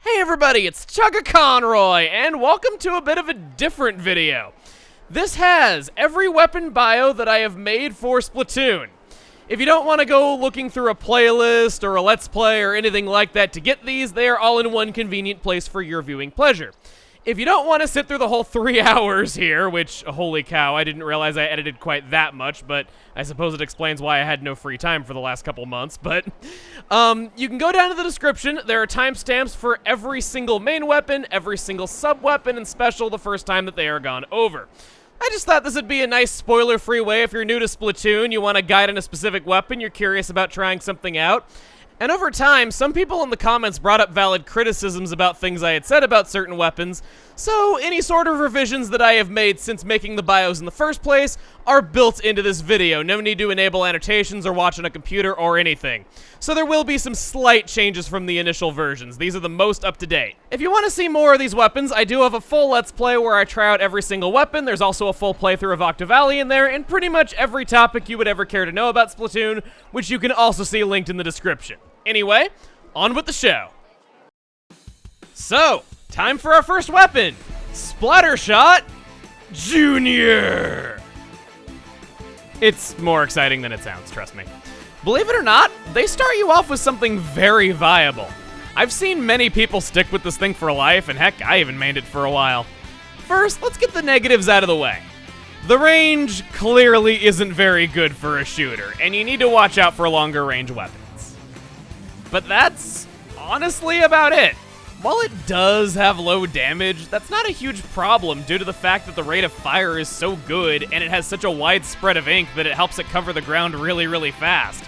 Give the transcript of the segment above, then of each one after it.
Hey everybody, it's Chugga Conroy, and welcome to a bit of a different video. This has every weapon bio that I have made for Splatoon. If you don't want to go looking through a playlist or a let's play or anything like that to get these, they are all in one convenient place for your viewing pleasure. If you don't want to sit through the whole 3 hours here, which, holy cow, I didn't realize I edited quite that much, but I suppose it explains why I had no free time for the last couple months, but you can go down to the description. There are timestamps for every single main weapon, every single sub-weapon, and special the first time that they are gone over. I just thought this would be a nice spoiler-free way if you're new to Splatoon, you want a guide on a specific weapon, you're curious about trying something out. And over time, some people in the comments brought up valid criticisms about things I had said about certain weapons, so any sort of revisions that I have made since making the bios in the first place are built into this video. No need to enable annotations or watch on a computer or anything. So there will be some slight changes from the initial versions. These are the most up-to-date. If you want to see more of these weapons, I do have a full Let's Play where I try out every single weapon. There's also a full playthrough of Octavalley in there, and pretty much every topic you would ever care to know about Splatoon, which you can also see linked in the description. Anyway, on with the show. So, time for our first weapon, Splattershot Junior. It's more exciting than it sounds, trust me. Believe it or not, they start you off with something very viable. I've seen many people stick with this thing for life, and heck, I even mained it for a while. First, let's get the negatives out of the way. The range clearly isn't very good for a shooter, and you need to watch out for longer range weapons. But that's honestly about it. While it does have low damage, that's not a huge problem due to the fact that the rate of fire is so good and it has such a wide spread of ink that it helps it cover the ground really fast.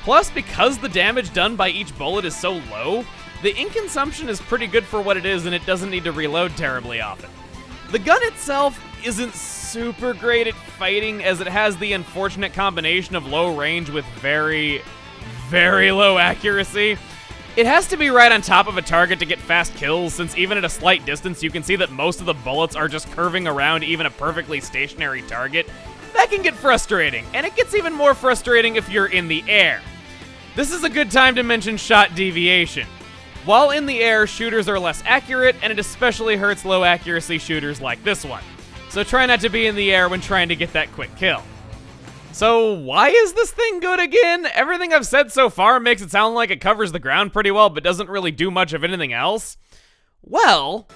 Plus, because the damage done by each bullet is so low, the ink consumption is pretty good for what it is and it doesn't need to reload terribly often. The gun itself isn't super great at fighting as it has the unfortunate combination of low range with very low accuracy. It has to be right on top of a target to get fast kills, since even at a slight distance you can see that most of the bullets are just curving around even a perfectly stationary target. That can get frustrating, and it gets even more frustrating if you're in the air. This is a good time to mention shot deviation. While in the air, shooters are less accurate, and it especially hurts low accuracy shooters like this one. So try not to be in the air when trying to get that quick kill. So why is this thing good again? Everything I've said so far makes it sound like it covers the ground pretty well, but doesn't really do much of anything else. Well,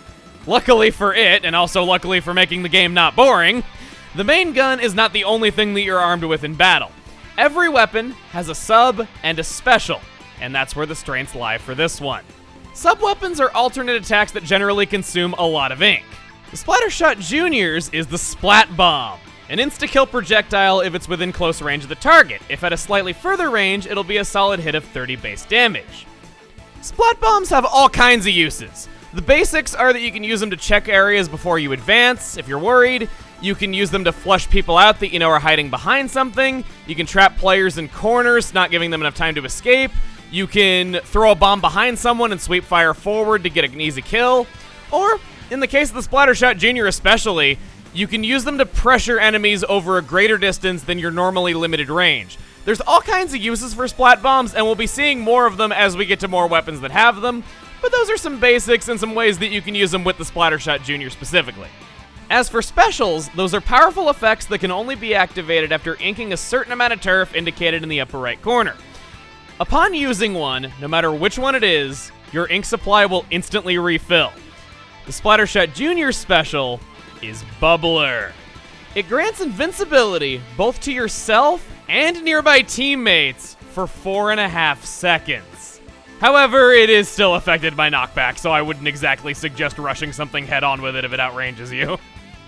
luckily for it, and also luckily for making the game not boring, the main gun is not the only thing that you're armed with in battle. Every weapon has a sub and a special, and that's where the strengths lie for this one. Sub-weapons are alternate attacks that generally consume a lot of ink. The Splattershot Junior's is the Splat Bomb. An insta-kill projectile if it's within close range of the target. If at a slightly further range, it'll be a solid hit of 30 base damage. Splat bombs have all kinds of uses. The basics are that you can use them to check areas before you advance, if you're worried. You can use them to flush people out that you know are hiding behind something. You can trap players in corners, not giving them enough time to escape. You can throw a bomb behind someone and sweep fire forward to get an easy kill. Or, in the case of the Splattershot Junior especially, you can use them to pressure enemies over a greater distance than your normally limited range. There's all kinds of uses for splat bombs, and we'll be seeing more of them as we get to more weapons that have them, but those are some basics and some ways that you can use them with the Splattershot Junior specifically. As for specials, those are powerful effects that can only be activated after inking a certain amount of turf indicated in the upper right corner. Upon using one, no matter which one it is, your ink supply will instantly refill. The Splattershot Junior special is Bubbler. It grants invincibility both to yourself and nearby teammates for 4.5 seconds. However, it is still affected by knockback, so I wouldn't exactly suggest rushing something head-on with it if it outranges you.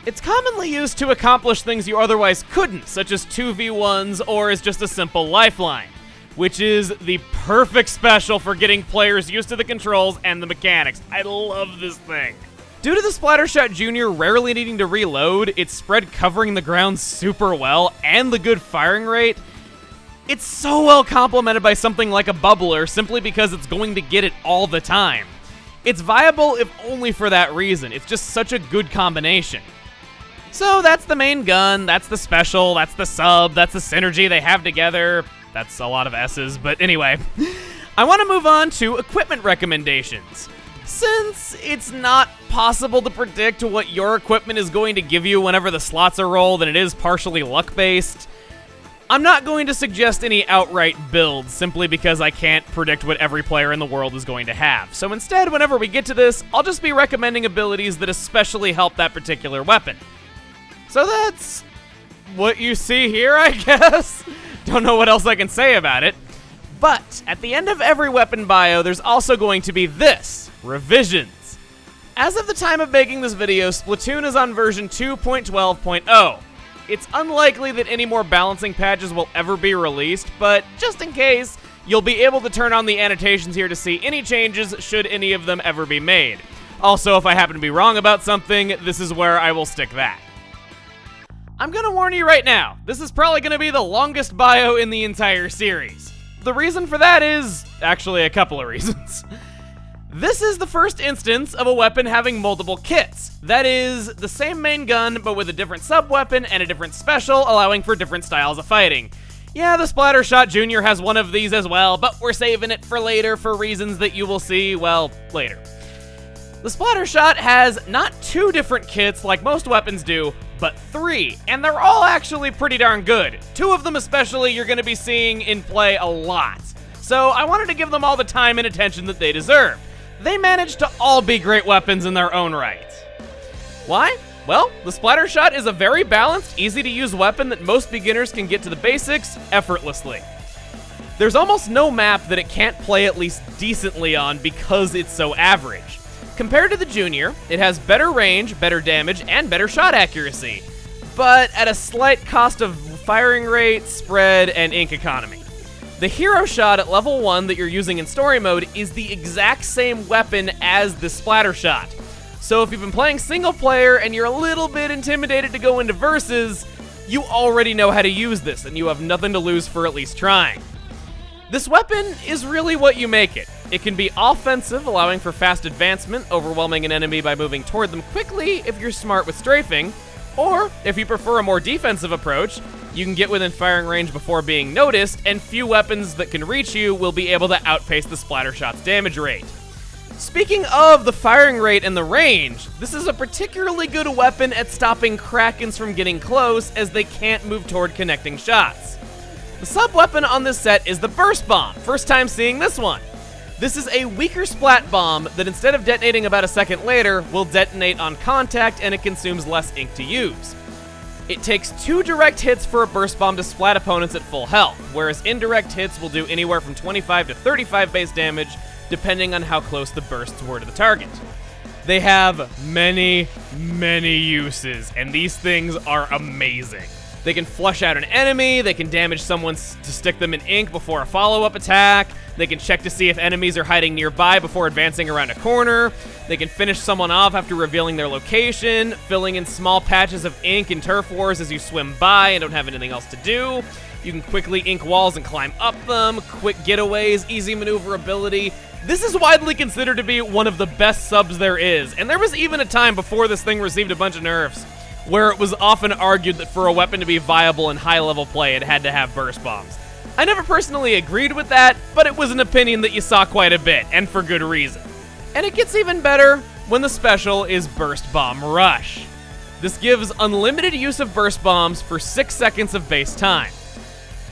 It's commonly used to accomplish things you otherwise couldn't, such as 2v1s or as just a simple lifeline, which is the perfect special for getting players used to the controls and the mechanics. I love this thing. Due to the Splattershot Junior rarely needing to reload, its spread covering the ground super well, and the good firing rate, it's so well complemented by something like a Bubbler simply because it's going to get it all the time. It's viable if only for that reason. It's just such a good combination. So that's the main gun, that's the special, that's the sub, that's the synergy they have together. That's a lot of S's, but anyway. I want to move on to equipment recommendations. Since it's not possible to predict what your equipment is going to give you whenever the slots are rolled and it is partially luck-based, I'm not going to suggest any outright builds simply because I can't predict what every player in the world is going to have. So instead, whenever we get to this, I'll just be recommending abilities that especially help that particular weapon. So that's what you see here, I guess? Don't know what else I can say about it. But at the end of every weapon bio, there's also going to be this, revisions. As of the time of making this video, Splatoon is on version 2.12.0. It's unlikely that any more balancing patches will ever be released, but just in case, you'll be able to turn on the annotations here to see any changes should any of them ever be made. Also, if I happen to be wrong about something, this is where I will stick that. I'm gonna warn you right now, this is probably gonna be the longest bio in the entire series. The reason for that is actually a couple of reasons. This is the first instance of a weapon having multiple kits. That is, the same main gun, but with a different sub-weapon and a different special, allowing for different styles of fighting. Yeah, the Splattershot Junior has one of these as well, but we're saving it for later for reasons that you will see, well, later. The Splattershot has not 2 different kits like most weapons do, but 3, and they're all actually pretty darn good. 2 of them especially you're going to be seeing in play a lot. So I wanted to give them all the time and attention that they deserve. They managed to all be great weapons in their own right. Why? Well, the Splattershot is a very balanced, easy-to-use weapon that most beginners can get to the basics effortlessly. There's almost no map that it can't play at least decently on because it's so average. Compared to the Junior, it has better range, better damage, and better shot accuracy, but at a slight cost of firing rate, spread, and ink economy. The hero shot at level 1 that you're using in story mode is the exact same weapon as the Splattershot. So if you've been playing single player and you're a little bit intimidated to go into versus, you already know how to use this and you have nothing to lose for at least trying. This weapon is really what you make it. It can be offensive, allowing for fast advancement, overwhelming an enemy by moving toward them quickly if you're smart with strafing, or if you prefer a more defensive approach, you can get within firing range before being noticed, and few weapons that can reach you will be able to outpace the Splattershot's damage rate. Speaking of the firing rate and the range, this is a particularly good weapon at stopping Krak-Ons from getting close as they can't move toward connecting shots. The sub-weapon on this set is the Burst Bomb, first time seeing this one. This is a weaker splat bomb that instead of detonating about a second later, will detonate on contact and it consumes less ink to use. It takes 2 direct hits for a burst bomb to splat opponents at full health, whereas indirect hits will do anywhere from 25 to 35 base damage, depending on how close the bursts were to the target. They have many, many uses, and these things are amazing. They can flush out an enemy, they can damage someone to stick them in ink before a follow-up attack, they can check to see if enemies are hiding nearby before advancing around a corner, they can finish someone off after revealing their location, filling in small patches of ink in turf wars as you swim by and don't have anything else to do. You can quickly ink walls and climb up them, quick getaways, easy maneuverability. This is widely considered to be one of the best subs there is, and there was even a time before this thing received a bunch of nerfs where it was often argued that for a weapon to be viable in high-level play, it had to have burst bombs. I never personally agreed with that, but it was an opinion that you saw quite a bit, and for good reason. And it gets even better when the special is Burst Bomb Rush. This gives unlimited use of burst bombs for 6 seconds of base time.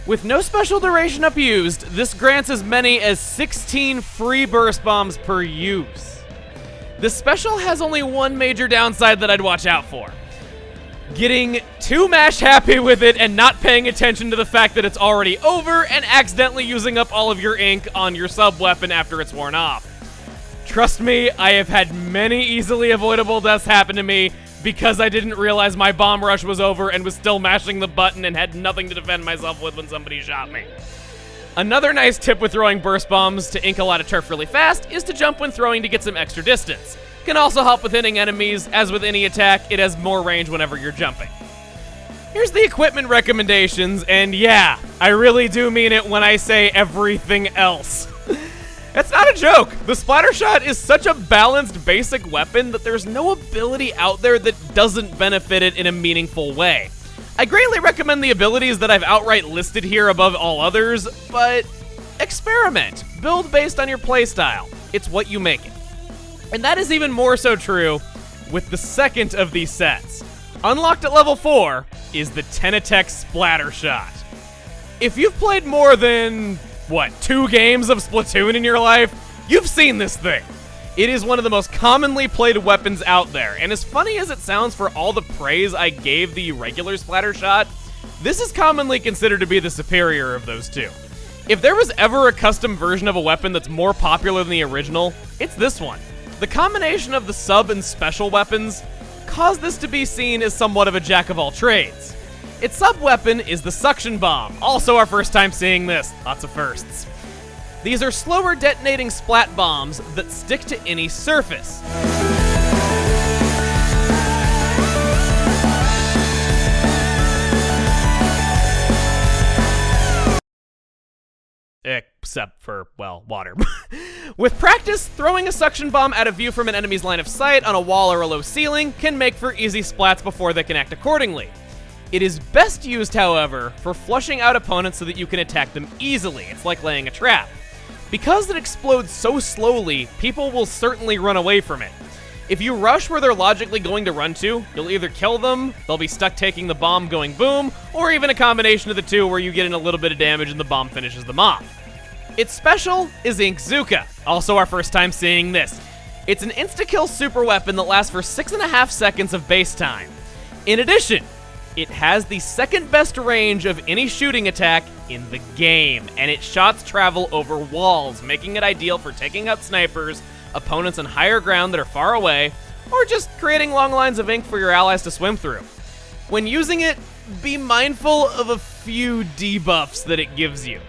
With no special duration upused, this grants as many as 16 free burst bombs per use. This special has only one major downside that I'd watch out for. Getting too mash happy with it and not paying attention to the fact that it's already over and accidentally using up all of your ink on your sub-weapon after it's worn off. Trust me, I have had many easily avoidable deaths happen to me because I didn't realize my bomb rush was over and was still mashing the button and had nothing to defend myself with when somebody shot me. Another nice tip with throwing burst bombs to ink a lot of turf really fast is to jump when throwing to get some extra distance. Can also help with hitting enemies, as with any attack, it has more range whenever you're jumping. Here's the equipment recommendations, and yeah, I really do mean it when I say everything else. It's not a joke. The Splattershot is such a balanced basic weapon that there's no ability out there that doesn't benefit it in a meaningful way. I greatly recommend the abilities that I've outright listed here above all others, but experiment. Build based on your playstyle. It's what you make it. And that is even more so true with the second of these sets. Unlocked at level 4 is the Tentatek Splattershot. If you've played more than, 2 games of Splatoon in your life, you've seen this thing. It is one of the most commonly played weapons out there, and as funny as it sounds for all the praise I gave the regular Splattershot, this is commonly considered to be the superior of those two. If there was ever a custom version of a weapon that's more popular than the original, it's this one. The combination of the sub and special weapons caused this to be seen as somewhat of a jack of all trades. Its sub-weapon is the Suction Bomb, also our first time seeing this, lots of firsts. These are slower detonating splat bombs that stick to any surface. Except for, water. With practice, throwing a suction bomb out of view from an enemy's line of sight on a wall or a low ceiling can make for easy splats before they can act accordingly. It is best used, however, for flushing out opponents so that you can attack them easily. It's like laying a trap. Because it explodes so slowly, people will certainly run away from it. If you rush where they're logically going to run to, you'll either kill them, they'll be stuck taking the bomb going boom, or even a combination of the two where you get in a little bit of damage and the bomb finishes them off. Its special is Inkzooka, also our first time seeing this. It's an insta-kill super weapon that lasts for 6.5 seconds of base time. In addition, it has the second best range of any shooting attack in the game, and its shots travel over walls, making it ideal for taking out snipers, opponents on higher ground that are far away, or just creating long lines of ink for your allies to swim through. When using it, be mindful of a few debuffs that it gives you.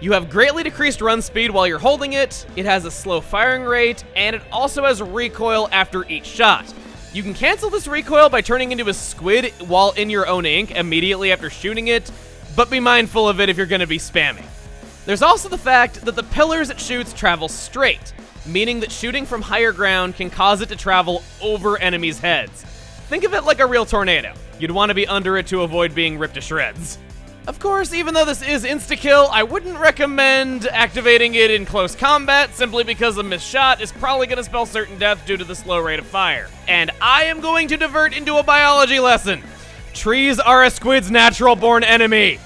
You have greatly decreased run speed while you're holding it, it has a slow firing rate, and it also has recoil after each shot. You can cancel this recoil by turning into a squid while in your own ink immediately after shooting it, but be mindful of it if you're going to be spamming. There's also the fact that the pillars it shoots travel straight, meaning that shooting from higher ground can cause it to travel over enemies' heads. Think of it like a real tornado. You'd want to be under it to avoid being ripped to shreds. Of course, even though this is insta-kill, I wouldn't recommend activating it in close combat simply because a missed shot is probably going to spell certain death due to the slow rate of fire. And I am going to divert into a biology lesson. Trees are a squid's natural-born enemy.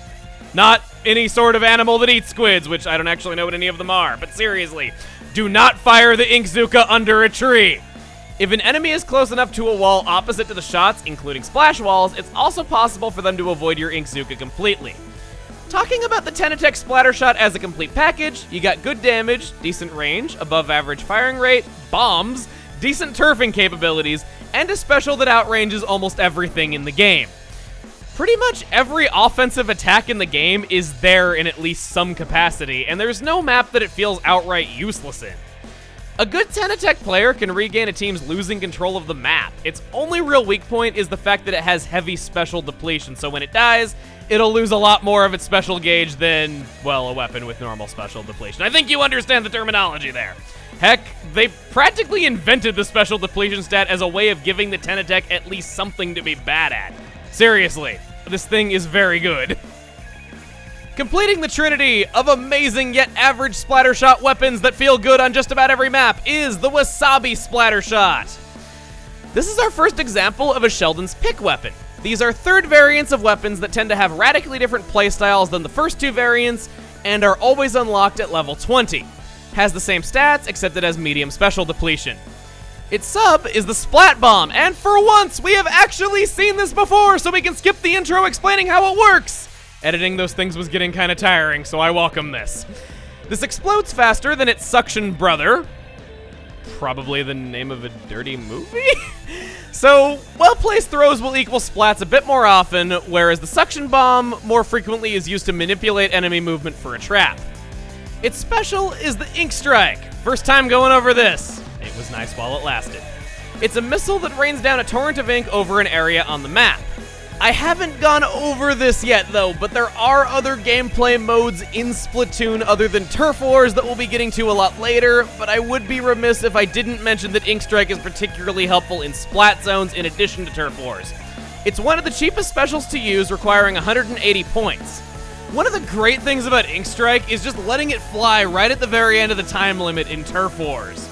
Not any sort of animal that eats squids, which I don't actually know what any of them are, but seriously, do not fire the Inkzooka under a tree. If an enemy is close enough to a wall opposite to the shots, including splash walls, it's also possible for them to avoid your Inkzooka completely. Talking about the Tentatek Splattershot as a complete package, you got good damage, decent range, above average firing rate, bombs, decent turfing capabilities, and a special that outranges almost everything in the game. Pretty much every offensive attack in the game is there in at least some capacity, and there's no map that it feels outright useless in. A good Tentatek player can regain a team's losing control of the map. Its only real weak point is the fact that it has heavy special depletion, so when it dies, it'll lose a lot more of its special gauge than, a weapon with normal special depletion. I think you understand the terminology there. Heck, they practically invented the special depletion stat as a way of giving the Tentatek at least something to be bad at. Seriously, this thing is very good. Completing the trinity of amazing yet average Splattershot weapons that feel good on just about every map is the Wasabi Splattershot. This is our first example of a Sheldon's Pick weapon. These are third variants of weapons that tend to have radically different playstyles than the first two variants and are always unlocked at level 20. Has the same stats, except it has medium special depletion. Its sub is the Splat Bomb, and for once we have actually seen this before, so we can skip the intro explaining how it works. Editing those things was getting kind of tiring, so I welcome this. This explodes faster than its suction brother. Probably the name of a dirty movie? So, well-placed throws will equal splats a bit more often, whereas the suction bomb more frequently is used to manipulate enemy movement for a trap. Its special is the Ink Strike. First time going over this. It was nice while it lasted. It's a missile that rains down a torrent of ink over an area on the map. I haven't gone over this yet though, but there are other gameplay modes in Splatoon other than Turf Wars that we'll be getting to a lot later, but I would be remiss if I didn't mention that Ink Strike is particularly helpful in Splat Zones in addition to Turf Wars. It's one of the cheapest specials to use, requiring 180 points. One of the great things about Ink Strike is just letting it fly right at the very end of the time limit in Turf Wars.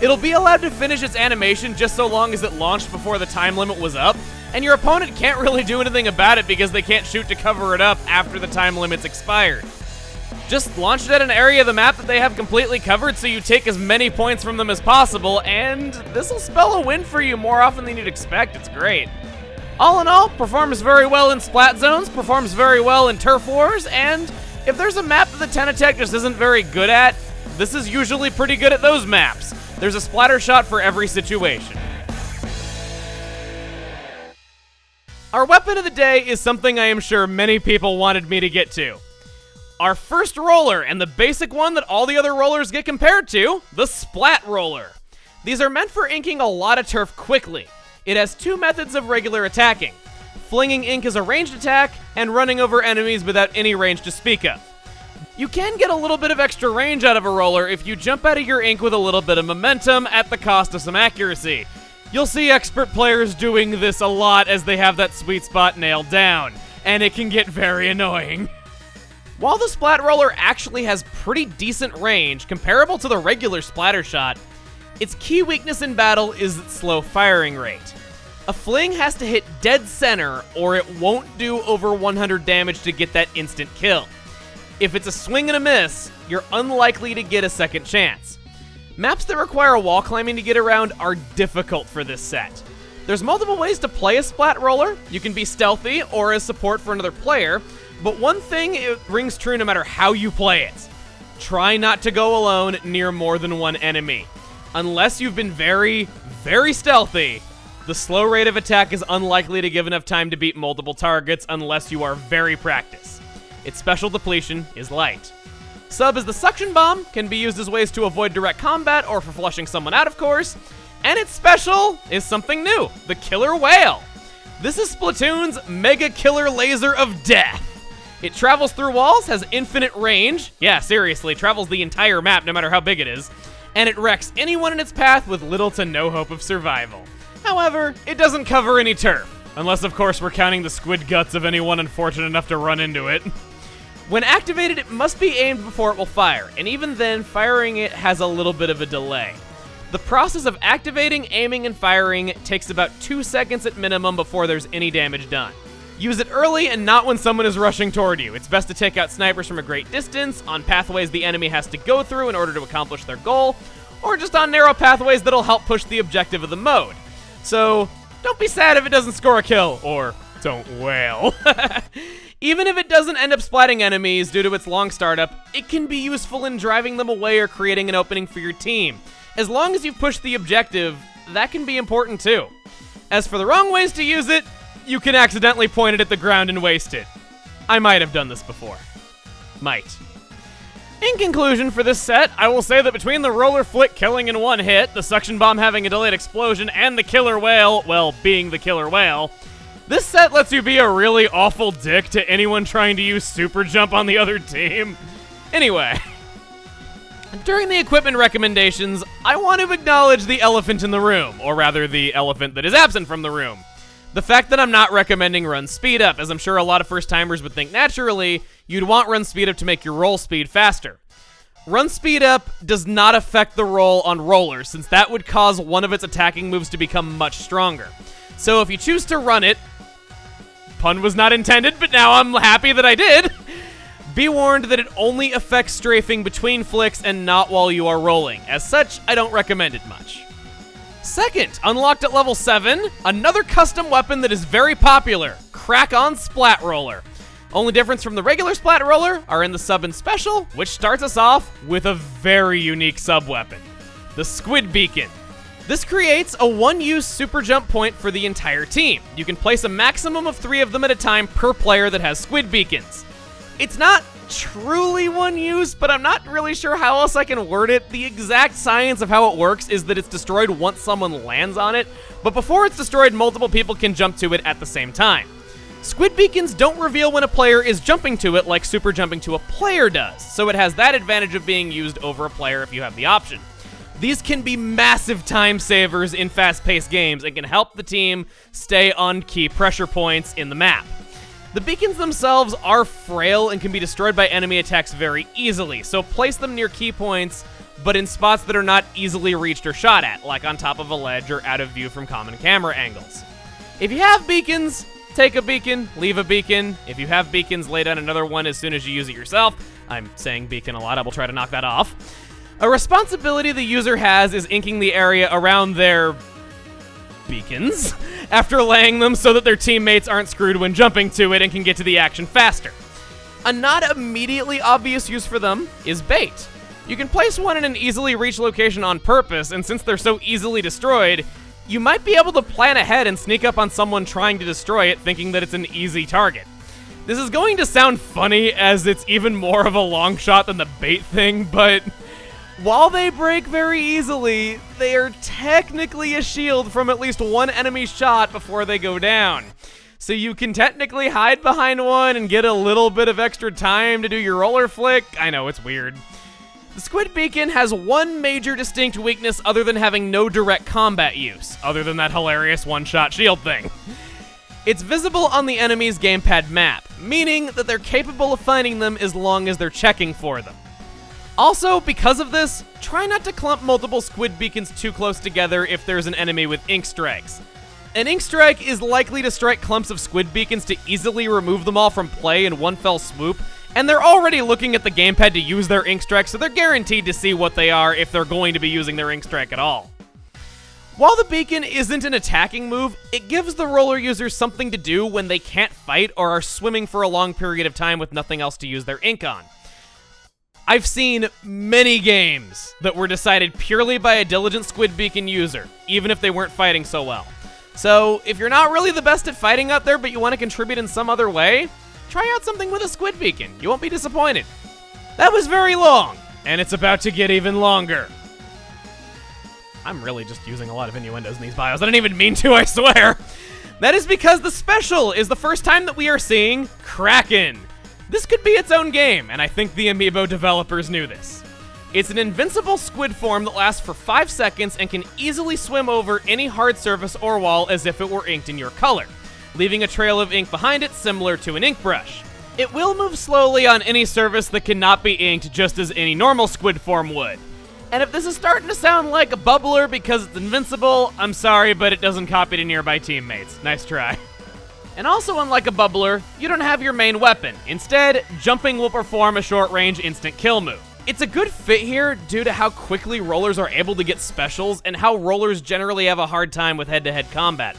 It'll be allowed to finish its animation just so long as it launched before the time limit was up, and your opponent can't really do anything about it because they can't shoot to cover it up after the time limit's expired. Just launch it at an area of the map that they have completely covered so you take as many points from them as possible, and this'll spell a win for you more often than you'd expect. It's great. All in all, performs very well in Splat Zones, performs very well in Turf Wars, and if there's a map that the Tentatek just isn't very good at, this is usually pretty good at those maps. There's a Splattershot for every situation. Our weapon of the day is something I am sure many people wanted me to get to. Our first roller, and the basic one that all the other rollers get compared to, the Splat Roller. These are meant for inking a lot of turf quickly. It has two methods of regular attacking: flinging ink as a ranged attack, and running over enemies without any range to speak of. You can get a little bit of extra range out of a roller if you jump out of your ink with a little bit of momentum at the cost of some accuracy. You'll see expert players doing this a lot as they have that sweet spot nailed down, and it can get very annoying. While the Splat Roller actually has pretty decent range, comparable to the regular Splattershot, its key weakness in battle is its slow firing rate. A fling has to hit dead center, or it won't do over 100 damage to get that instant kill. If it's a swing and a miss, you're unlikely to get a second chance. Maps that require wall climbing to get around are difficult for this set. There's multiple ways to play a Splat Roller. You can be stealthy or as support for another player, but one thing it rings true no matter how you play it. Try not to go alone near more than one enemy. Unless you've been very, very stealthy, the slow rate of attack is unlikely to give enough time to beat multiple targets unless you are very practiced. Its special depletion is light. Sub is the Suction Bomb, can be used as ways to avoid direct combat or for flushing someone out, of course. And its special is something new, the Killer Whale. This is Splatoon's Mega Killer Laser of Death. It travels through walls, has infinite range. Yeah, seriously, travels the entire map no matter how big it is. And it wrecks anyone in its path with little to no hope of survival. However, it doesn't cover any turf. Unless, of course, we're counting the squid guts of anyone unfortunate enough to run into it. When activated, it must be aimed before it will fire, and even then, firing it has a little bit of a delay. The process of activating, aiming, and firing takes about 2 seconds at minimum before there's any damage done. Use it early and not when someone is rushing toward you. It's best to take out snipers from a great distance, on pathways the enemy has to go through in order to accomplish their goal, or just on narrow pathways that'll help push the objective of the mode. So, don't be sad if it doesn't score a kill, or don't wail. Even if it doesn't end up splatting enemies due to its long startup, it can be useful in driving them away or creating an opening for your team. As long as you've pushed the objective, that can be important too. As for the wrong ways to use it, you can accidentally point it at the ground and waste it. I might have done this before. Might. In conclusion for this set, I will say that between the roller flick killing in one hit, the suction bomb having a delayed explosion, and the killer whale, well, being the killer whale, this set lets you be a really awful dick to anyone trying to use super jump on the other team. Anyway, during the equipment recommendations, I want to acknowledge the elephant in the room, or rather the elephant that is absent from the room. The fact that I'm not recommending run speed up, as I'm sure a lot of first timers would think naturally, you'd want run speed up to make your roll speed faster. Run speed up does not affect the roll on rollers, since that would cause one of its attacking moves to become much stronger. So if you choose to run it, pun was not intended, but now I'm happy that I did, be warned that it only affects strafing between flicks and not while you are rolling. As such, I don't recommend it much. Second, unlocked at level 7, another custom weapon that is very popular, Krak-On Splat Roller. Only difference from the regular Splat Roller are in the sub and special, which starts us off with a very unique sub weapon, the Squid Beacon. This creates a one-use super jump point for the entire team. You can place a maximum of 3 of them at a time per player that has squid beacons. It's not truly one use, but I'm not really sure how else I can word it. The exact science of how it works is that it's destroyed once someone lands on it, but before it's destroyed, multiple people can jump to it at the same time. Squid beacons don't reveal when a player is jumping to it like super jumping to a player does, so it has that advantage of being used over a player if you have the option. These can be massive time savers in fast-paced games and can help the team stay on key pressure points in the map. The beacons themselves are frail and can be destroyed by enemy attacks very easily, so place them near key points, but in spots that are not easily reached or shot at, like on top of a ledge or out of view from common camera angles. If you have beacons, take a beacon, leave a beacon. If you have beacons, lay down another one as soon as you use it yourself. I'm saying beacon a lot, I will try to knock that off. A responsibility the user has is inking the area around their beacons after laying them so that their teammates aren't screwed when jumping to it and can get to the action faster. A not immediately obvious use for them is bait. You can place one in an easily reached location on purpose, and since they're so easily destroyed, you might be able to plan ahead and sneak up on someone trying to destroy it thinking that it's an easy target. This is going to sound funny as it's even more of a long shot than the bait thing, but while they break very easily, they are technically a shield from at least one enemy shot before they go down. So you can technically hide behind one and get a little bit of extra time to do your roller flick. I know, it's weird. The Squid Beacon has one major distinct weakness other than having no direct combat use, other than that hilarious one-shot shield thing. It's visible on the enemy's gamepad map, meaning that they're capable of finding them as long as they're checking for them. Also, because of this, try not to clump multiple squid beacons too close together if there's an enemy with ink strikes. An ink strike is likely to strike clumps of squid beacons to easily remove them all from play in one fell swoop, and they're already looking at the gamepad to use their ink strike, so they're guaranteed to see what they are if they're going to be using their ink strike at all. While the beacon isn't an attacking move, it gives the roller users something to do when they can't fight or are swimming for a long period of time with nothing else to use their ink on. I've seen many games that were decided purely by a diligent squid beacon user, even if they weren't fighting so well. So, if you're not really the best at fighting out there but you want to contribute in some other way, try out something with a squid beacon. You won't be disappointed. That was very long, and it's about to get even longer. I'm really just using a lot of innuendos in these bios. I didn't even mean to, I swear. That is because the special is the first time that we are seeing Krak-On. This could be its own game, and I think the Amiibo developers knew this. It's an invincible squid form that lasts for 5 seconds and can easily swim over any hard surface or wall as if it were inked in your color, leaving a trail of ink behind it similar to an ink brush. It will move slowly on any surface that cannot be inked just as any normal squid form would. And if this is starting to sound like a bubbler because it's invincible, I'm sorry, but it doesn't copy to nearby teammates. Nice try. And also, unlike a bubbler, you don't have your main weapon. Instead, jumping will perform a short-range instant kill move. It's a good fit here due to how quickly rollers are able to get specials and how rollers generally have a hard time with head-to-head combat.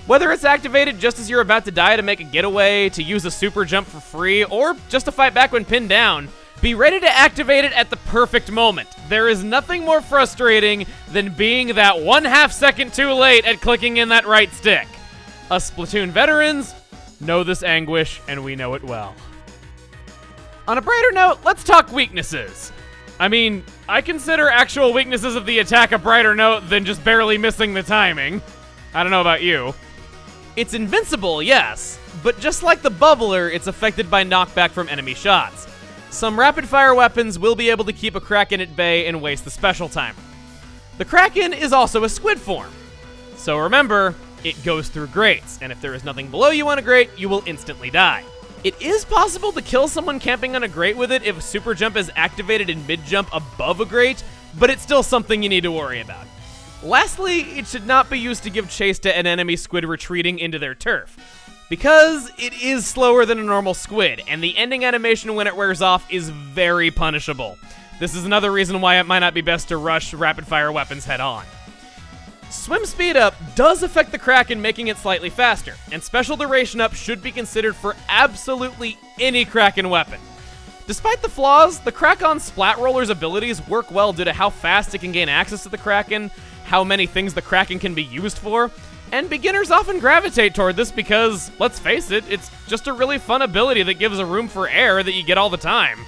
Whether it's activated just as you're about to die to make a getaway, to use a super jump for free, or just to fight back when pinned down, be ready to activate it at the perfect moment. There is nothing more frustrating than being that 1/2 second too late at clicking in that right stick. Us Splatoon veterans know this anguish, and we know it well. On a brighter note, let's talk weaknesses. I mean, I consider actual weaknesses of the attack a brighter note than just barely missing the timing. I don't know about you. It's invincible, yes, but just like the bubbler, it's affected by knockback from enemy shots. Some rapid-fire weapons will be able to keep a Krak-On at bay and waste the special timer. The Krak-On is also a squid form, so remember, it goes through grates, and if there is nothing below you on a grate, you will instantly die. It is possible to kill someone camping on a grate with it if a super jump is activated in mid-jump above a grate, but it's still something you need to worry about. Lastly, it should not be used to give chase to an enemy squid retreating into their turf, because it is slower than a normal squid, and the ending animation when it wears off is very punishable. This is another reason why it might not be best to rush rapid-fire weapons head-on. Swim speed up does affect the Krak-On, making it slightly faster, and special duration up should be considered for absolutely any Krak-On weapon. Despite the flaws, the Krak-On Splat Roller's abilities work well due to how fast it can gain access to the Krak-On, how many things the Krak-On can be used for, and beginners often gravitate toward this because, let's face it, it's just a really fun ability that gives a room for air that you get all the time.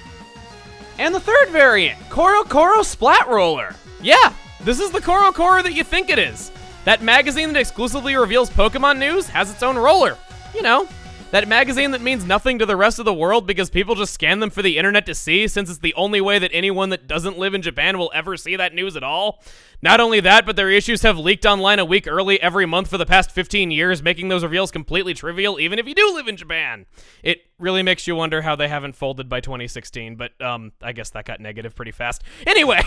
And the third variant, CoroCoro Splat Roller. Yeah, this is the CoroCoro that you think it is. That magazine that exclusively reveals Pokemon news has its own roller. You know, That magazine that means nothing to the rest of the world because people just scan them for the internet to see, since it's the only way that anyone that doesn't live in Japan will ever see that news at all. Not only that, but their issues have leaked online a week early every month for the past 15 years, making those reveals completely trivial, even if you do live in Japan. It really makes you wonder how they haven't folded by 2016, but I guess that got negative pretty fast. Anyway,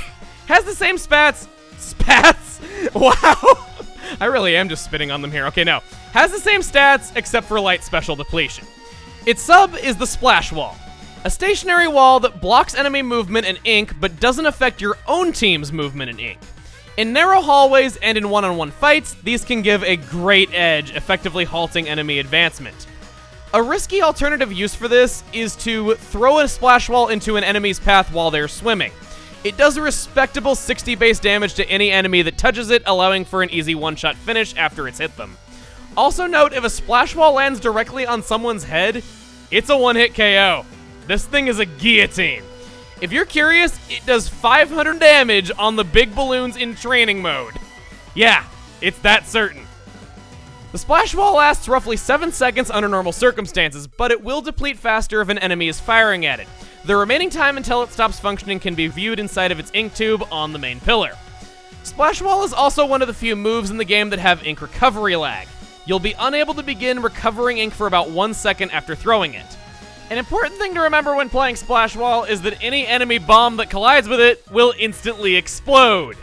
has the same spats. Wow. I really am just spitting on them here. Okay, no. Has the same stats, except for light special depletion. Its sub is the Splash Wall, a stationary wall that blocks enemy movement and ink, but doesn't affect your own team's movement and ink. In narrow hallways and in one-on-one fights, these can give a great edge, effectively halting enemy advancement. A risky alternative use for this is to throw a splash wall into an enemy's path while they're swimming. It does a respectable 60 base damage to any enemy that touches it, allowing for an easy one-shot finish after it's hit them. Also note, if a splash wall lands directly on someone's head, it's a one-hit KO. This thing is a guillotine. If you're curious, it does 500 damage on the big balloons in training mode. Yeah, it's that certain. The splash wall lasts roughly 7 seconds under normal circumstances, but it will deplete faster if an enemy is firing at it. The remaining time until it stops functioning can be viewed inside of its ink tube on the main pillar. Splash Wall is also one of the few moves in the game that have ink recovery lag. You'll be unable to begin recovering ink for about 1 second after throwing it. An important thing to remember when playing Splash Wall is that any enemy bomb that collides with it will instantly explode.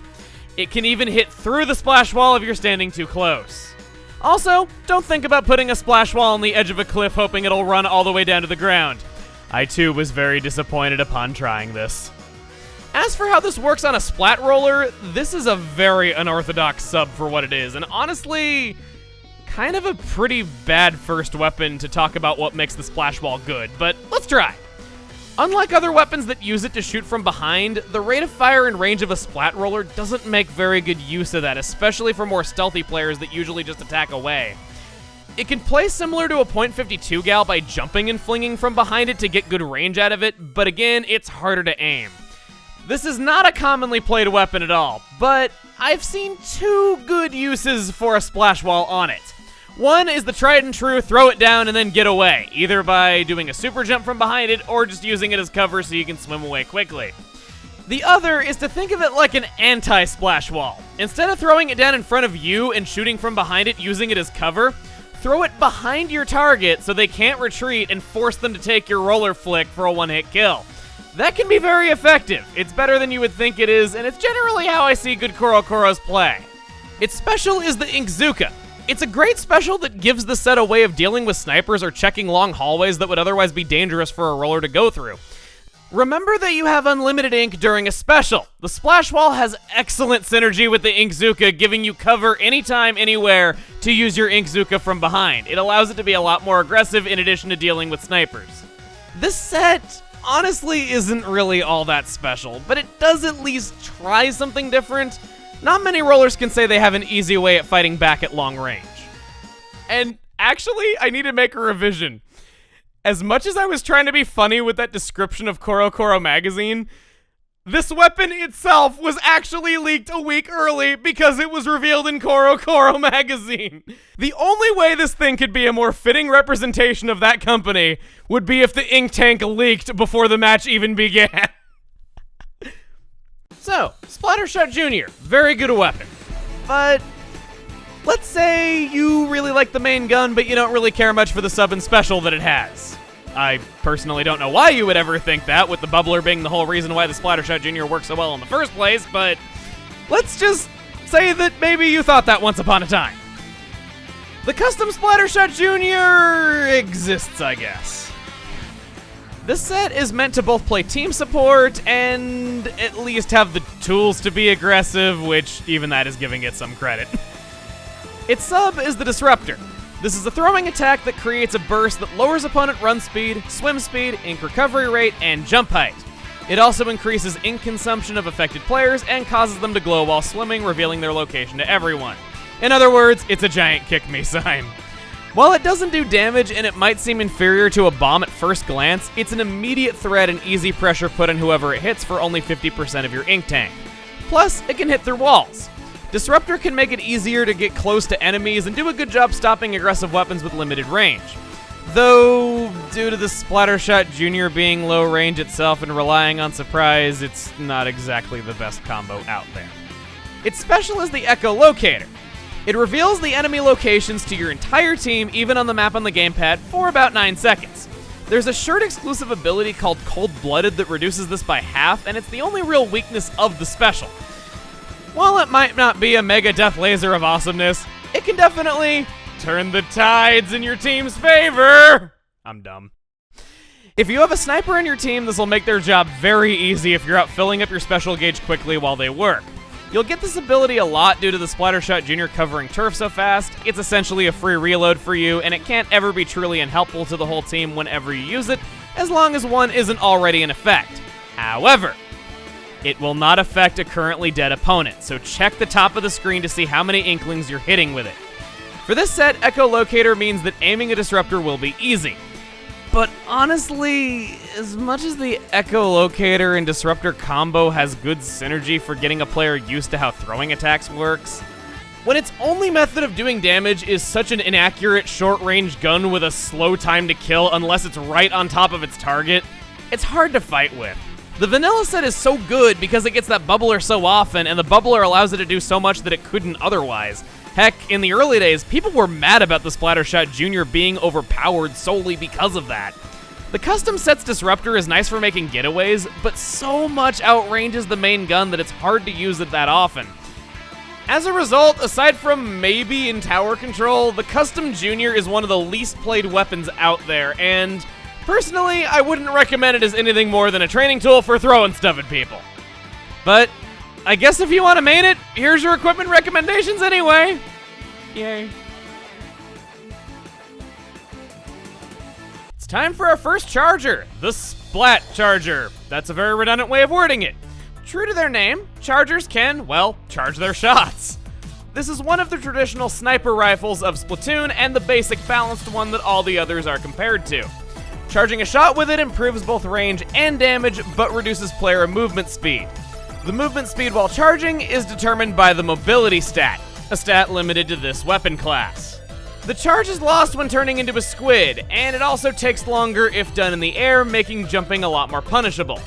It can even hit through the splash wall if you're standing too close. Also, don't think about putting a splash wall on the edge of a cliff hoping it'll run all the way down to the ground. I too was very disappointed upon trying this. As for how this works on a Splat Roller, this is a very unorthodox sub for what it is, and honestly, kind of a pretty bad first weapon to talk about what makes the splash wall good, but let's try. Unlike other weapons that use it to shoot from behind, the rate of fire and range of a Splat Roller doesn't make very good use of that, especially for more stealthy players that usually just attack away. It can play similar to a .52 Gal by jumping and flinging from behind it to get good range out of it, but again, it's harder to aim. This is not a commonly played weapon at all, but I've seen 2 good uses for a splash wall on it. One is the tried and true throw it down and then get away, either by doing a super jump from behind it or just using it as cover so you can swim away quickly. The other is to think of it like an anti-splash wall. Instead of throwing it down in front of you and shooting from behind it using it as cover, throw it behind your target so they can't retreat and force them to take your roller flick for a one-hit kill. That can be very effective. It's better than you would think it is, and it's generally how I see good CoroCoros play. Its special is the Inkzuka. It's a great special that gives the set a way of dealing with snipers or checking long hallways that would otherwise be dangerous for a roller to go through. Remember that you have unlimited ink during a special. The splash wall has excellent synergy with the Inkzuka, giving you cover anytime, anywhere to use your Inkzuka from behind. It allows it to be a lot more aggressive in addition to dealing with snipers. This set honestly isn't really all that special, but it does at least try something different. Not many rollers can say they have an easy way at fighting back at long range. And actually, I need to make a revision. As much as I was trying to be funny with that description of CoroCoro magazine, this weapon itself was actually leaked a week early because it was revealed in CoroCoro magazine. The only way this thing could be a more fitting representation of that company would be if the ink tank leaked before the match even began. So, Splattershot Junior, very good weapon. But let's say you really like the main gun, but you don't really care much for the sub and special that it has. I personally don't know why you would ever think that, with the bubbler being the whole reason why the Splattershot Junior works so well in the first place, but let's just say that maybe you thought that once upon a time. The custom Splattershot Junior exists, I guess. This set is meant to both play team support and at least have the tools to be aggressive, which even that is giving it some credit. Its sub is the Disruptor. This is a throwing attack that creates a burst that lowers opponent run speed, swim speed, ink recovery rate, and jump height. It also increases ink consumption of affected players and causes them to glow while swimming, revealing their location to everyone. In other words, it's a giant kick me sign. While it doesn't do damage and it might seem inferior to a bomb at first glance, it's an immediate threat and easy pressure put on whoever it hits for only 50% of your ink tank. Plus, it can hit through walls. Disruptor can make it easier to get close to enemies and do a good job stopping aggressive weapons with limited range. Though, due to the Splattershot Junior being low range itself and relying on surprise, it's not exactly the best combo out there. Its special is the Echolocator. It reveals the enemy locations to your entire team, even on the map on the gamepad, for about 9 seconds. There's a shirt-exclusive ability called Cold-Blooded that reduces this by half, and it's the only real weakness of the special. While it might not be a mega death laser of awesomeness, it can definitely turn the tides in your team's favor. I'm dumb. If you have a sniper in your team, this will make their job very easy if you're out filling up your special gauge quickly while they work. You'll get this ability a lot due to the Splattershot Junior covering turf so fast. It's essentially a free reload for you, and it can't ever be truly unhelpful to the whole team whenever you use it, as long as one isn't already in effect. However, it will not affect a currently dead opponent, so check the top of the screen to see how many Inklings you're hitting with it. For this set, Echolocator means that aiming a disruptor will be easy. But honestly, as much as the Echolocator and Disruptor combo has good synergy for getting a player used to how throwing attacks works, when its only method of doing damage is such an inaccurate short-range gun with a slow time to kill unless it's right on top of its target, it's hard to fight with. The vanilla set is so good because it gets that bubbler so often, and the bubbler allows it to do so much that it couldn't otherwise. Heck, in the early days, people were mad about the Splattershot Junior being overpowered solely because of that. The custom set's disruptor is nice for making getaways, but so much outranges the main gun that it's hard to use it that often. As a result, aside from maybe in tower control, the custom Junior is one of the least played weapons out there, and personally, I wouldn't recommend it as anything more than a training tool for throwing stuff at people. But I guess if you want to main it, here's your equipment recommendations anyway. Yay. It's time for our first charger, the Splat Charger. That's a very redundant way of wording it. True to their name, chargers can, well, charge their shots. This is one of the traditional sniper rifles of Splatoon and the basic balanced one that all the others are compared to. Charging a shot with it improves both range and damage, but reduces player movement speed. The movement speed while charging is determined by the mobility stat, a stat limited to this weapon class. The charge is lost when turning into a squid, and it also takes longer if done in the air, making jumping a lot more punishable.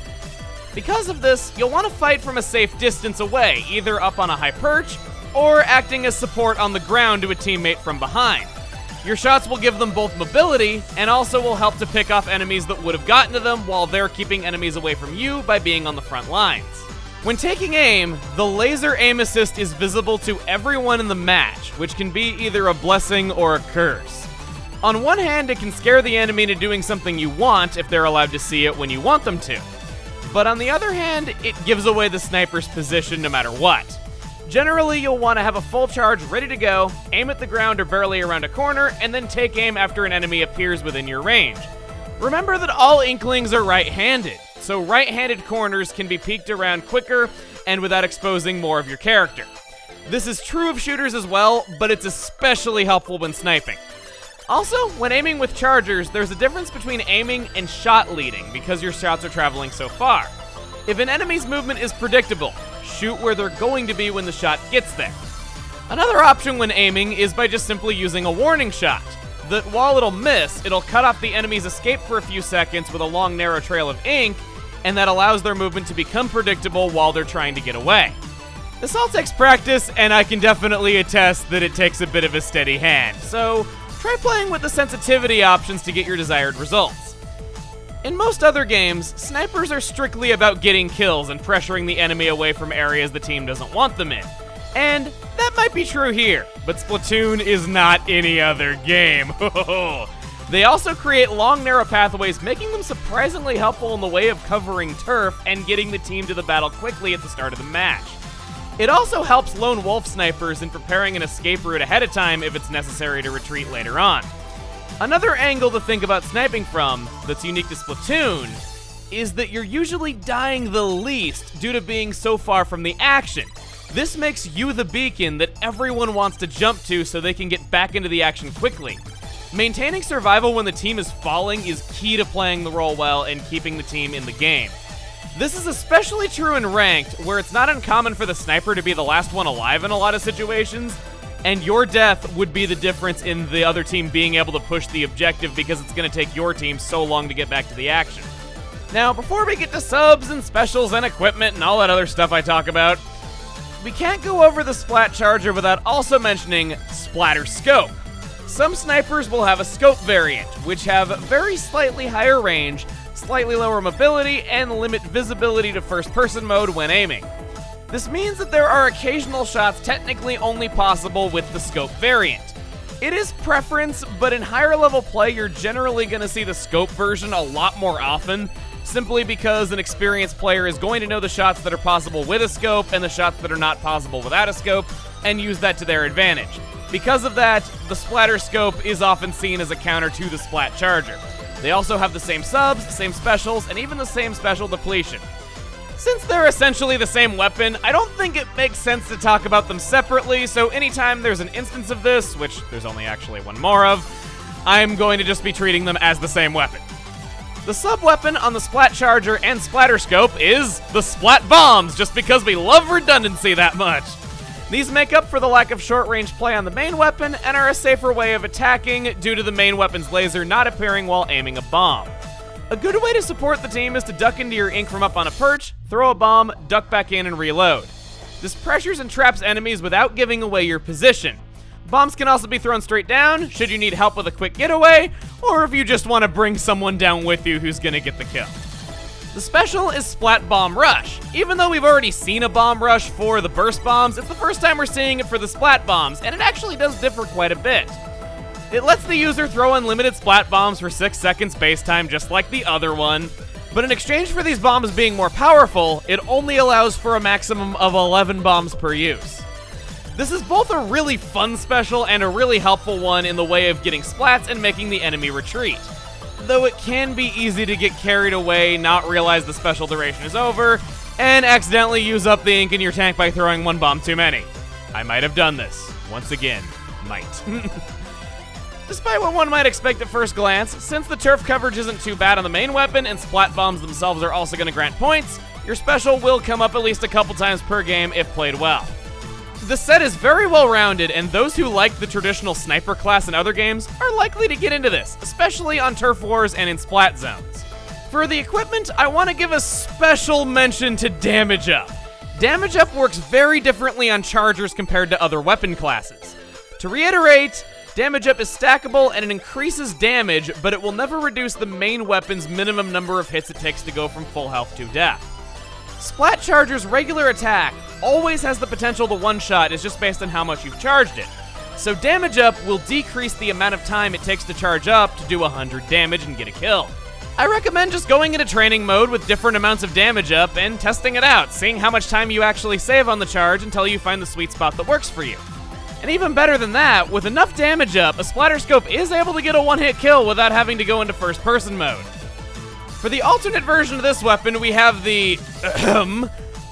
Because of this, you'll want to fight from a safe distance away, either up on a high perch, or acting as support on the ground to a teammate from behind. Your shots will give them both mobility, and also will help to pick off enemies that would have gotten to them while they're keeping enemies away from you by being on the front lines. When taking aim, the laser aim assist is visible to everyone in the match, which can be either a blessing or a curse. On one hand, it can scare the enemy into doing something you want if they're allowed to see it when you want them to. But on the other hand, it gives away the sniper's position no matter what. Generally, you'll want to have a full charge ready to go, aim at the ground or barely around a corner, and then take aim after an enemy appears within your range. Remember that all Inklings are right-handed, so right-handed corners can be peeked around quicker and without exposing more of your character. This is true of shooters as well, but it's especially helpful when sniping. Also, when aiming with chargers, there's a difference between aiming and shot leading because your shots are traveling so far. If an enemy's movement is predictable, shoot where they're going to be when the shot gets there. Another option when aiming is by just simply using a warning shot, that while it'll miss, it'll cut off the enemy's escape for a few seconds with a long narrow trail of ink, and that allows their movement to become predictable while they're trying to get away. This all takes practice, and I can definitely attest that it takes a bit of a steady hand, so try playing with the sensitivity options to get your desired results. In most other games, snipers are strictly about getting kills and pressuring the enemy away from areas the team doesn't want them in. And that might be true here, but Splatoon is not any other game. They also create long, narrow pathways, making them surprisingly helpful in the way of covering turf and getting the team to the battle quickly at the start of the match. It also helps lone wolf snipers in preparing an escape route ahead of time if it's necessary to retreat later on. Another angle to think about sniping from that's unique to Splatoon is that you're usually dying the least due to being so far from the action. This makes you the beacon that everyone wants to jump to so they can get back into the action quickly. Maintaining survival when the team is falling is key to playing the role well and keeping the team in the game. This is especially true in Ranked, where it's not uncommon for the sniper to be the last one alive in a lot of situations, and your death would be the difference in the other team being able to push the objective because it's going to take your team so long to get back to the action. Now, before we get to subs and specials and equipment and all that other stuff I talk about, we can't go over the Splat Charger without also mentioning Splatter Scope. Some snipers will have a scope variant, which have very slightly higher range, slightly lower mobility, and limit visibility to first-person mode when aiming. This means that there are occasional shots technically only possible with the scope variant. It is preference, but in higher level play you're generally going to see the scope version a lot more often, simply because an experienced player is going to know the shots that are possible with a scope and the shots that are not possible without a scope, and use that to their advantage. Because of that, the Splatter Scope is often seen as a counter to the Splat Charger. They also have the same subs, same specials, and even the same special depletion. Since they're essentially the same weapon, I don't think it makes sense to talk about them separately, so anytime there's an instance of this, which there's only actually one more of, I'm going to just be treating them as the same weapon. The sub-weapon on the Splat Charger and Splatter Scope is the Splat Bombs, just because we love redundancy that much. These make up for the lack of short-range play on the main weapon and are a safer way of attacking due to the main weapon's laser not appearing while aiming a bomb. A good way to support the team is to duck into your ink from up on a perch, throw a bomb, duck back in, and reload. This pressures and traps enemies without giving away your position. Bombs can also be thrown straight down, should you need help with a quick getaway, or if you just want to bring someone down with you who's gonna get the kill. The special is Splat Bomb Rush. Even though we've already seen a bomb rush for the burst bombs, it's the first time we're seeing it for the splat bombs, and it actually does differ quite a bit. It lets the user throw unlimited splat bombs for 6 seconds base time just like the other one, but in exchange for these bombs being more powerful, it only allows for a maximum of 11 bombs per use. This is both a really fun special and a really helpful one in the way of getting splats and making the enemy retreat. Though it can be easy to get carried away, not realize the special duration is over, and accidentally use up the ink in your tank by throwing one bomb too many. I might have done this. Once again, might. Despite what one might expect at first glance, since the turf coverage isn't too bad on the main weapon and splat bombs themselves are also going to grant points, your special will come up at least a couple times per game if played well. The set is very well rounded, and those who like the traditional sniper class in other games are likely to get into this, especially on turf wars and in splat zones. For the equipment, I want to give a special mention to Damage Up. Damage Up works very differently on chargers compared to other weapon classes. To reiterate, Damage Up is stackable and it increases damage, but it will never reduce the main weapon's minimum number of hits it takes to go from full health to death. Splat Charger's regular attack always has the potential to one-shot, it's just based on how much you've charged it. So Damage Up will decrease the amount of time it takes to charge up to do 100 damage and get a kill. I recommend just going into training mode with different amounts of Damage Up and testing it out, seeing how much time you actually save on the charge until you find the sweet spot that works for you. And even better than that, with enough Damage Up, a Splatter Scope is able to get a one-hit kill without having to go into first-person mode. For the alternate version of this weapon, we have the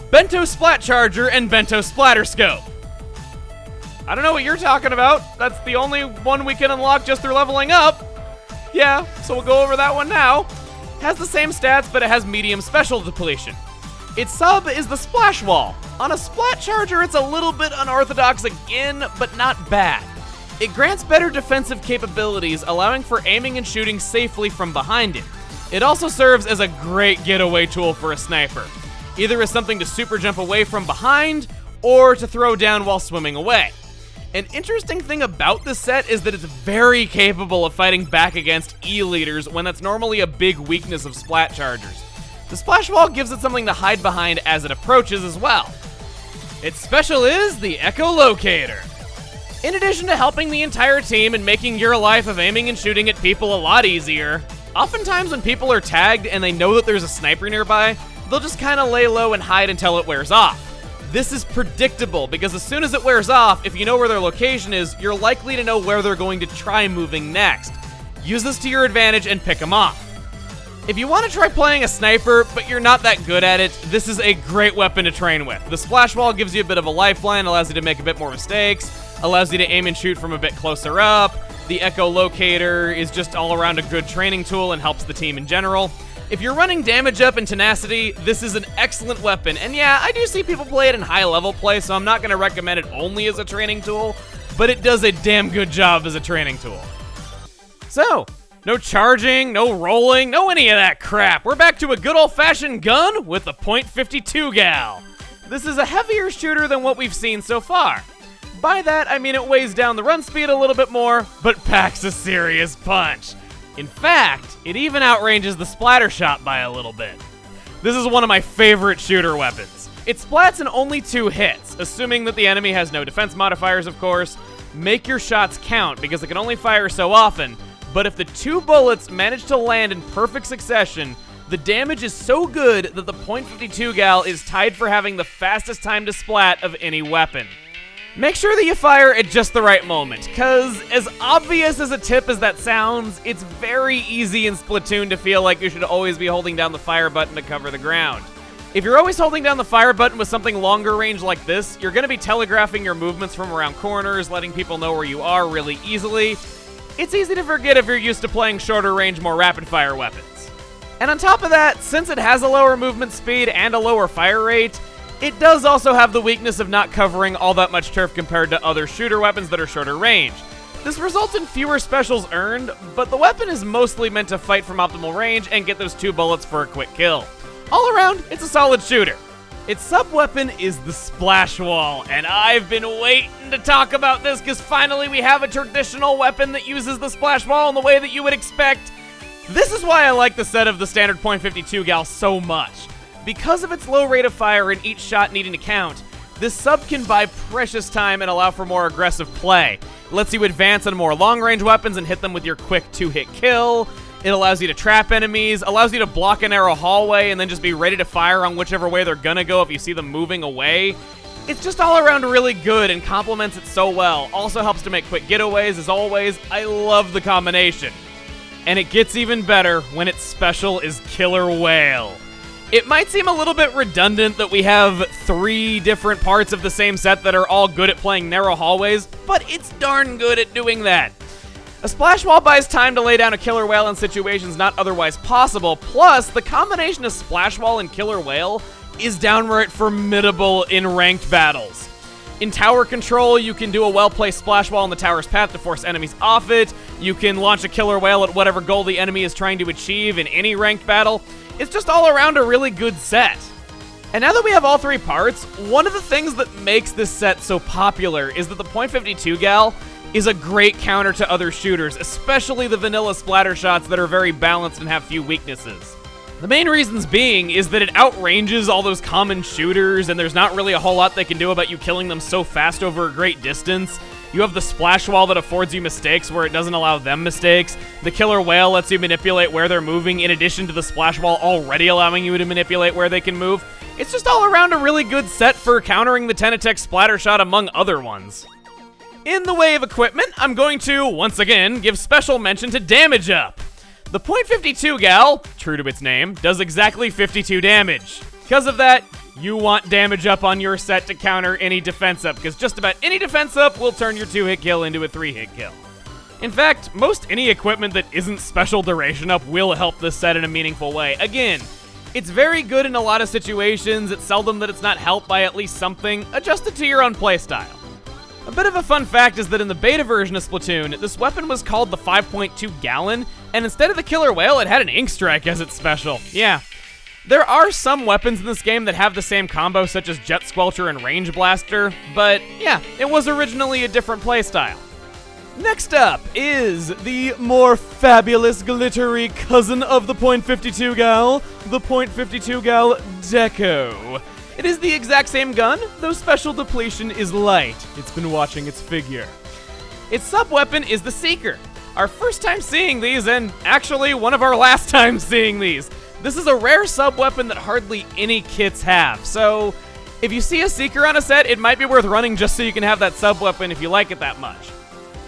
Bento Splat Charger and Bento Splatter Scope. I don't know what you're talking about. That's the only one we can unlock just through leveling up. Yeah, so we'll go over that one now. Has the same stats, but it has medium special depletion. Its sub is the Splash Wall. On a Splat Charger, it's a little bit unorthodox again, but not bad. It grants better defensive capabilities, allowing for aiming and shooting safely from behind it. It also serves as a great getaway tool for a sniper, either as something to super jump away from behind, or to throw down while swimming away. An interesting thing about this set is that it's very capable of fighting back against E-leaders when that's normally a big weakness of Splat Chargers. The Splash Wall gives it something to hide behind as it approaches as well. Its special is the Echolocator. In addition to helping the entire team and making your life of aiming and shooting at people a lot easier, oftentimes when people are tagged and they know that there's a sniper nearby, they'll just kind of lay low and hide until it wears off. This is predictable because as soon as it wears off, if you know where their location is, you're likely to know where they're going to try moving next. Use this to your advantage and pick them off. If you want to try playing a sniper, but you're not that good at it, this is a great weapon to train with. The Splash Wall gives you a bit of a lifeline, allows you to make a bit more mistakes, allows you to aim and shoot from a bit closer up. The Echolocator is just all around a good training tool and helps the team in general. If you're running Damage Up and Tenacity, this is an excellent weapon. And yeah, I do see people play it in high level play, so I'm not going to recommend it only as a training tool, but it does a damn good job as a training tool. So, no charging, no rolling, no any of that crap. We're back to a good old-fashioned gun with the .52 Gal. This is a heavier shooter than what we've seen so far. By that, I mean it weighs down the run speed a little bit more, but packs a serious punch. In fact, it even outranges the Splattershot by a little bit. This is one of my favorite shooter weapons. It splats in only 2 hits, assuming that the enemy has no defense modifiers, of course. Make your shots count, because it can only fire so often, but if the 2 bullets manage to land in perfect succession, the damage is so good that the .52 Gal is tied for having the fastest time to splat of any weapon. Make sure that you fire at just the right moment, cause as obvious as a tip as that sounds, it's very easy in Splatoon to feel like you should always be holding down the fire button to cover the ground. If you're always holding down the fire button with something longer range like this, you're gonna be telegraphing your movements from around corners, letting people know where you are really easily. It's easy to forget if you're used to playing shorter range, more rapid fire weapons. And on top of that, since it has a lower movement speed and a lower fire rate, it does also have the weakness of not covering all that much turf compared to other shooter weapons that are shorter range. This results in fewer specials earned, but the weapon is mostly meant to fight from optimal range and get those 2 bullets for a quick kill. All around, it's a solid shooter. Its sub-weapon is the Splash Wall, and I've been waiting to talk about this because finally we have a traditional weapon that uses the Splash Wall in the way that you would expect. This is why I like the set of the standard .52 Gal so much. Because of its low rate of fire and each shot needing to count, this sub can buy precious time and allow for more aggressive play. It lets you advance on more long-range weapons and hit them with your quick 2-hit kill. It allows you to trap enemies, allows you to block a narrow hallway and then just be ready to fire on whichever way they're gonna go if you see them moving away. It's just all around really good and complements it so well. Also helps to make quick getaways, as always. I love the combination. And it gets even better when its special is Killer Whale. It might seem a little bit redundant that we have 3 different parts of the same set that are all good at playing narrow hallways, but it's darn good at doing that. A Splash Wall buys time to lay down a Killer Whale in situations not otherwise possible, plus the combination of Splash Wall and Killer Whale is downright formidable in ranked battles. In tower control, you can do a well-placed Splash Wall in the tower's path to force enemies off it. You can launch a Killer Whale at whatever goal the enemy is trying to achieve in any ranked battle. It's just all around a really good set. And now that we have all 3 parts, one of the things that makes this set so popular is that the .52 Gal is a great counter to other shooters, especially the vanilla Splattershots that are very balanced and have few weaknesses. The main reasons being is that it outranges all those common shooters, and there's not really a whole lot they can do about you killing them so fast over a great distance. You have the Splash Wall that affords you mistakes where it doesn't allow them mistakes. The Killer Whale lets you manipulate where they're moving in addition to the Splash Wall already allowing you to manipulate where they can move. It's just all around a really good set for countering the Tentatek Splattershot among other ones. In the way of equipment, I'm going to, once again, give special mention to damage up. The .52 Gal, true to its name, does exactly 52 damage. Because of that, you want damage up on your set to counter any defense up, because just about any defense up will turn your 2-hit kill into a 3-hit kill. In fact, most any equipment that isn't special duration up will help this set in a meaningful way. Again, it's very good in a lot of situations. It's seldom that it's not helped by at least something adjusted to your own playstyle. A bit of a fun fact is that in the beta version of Splatoon, this weapon was called the 5.2 Gallon, and instead of the Killer Whale, it had an Ink Strike as its special. Yeah. There are some weapons in this game that have the same combo, such as Jet Squelcher and Range Blaster, but yeah, it was originally a different playstyle. Next up is the more fabulous, glittery cousin of the .52 Gal, the .52 Gal Deco. It is the exact same gun, though special depletion is light. It's been watching its figure. Its sub-weapon is the Seeker. Our first time seeing these, and actually one of our last times seeing these. This is a rare sub-weapon that hardly any kits have, so if you see a Seeker on a set, it might be worth running just so you can have that sub-weapon if you like it that much.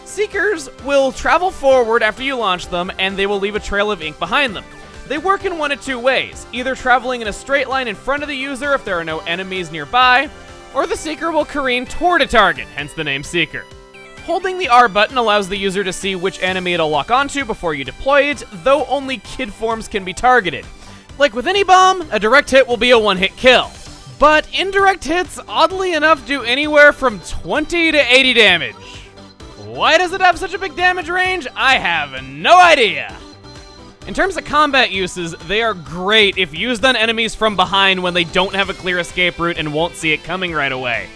Seekers will travel forward after you launch them, and they will leave a trail of ink behind them. They work in one of 2 ways, either traveling in a straight line in front of the user if there are no enemies nearby, or the Seeker will careen toward a target, hence the name Seeker. Holding the R button allows the user to see which enemy it'll lock onto before you deploy it, though only kid forms can be targeted. Like with any bomb, a direct hit will be a 1-hit kill. But indirect hits, oddly enough, do anywhere from 20 to 80 damage. Why does it have such a big damage range? I have no idea. In terms of combat uses, they are great if used on enemies from behind when they don't have a clear escape route and won't see it coming right away.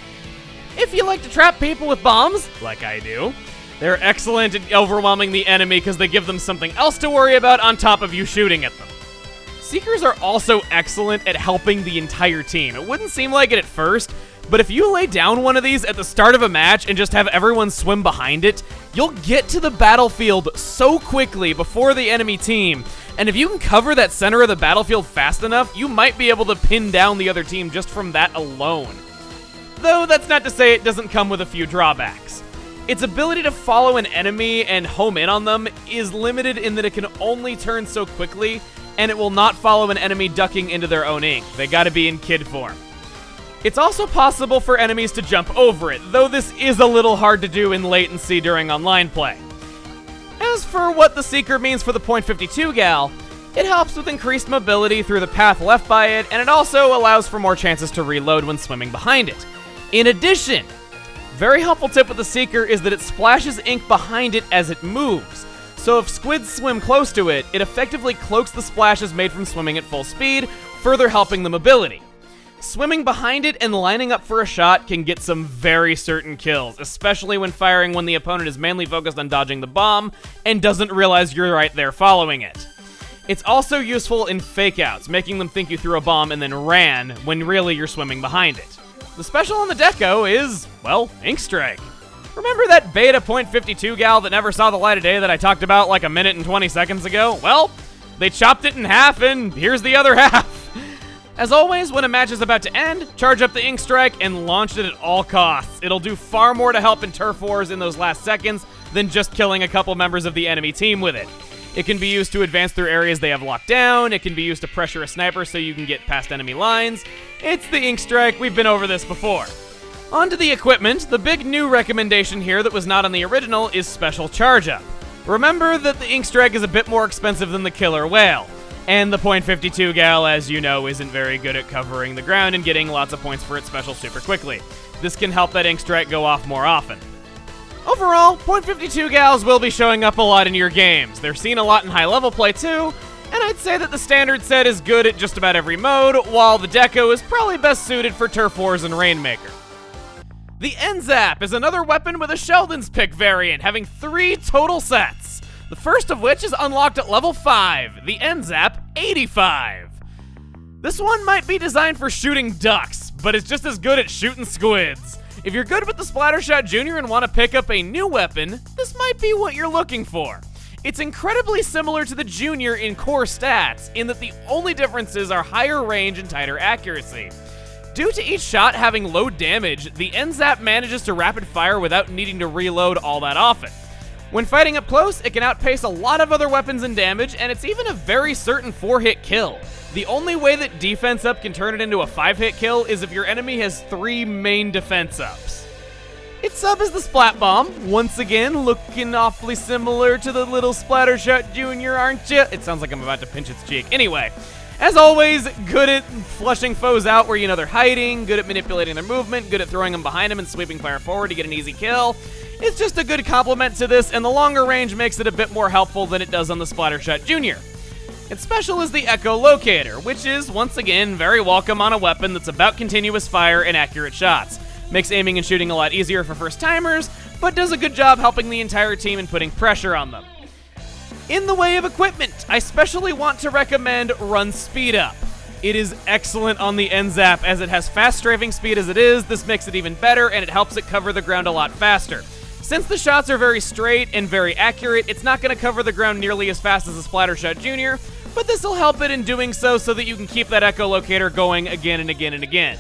If you like to trap people with bombs, like I do, they're excellent at overwhelming the enemy because they give them something else to worry about on top of you shooting at them. Seekers are also excellent at helping the entire team. It wouldn't seem like it at first, but if you lay down one of these at the start of a match and just have everyone swim behind it, you'll get to the battlefield so quickly before the enemy team, and if you can cover that center of the battlefield fast enough, you might be able to pin down the other team just from that alone. Though that's not to say it doesn't come with a few drawbacks. Its ability to follow an enemy and home in on them is limited in that it can only turn so quickly, and it will not follow an enemy ducking into their own ink. They gotta be in kid form. It's also possible for enemies to jump over it, though this is a little hard to do in latency during online play. As for what the Seeker means for the .52 Gal, it helps with increased mobility through the path left by it, and it also allows for more chances to reload when swimming behind it. In addition, very helpful tip with the Seeker is that it splashes ink behind it as it moves. So if squids swim close to it, it effectively cloaks the splashes made from swimming at full speed, further helping the mobility. Swimming behind it and lining up for a shot can get some very certain kills, especially when firing when the opponent is mainly focused on dodging the bomb and doesn't realize you're right there following it. It's also useful in fake-outs, making them think you threw a bomb and then ran when really you're swimming behind it. The special on the deco is, well, Ink Strike. Remember that beta .52 Gal that never saw the light of day that I talked about like a minute and 20 seconds ago? Well, they chopped it in half and here's the other half. As always, when a match is about to end, charge up the Ink Strike and launch it at all costs. It'll do far more to help in turf wars in those last seconds than just killing a couple members of the enemy team with it. It can be used to advance through areas they have locked down, it can be used to pressure a sniper so you can get past enemy lines. It's the Ink Strike, we've been over this before. On to the equipment, the big new recommendation here that was not on the original is Special Charge Up. Remember that the Ink Strike is a bit more expensive than the Killer Whale. And the .52 Gal, as you know, isn't very good at covering the ground and getting lots of points for its special super quickly. This can help that Ink Strike go off more often. Overall, .52 Gals will be showing up a lot in your games. They're seen a lot in high-level play too, and I'd say that the standard set is good at just about every mode, while the deco is probably best suited for turf wars and Rainmaker. The N-Zap is another weapon with a Sheldon's Pick variant, having 3 total sets. The first of which is unlocked at level 5, the N-Zap 85. This one might be designed for shooting ducks, but it's just as good at shooting squids. If you're good with the Splattershot Junior and want to pick up a new weapon, this might be what you're looking for. It's incredibly similar to the Junior in core stats, in that the only differences are higher range and tighter accuracy. Due to each shot having low damage, the N-Zap manages to rapid fire without needing to reload all that often. When fighting up close, it can outpace a lot of other weapons in damage, and it's even a very certain 4-hit kill. The only way that defense up can turn it into a 5-hit kill is if your enemy has 3 main defense ups. Its sub is the Splat Bomb, once again looking awfully similar to the little Splattershot Junior, aren't you? It sounds like I'm about to pinch its cheek. Anyway, as always, good at flushing foes out where you know they're hiding, good at manipulating their movement, good at throwing them behind them and sweeping fire forward to get an easy kill. It's just a good complement to this, and the longer range makes it a bit more helpful than it does on the Splattershot Junior. Its special is the Echolocator, which is, once again, very welcome on a weapon that's about continuous fire and accurate shots. Makes aiming and shooting a lot easier for first-timers, but does a good job helping the entire team and putting pressure on them. In the way of equipment, I especially want to recommend Run Speed Up. It is excellent on the N-Zap, as it has fast strafing speed as it is. This makes it even better, and it helps it cover the ground a lot faster. Since the shots are very straight and very accurate, it's not going to cover the ground nearly as fast as the Splattershot Junior, but this will help it in doing so that you can keep that echolocator going again and again and again.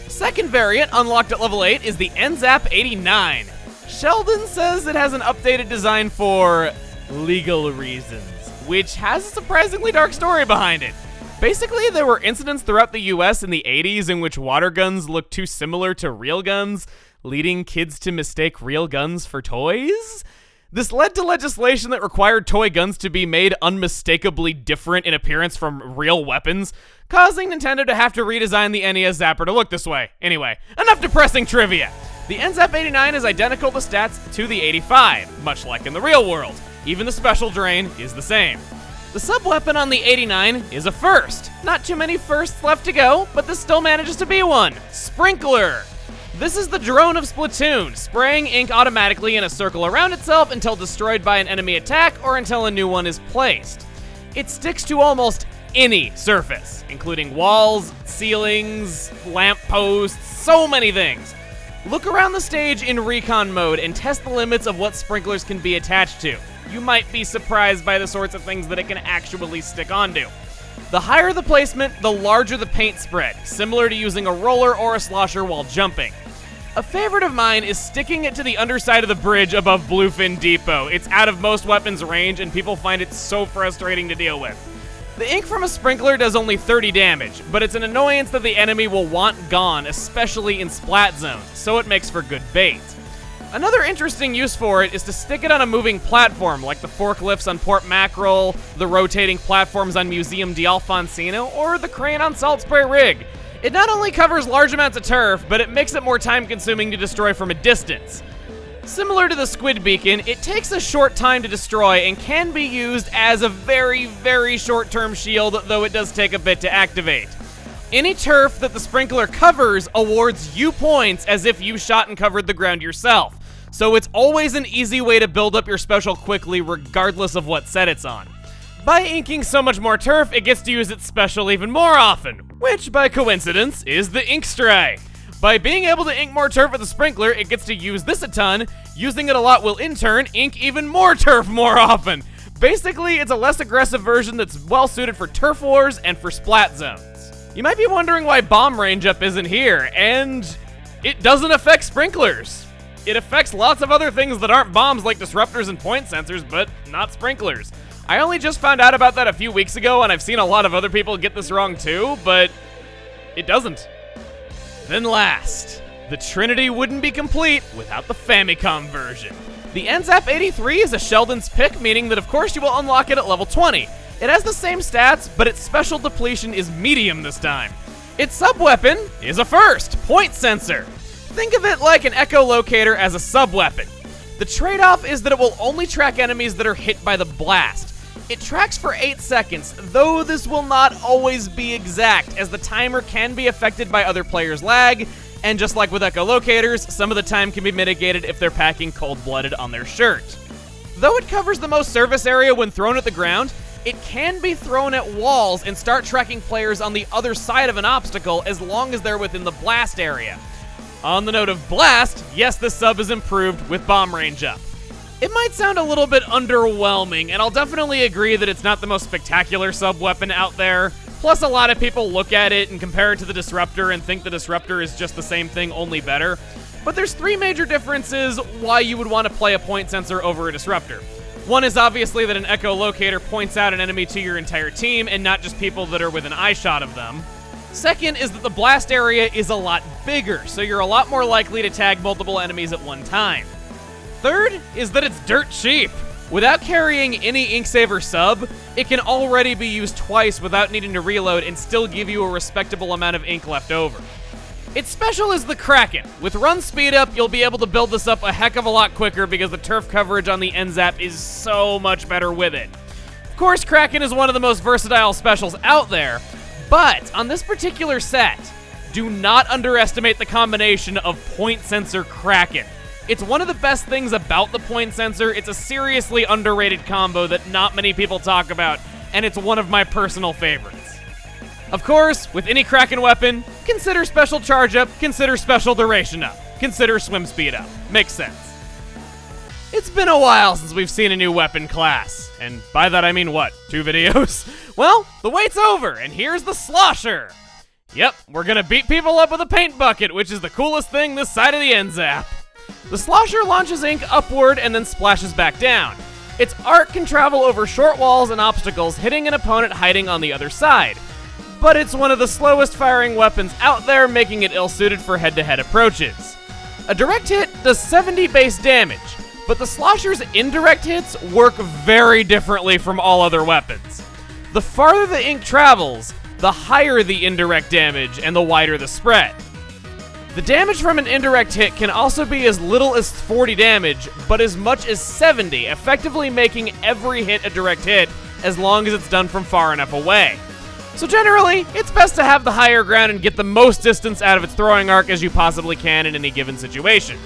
Second variant, unlocked at level 8, is the N-Zap 89. Sheldon says it has an updated design for legal reasons, which has a surprisingly dark story behind it. Basically, there were incidents throughout the US in the 80s in which water guns looked too similar to real guns, leading kids to mistake real guns for toys? This led to legislation that required toy guns to be made unmistakably different in appearance from real weapons, causing Nintendo to have to redesign the NES Zapper to look this way. Anyway, enough depressing trivia. The N-Zap 89 is identical to stats to the 85, much like in the real world. Even the special drain is the same. The sub-weapon on the 89 is a first. Not too many firsts left to go, but this still manages to be one. Sprinkler! This is the drone of Splatoon, spraying ink automatically in a circle around itself until destroyed by an enemy attack or until a new one is placed. It sticks to almost any surface, including walls, ceilings, lampposts, so many things. Look around the stage in recon mode and test the limits of what sprinklers can be attached to. You might be surprised by the sorts of things that it can actually stick onto. The higher the placement, the larger the paint spread, similar to using a roller or a slosher while jumping. A favorite of mine is sticking it to the underside of the bridge above Bluefin Depot. It's out of most weapons' range and people find it so frustrating to deal with. The ink from a sprinkler does only 30 damage, but it's an annoyance that the enemy will want gone, especially in splat zones, so it makes for good bait. Another interesting use for it is to stick it on a moving platform, like the forklifts on Port Mackerel, the rotating platforms on Museum d'Alfonsino, or the crane on Salt Spray Rig. It not only covers large amounts of turf, but it makes it more time-consuming to destroy from a distance. Similar to the squid beacon, it takes a short time to destroy and can be used as a very, very short-term shield, though it does take a bit to activate. Any turf that the sprinkler covers awards you points as if you shot and covered the ground yourself, so it's always an easy way to build up your special quickly regardless of what set it's on. By inking so much more turf, it gets to use its special even more often, which by coincidence is the ink stray. By being able to ink more turf with the sprinkler, it gets to use this a ton. Using it a lot will in turn ink even more turf more often. Basically, it's a less aggressive version that's well suited for turf wars and for splat zones. You might be wondering why bomb range up isn't here, and it doesn't affect sprinklers. It affects lots of other things that aren't bombs like disruptors and point sensors, but not sprinklers. I only just found out about that a few weeks ago, and I've seen a lot of other people get this wrong too, but it doesn't. Then last, the Trinity wouldn't be complete without the Famicom version. The N-Zap 83 is a Sheldon's pick, meaning that of course you will unlock it at level 20. It has the same stats, but its special depletion is medium this time. Its sub-weapon is a first, point sensor. Think of it like an echolocator as a sub-weapon. The trade-off is that it will only track enemies that are hit by the blast. It tracks for 8 seconds, though this will not always be exact, as the timer can be affected by other players' lag, and just like with echolocators, some of the time can be mitigated if they're packing cold-blooded on their shirt. Though it covers the most surface area when thrown at the ground, it can be thrown at walls and start tracking players on the other side of an obstacle as long as they're within the blast area. On the note of blast, yes, this sub is improved with bomb range up. It might sound a little bit underwhelming, and I'll definitely agree that it's not the most spectacular sub-weapon out there. Plus, a lot of people look at it and compare it to the Disruptor and think the Disruptor is just the same thing, only better. But there's 3 major differences why you would want to play a point sensor over a Disruptor. One is obviously that an echolocator points out an enemy to your entire team and not just people that are within eye shot of them. Second is that the blast area is a lot bigger, so you're a lot more likely to tag multiple enemies at one time. Third is that it's dirt cheap. Without carrying any Inksaver sub, it can already be used twice without needing to reload and still give you a respectable amount of ink left over. Its special is the Krak-On. With run speed up, you'll be able to build this up a heck of a lot quicker because the turf coverage on the N-Zap is so much better with it. Of course, Krak-On is one of the most versatile specials out there, but on this particular set, do not underestimate the combination of point sensor Krak-On. It's one of the best things about the point sensor. It's a seriously underrated combo that not many people talk about, and it's one of my personal favorites. Of course, with any Krak-On weapon, consider special charge up, consider special duration up, consider swim speed up. Makes sense. It's been a while since we've seen a new weapon class. And by that I mean what, 2 videos? Well, the wait's over, and here's the Slosher. Yep, we're gonna beat people up with a paint bucket, which is the coolest thing this side of the N-Zap. The Slosher launches ink upward and then splashes back down. Its arc can travel over short walls and obstacles, hitting an opponent hiding on the other side. But it's one of the slowest firing weapons out there, making it ill-suited for head-to-head approaches. A direct hit does 70 base damage, but the Slosher's indirect hits work very differently from all other weapons. The farther the ink travels, the higher the indirect damage and the wider the spread. The damage from an indirect hit can also be as little as 40 damage, but as much as 70, effectively making every hit a direct hit as long as it's done from far enough away. So generally, it's best to have the higher ground and get the most distance out of its throwing arc as you possibly can in any given situation.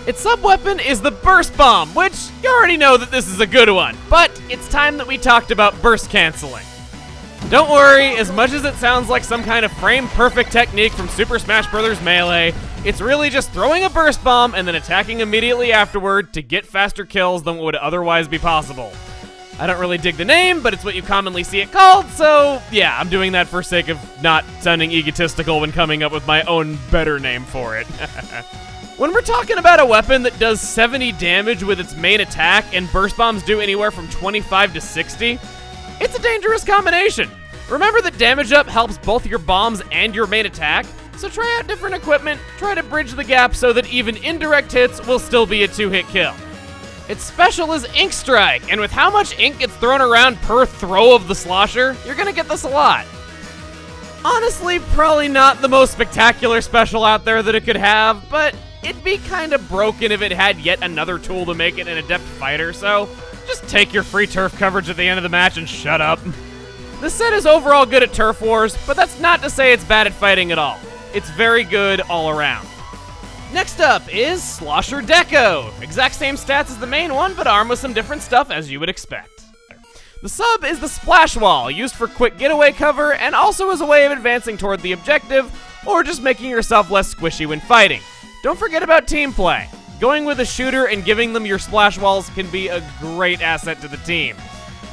Its sub-weapon is the Burst Bomb, which you already know that this is a good one, but it's time that we talked about burst canceling. Don't worry, as much as it sounds like some kind of frame-perfect technique from Super Smash Bros. Melee, it's really just throwing a Burst Bomb and then attacking immediately afterward to get faster kills than what would otherwise be possible. I don't really dig the name, but it's what you commonly see it called, so yeah, I'm doing that for sake of not sounding egotistical when coming up with my own better name for it. When we're talking about a weapon that does 70 damage with its main attack and burst bombs do anywhere from 25 to 60, it's a dangerous combination. Remember that damage up helps both your bombs and your main attack, so try out different equipment, try to bridge the gap so that even indirect hits will still be a 2-hit kill. Its special is Ink Strike, and with how much ink gets thrown around per throw of the slosher, you're gonna get this a lot. Honestly, probably not the most spectacular special out there that it could have, but it'd be kinda broken if it had yet another tool to make it an adept fighter, so just take your free turf coverage at the end of the match and shut up. This set is overall good at turf wars, but that's not to say it's bad at fighting at all. It's very good all around. Next up is Slosher Deco. Exact same stats as the main one, but armed with some different stuff as you would expect. The sub is the splash wall, used for quick getaway cover and also as a way of advancing toward the objective or just making yourself less squishy when fighting. Don't forget about team play. Going with a shooter and giving them your splash walls can be a great asset to the team.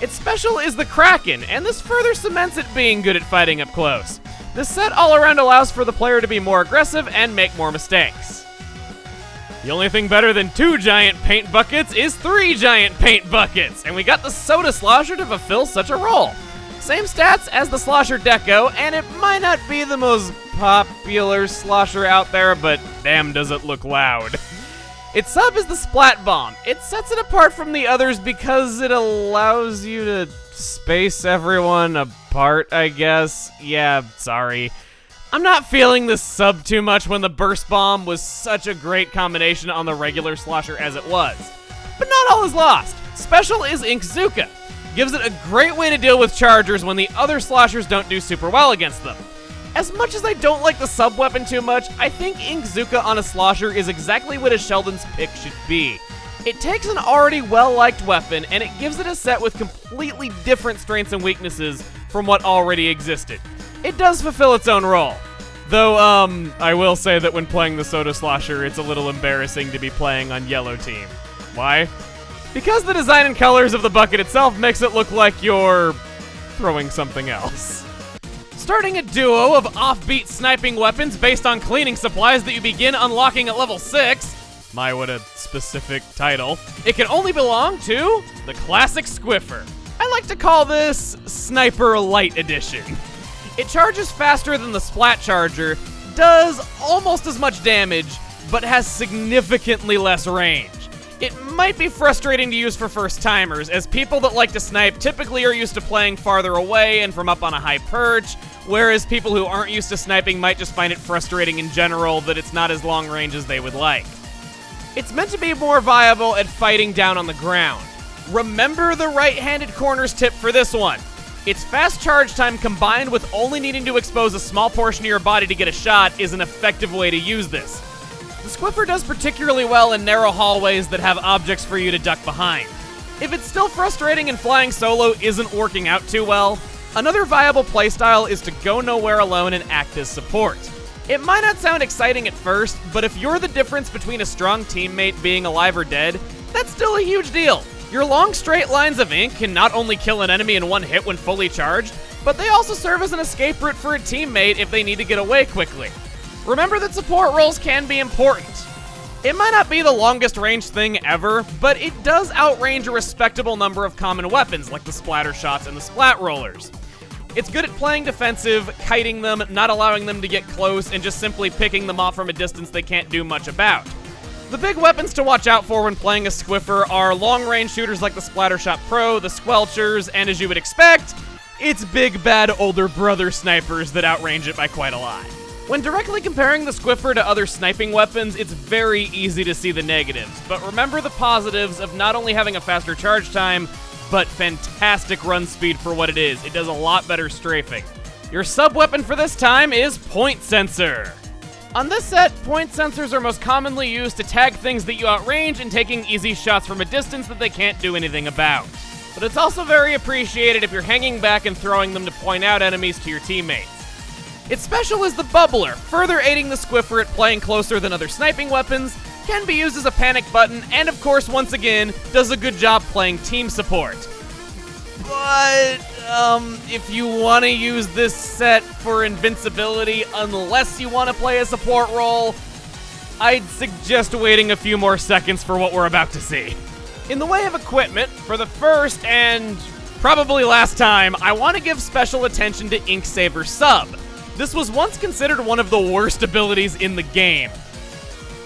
Its special is the Krak-On, and this further cements it being good at fighting up close. This set all around allows for the player to be more aggressive and make more mistakes. The only thing better than 2 giant paint buckets is 3 giant paint buckets, and we got the Soda Slosher to fulfill such a role. Same stats as the Slosher Deco, and it might not be the most popular slosher out there, but damn does it look loud. Its sub is the Splat Bomb. It sets it apart from the others because it allows you to space everyone apart, I guess. Yeah, sorry. I'm not feeling this sub too much when the Burst Bomb was such a great combination on the regular slosher as it was. But not all is lost. Special is Inkzuka. Gives it a great way to deal with chargers when the other sloshers don't do super well against them. As much as I don't like the sub weapon too much, I think Inkzuka on a slosher is exactly what a Sheldon's pick should be. It takes an already well-liked weapon and it gives it a set with completely different strengths and weaknesses from what already existed. It does fulfill its own role. Though, I will say that when playing the Soda Slosher, it's a little embarrassing to be playing on yellow team. Why? Because the design and colors of the bucket itself makes it look like you're throwing something else. Starting a duo of offbeat sniping weapons based on cleaning supplies that you begin unlocking at level 6. My, what a specific title. It can only belong to the classic Squiffer. I like to call this Sniper Light Edition. It charges faster than the Splat Charger, does almost as much damage, but has significantly less range. It might be frustrating to use for first-timers, as people that like to snipe typically are used to playing farther away and from up on a high perch, whereas people who aren't used to sniping might just find it frustrating in general that it's not as long range as they would like. It's meant to be more viable at fighting down on the ground. Remember the right-handed corners tip for this one. Its fast charge time combined with only needing to expose a small portion of your body to get a shot is an effective way to use this. The Squiffer does particularly well in narrow hallways that have objects for you to duck behind. If it's still frustrating and flying solo isn't working out too well, another viable playstyle is to go nowhere alone and act as support. It might not sound exciting at first, but if you're the difference between a strong teammate being alive or dead, that's still a huge deal. Your long straight lines of ink can not only kill an enemy in one hit when fully charged, but they also serve as an escape route for a teammate if they need to get away quickly. Remember that support roles can be important. It might not be the longest range thing ever, but it does outrange a respectable number of common weapons like the Splattershots and the Splat Rollers. It's good at playing defensive, kiting them, not allowing them to get close, and just simply picking them off from a distance they can't do much about. The big weapons to watch out for when playing a Squiffer are long-range shooters like the Splattershot Pro, the Squelchers, and as you would expect, it's big bad older brother snipers that outrange it by quite a lot. When directly comparing the Squiffer to other sniping weapons, it's very easy to see the negatives, but remember the positives of not only having a faster charge time, but fantastic run speed for what it is. It does a lot better strafing. Your sub-weapon for this time is Point Sensor. On this set, point sensors are most commonly used to tag things that you outrange and taking easy shots from a distance that they can't do anything about. But it's also very appreciated if you're hanging back and throwing them to point out enemies to your teammates. Its special is the Bubbler, further aiding the Squiffer at playing closer than other sniping weapons, can be used as a panic button, and of course, once again, does a good job playing team support. But, if you want to use this set for invincibility, unless you want to play a support role, I'd suggest waiting a few more seconds for what we're about to see. In the way of equipment, for the first and probably last time, I want to give special attention to Ink Saver Sub. This was once considered one of the worst abilities in the game.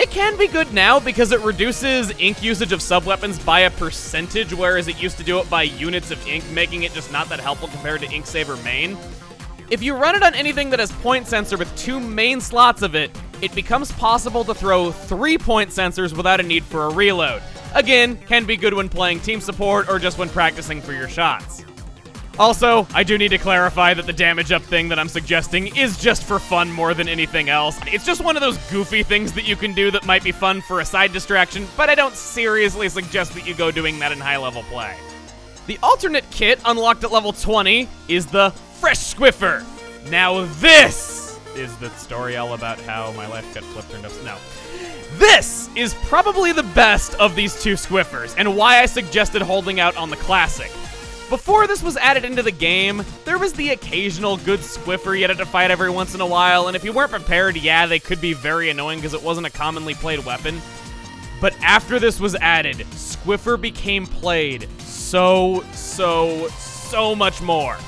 It can be good now because it reduces ink usage of sub-weapons by a percentage, whereas it used to do it by units of ink, making it just not that helpful compared to Ink Saver main. If you run it on anything that has point sensor with 2 main slots of it, it becomes possible to throw 3 point sensors without a need for a reload. Again, can be good when playing team support or just when practicing for your shots. Also, I do need to clarify that the damage up thing that I'm suggesting is just for fun more than anything else. It's just one of those goofy things that you can do that might be fun for a side distraction, but I don't seriously suggest that you go doing that in high-level play. The alternate kit, unlocked at level 20, is the Fresh Squiffer. Now this is the story all about how my life got flipped turned up. No. This is probably the best of these 2 Squiffers, and why I suggested holding out on the Classic. Before this was added into the game, there was the occasional good Squiffer you had to fight every once in a while, and if you weren't prepared, yeah, they could be very annoying because it wasn't a commonly played weapon. But after this was added, Squiffer became played so much more.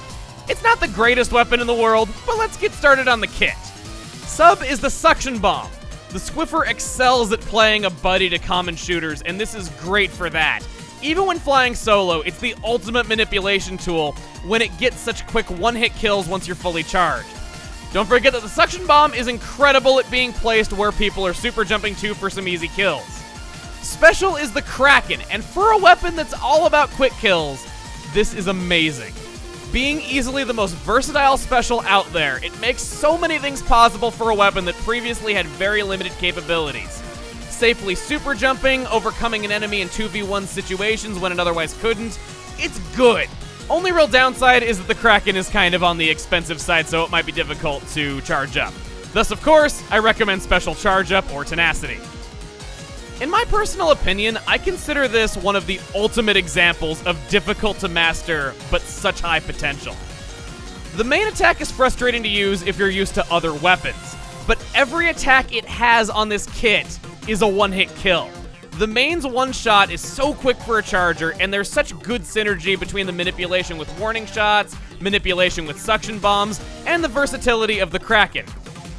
It's not the greatest weapon in the world, but let's get started on the kit. Sub is the Suction Bomb. The Squiffer excels at playing a buddy to common shooters, and this is great for that. Even when flying solo, it's the ultimate manipulation tool when it gets such quick one-hit kills once you're fully charged. Don't forget that the Suction Bomb is incredible at being placed where people are super jumping to for some easy kills. Special is the Krak-On, and for a weapon that's all about quick kills, this is amazing. Being easily the most versatile special out there, it makes so many things possible for a weapon that previously had very limited capabilities. Safely super jumping, overcoming an enemy in 2v1 situations when it otherwise couldn't. It's good. Only real downside is that the Krak-On is kind of on the expensive side, so it might be difficult to charge up. Thus, of course, I recommend Special Charge Up or Tenacity. In my personal opinion, I consider this one of the ultimate examples of difficult to master, but such high potential. The main attack is frustrating to use if you're used to other weapons, but every attack it has on this kit is a one-hit kill. The main's one shot is so quick for a charger, and there's such good synergy between the manipulation with warning shots, manipulation with suction bombs, and the versatility of the Krak-On.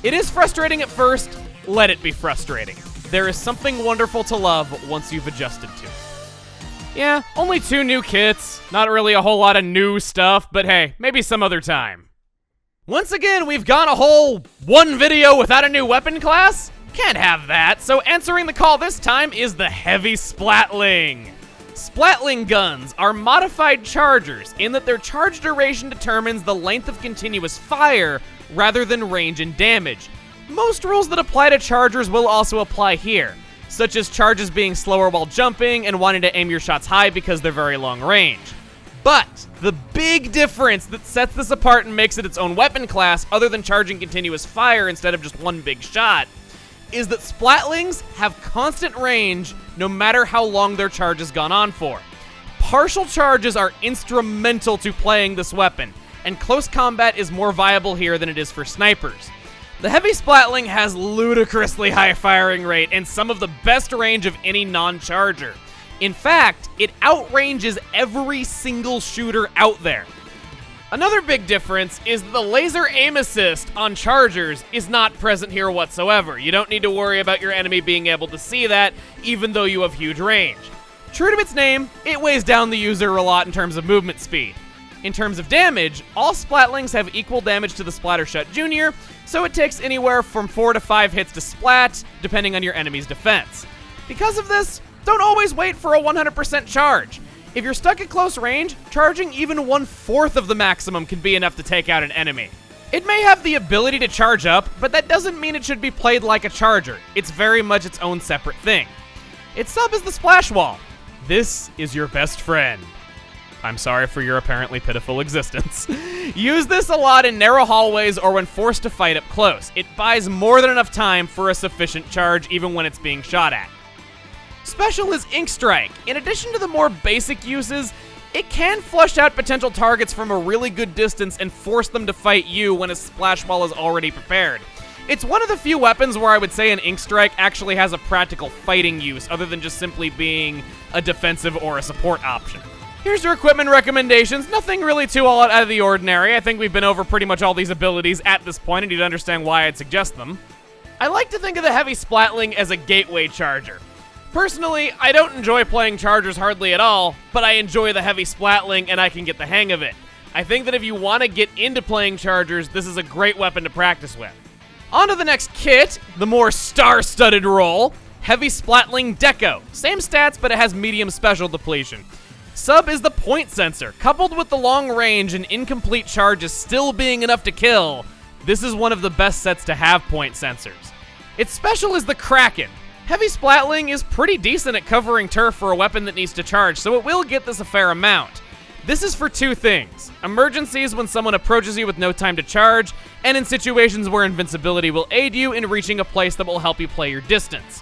It is frustrating at first, let it be frustrating. There is something wonderful to love once you've adjusted to it. Yeah, only 2 new kits, not really a whole lot of new stuff, but hey, maybe some other time. Once again, we've gone a whole 1 video without a new weapon class? Can't have that, so answering the call this time is the Heavy Splatling. Splatling guns are modified chargers in that their charge duration determines the length of continuous fire rather than range and damage. Most rules that apply to chargers will also apply here, such as charges being slower while jumping and wanting to aim your shots high because they're very long range. But the big difference that sets this apart and makes it its own weapon class, other than charging continuous fire instead of just one big shot, is that Splatlings have constant range no matter how long their charge has gone on for. Partial charges are instrumental to playing this weapon, and close combat is more viable here than it is for snipers. The Heavy Splatling has ludicrously high firing rate and some of the best range of any non-charger. In fact, it outranges every single shooter out there. Another big difference is that the laser aim assist on chargers is not present here whatsoever. You don't need to worry about your enemy being able to see that, even though you have huge range. True to its name, it weighs down the user a lot in terms of movement speed. In terms of damage, all Splatlings have equal damage to the Splattershot Junior, so it takes anywhere from 4 to 5 hits to splat, depending on your enemy's defense. Because of this, don't always wait for a 100% charge. If you're stuck at close range, charging even 1/4 of the maximum can be enough to take out an enemy. It may have the ability to charge up, but that doesn't mean it should be played like a charger. It's very much its own separate thing. Its sub is the Splash Wall. This is your best friend. I'm sorry for your apparently pitiful existence. Use this a lot in narrow hallways or when forced to fight up close. It buys more than enough time for a sufficient charge even when it's being shot at. Special is Ink Strike. In addition to the more basic uses, it can flush out potential targets from a really good distance and force them to fight you when a splash wall is already prepared. It's one of the few weapons where I would say an Ink Strike actually has a practical fighting use other than just simply being a defensive or a support option. Here's your equipment recommendations. Nothing really too all out of the ordinary. I think we've been over pretty much all these abilities at this point and you'd understand why I'd suggest them. I like to think of the Heavy Splatling as a gateway charger. Personally, I don't enjoy playing chargers hardly at all, but I enjoy the Heavy Splatling and I can get the hang of it. I think that if you want to get into playing chargers, this is a great weapon to practice with. On to the next kit, the more star-studded roll, Heavy Splatling Deco. Same stats, but it has medium special depletion. Sub is the point sensor. Coupled with the long range and incomplete charges still being enough to kill, this is one of the best sets to have point sensors. Its special is the Krak-On. Heavy Splatling is pretty decent at covering turf for a weapon that needs to charge, so it will get this a fair amount. This is for two things: emergencies when someone approaches you with no time to charge, and in situations where invincibility will aid you in reaching a place that will help you play your distance.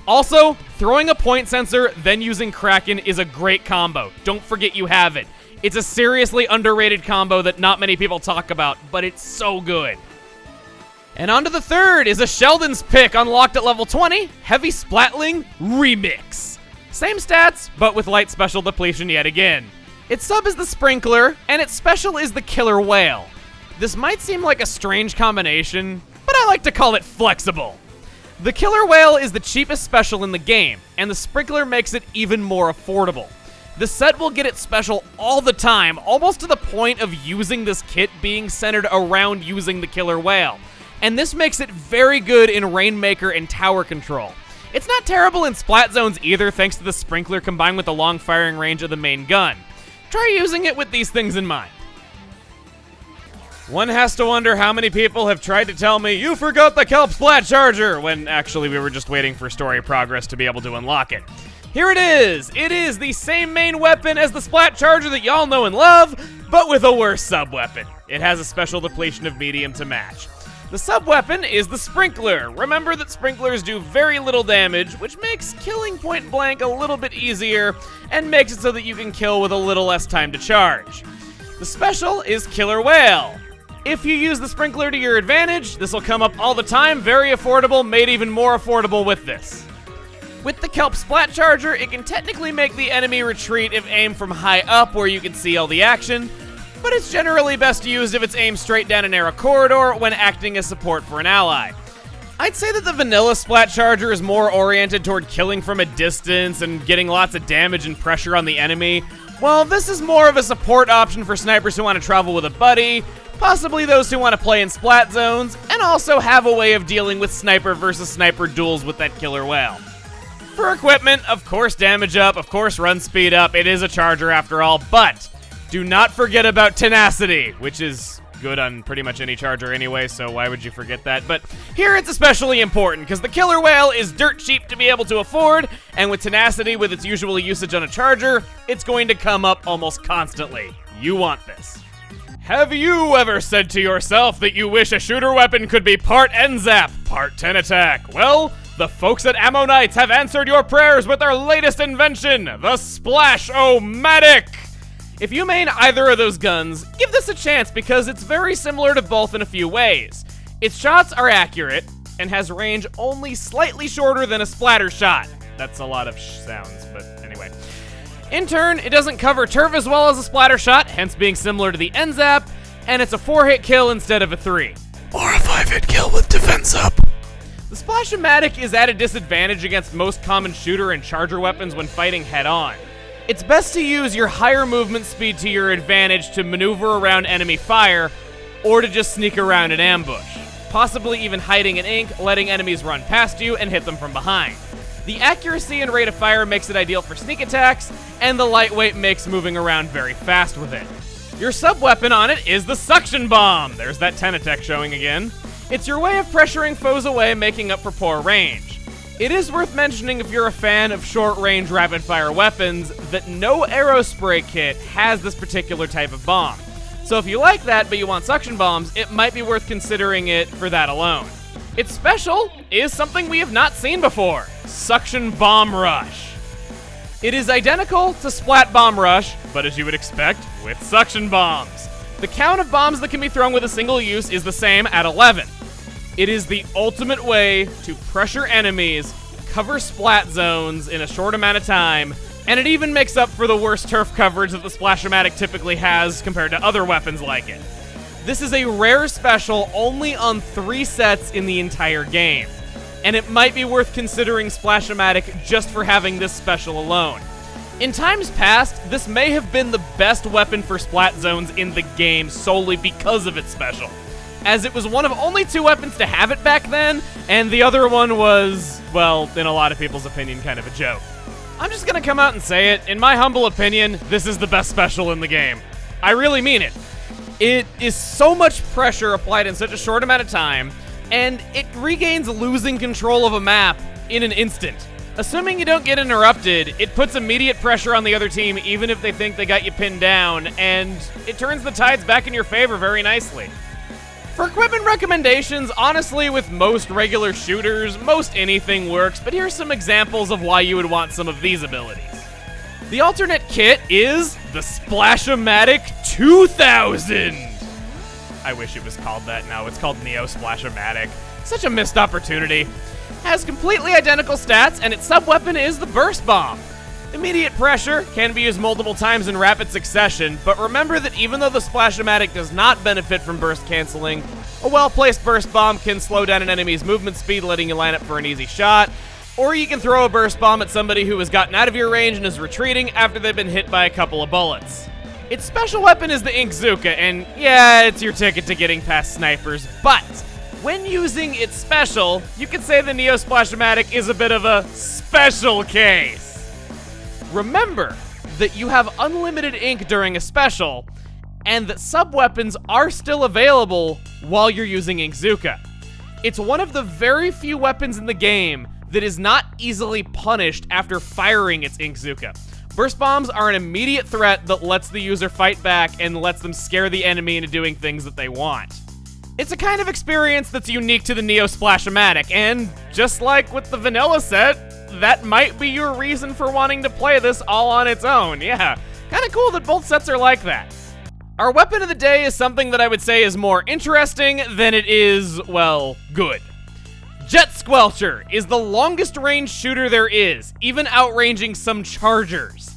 Also, throwing a point sensor, then using Krak-On is a great combo. Don't forget you have it. It's a seriously underrated combo that not many people talk about, but it's so good. And on to the third is a Sheldon's pick unlocked at level 20, Heavy Splatling Remix. Same stats, but with light special depletion yet again. Its sub is the Sprinkler, and its special is the Killer Whale. This might seem like a strange combination, but I like to call it flexible. The Killer Whale is the cheapest special in the game, and the Sprinkler makes it even more affordable. The set will get its special all the time, almost to the point of using this kit being centered around using the Killer Whale. And this makes it very good in Rainmaker and tower control. It's not terrible in splat zones either, thanks to the Sprinkler combined with the long firing range of the main gun. Try using it with these things in mind. One has to wonder how many people have tried to tell me, "You forgot the Kelp Splat Charger," when actually we were just waiting for story progress to be able to unlock it. Here it is! It is the same main weapon as the Splat Charger that y'all know and love, but with a worse sub-weapon. It has a special depletion of medium to match. The sub-weapon is the Sprinkler. Remember that sprinklers do very little damage, which makes killing point blank a little bit easier, and makes it so that you can kill with a little less time to charge. The special is Killer Whale. If you use the Sprinkler to your advantage, this will come up all the time, very affordable, made even more affordable with this. With the Kelp Splat Charger, it can technically make the enemy retreat if aimed from high up where you can see all the action, but it's generally best used if it's aimed straight down a narrow corridor when acting as support for an ally. I'd say that the vanilla Splat Charger is more oriented toward killing from a distance and getting lots of damage and pressure on the enemy, while this is more of a support option for snipers who want to travel with a buddy, possibly those who want to play in splat zones, and also have a way of dealing with sniper versus sniper duels with that Killer Whale. For equipment, of course damage up, of course run speed up, it is a charger after all, but do not forget about tenacity, which is good on pretty much any charger anyway, so why would you forget that? But here it's especially important, because the Killer Whale is dirt cheap to be able to afford, and with tenacity with its usual usage on a charger, it's going to come up almost constantly. You want this. Have you ever said to yourself that you wish a shooter weapon could be part N-Zap, part Tentatek? Well, the folks at Ammo Knights have answered your prayers with their latest invention, the Splosh-o-matic! If you main either of those guns, give this a chance because it's very similar to both in a few ways. Its shots are accurate, and has range only slightly shorter than a Splattershot. That's a lot of sounds, but anyway. In turn, it doesn't cover turf as well as a Splattershot, hence being similar to the N-Zap, and it's a 4-hit kill instead of a 3. Or a 5-hit kill with defense up. The Splosh-o-matic is at a disadvantage against most common shooter and charger weapons when fighting head-on. It's best to use your higher movement speed to your advantage to maneuver around enemy fire, or to just sneak around an ambush, possibly even hiding in ink, letting enemies run past you and hit them from behind. The accuracy and rate of fire makes it ideal for sneak attacks, and the lightweight makes moving around very fast with it. Your sub-weapon on it is the Suction Bomb. There's that Tentatek showing again. It's your way of pressuring foes away, making up for poor range. It is worth mentioning, if you're a fan of short-range rapid-fire weapons, that no Aerospray kit has this particular type of bomb. So if you like that but you want suction bombs, it might be worth considering it for that alone. Its special is something we have not seen before: Suction Bomb Rush. It is identical to Splat Bomb Rush, but as you would expect, with suction bombs. The count of bombs that can be thrown with a single use is the same at 11. It is the ultimate way to pressure enemies, cover splat zones in a short amount of time, and it even makes up for the worst turf coverage that the Splosh-o-matic typically has compared to other weapons like it. This is a rare special only on 3 sets in the entire game, and it might be worth considering Splosh-o-matic just for having this special alone. In times past, this may have been the best weapon for splat zones in the game solely because of its special, as it was one of only 2 weapons to have it back then, and the other one was, well, in a lot of people's opinion, kind of a joke. I'm just gonna come out and say it, in my humble opinion, this is the best special in the game. I really mean it. It is so much pressure applied in such a short amount of time, and it regains losing control of a map in an instant. Assuming you don't get interrupted, it puts immediate pressure on the other team even if they think they got you pinned down, and it turns the tides back in your favor very nicely. For equipment recommendations, honestly, with most regular shooters, most anything works, but here's some examples of why you would want some of these abilities. The alternate kit is the Splosh-o-matic 2000! I wish it was called that. No, it's called Neo Splosh-o-matic. Such a missed opportunity. Has completely identical stats, and its sub-weapon is the Burst Bomb. Immediate pressure can be used multiple times in rapid succession, but remember that even though the Splosh-o-matic does not benefit from burst canceling, a well-placed burst bomb can slow down an enemy's movement speed, letting you line up for an easy shot, or you can throw a burst bomb at somebody who has gotten out of your range and is retreating after they've been hit by a couple of bullets. Its special weapon is the Inkzooka, and yeah, it's your ticket to getting past snipers, but when using its special, you could say the Neo Splosh-o-matic is a bit of a special case. Remember that you have unlimited ink during a special, and that sub-weapons are still available while you're using Inkzooka. It's one of the very few weapons in the game that is not easily punished after firing its Inkzooka. Burst bombs are an immediate threat that lets the user fight back and lets them scare the enemy into doing things that they want. It's a kind of experience that's unique to the Neo Splosh-o-matic, and just like with the vanilla set, that might be your reason for wanting to play this all on its own. Yeah, kinda cool that both sets are like that. Our weapon of the day is something that I would say is more interesting than it is, well, good. Jet Squelcher is the longest range shooter there is, even outranging some chargers.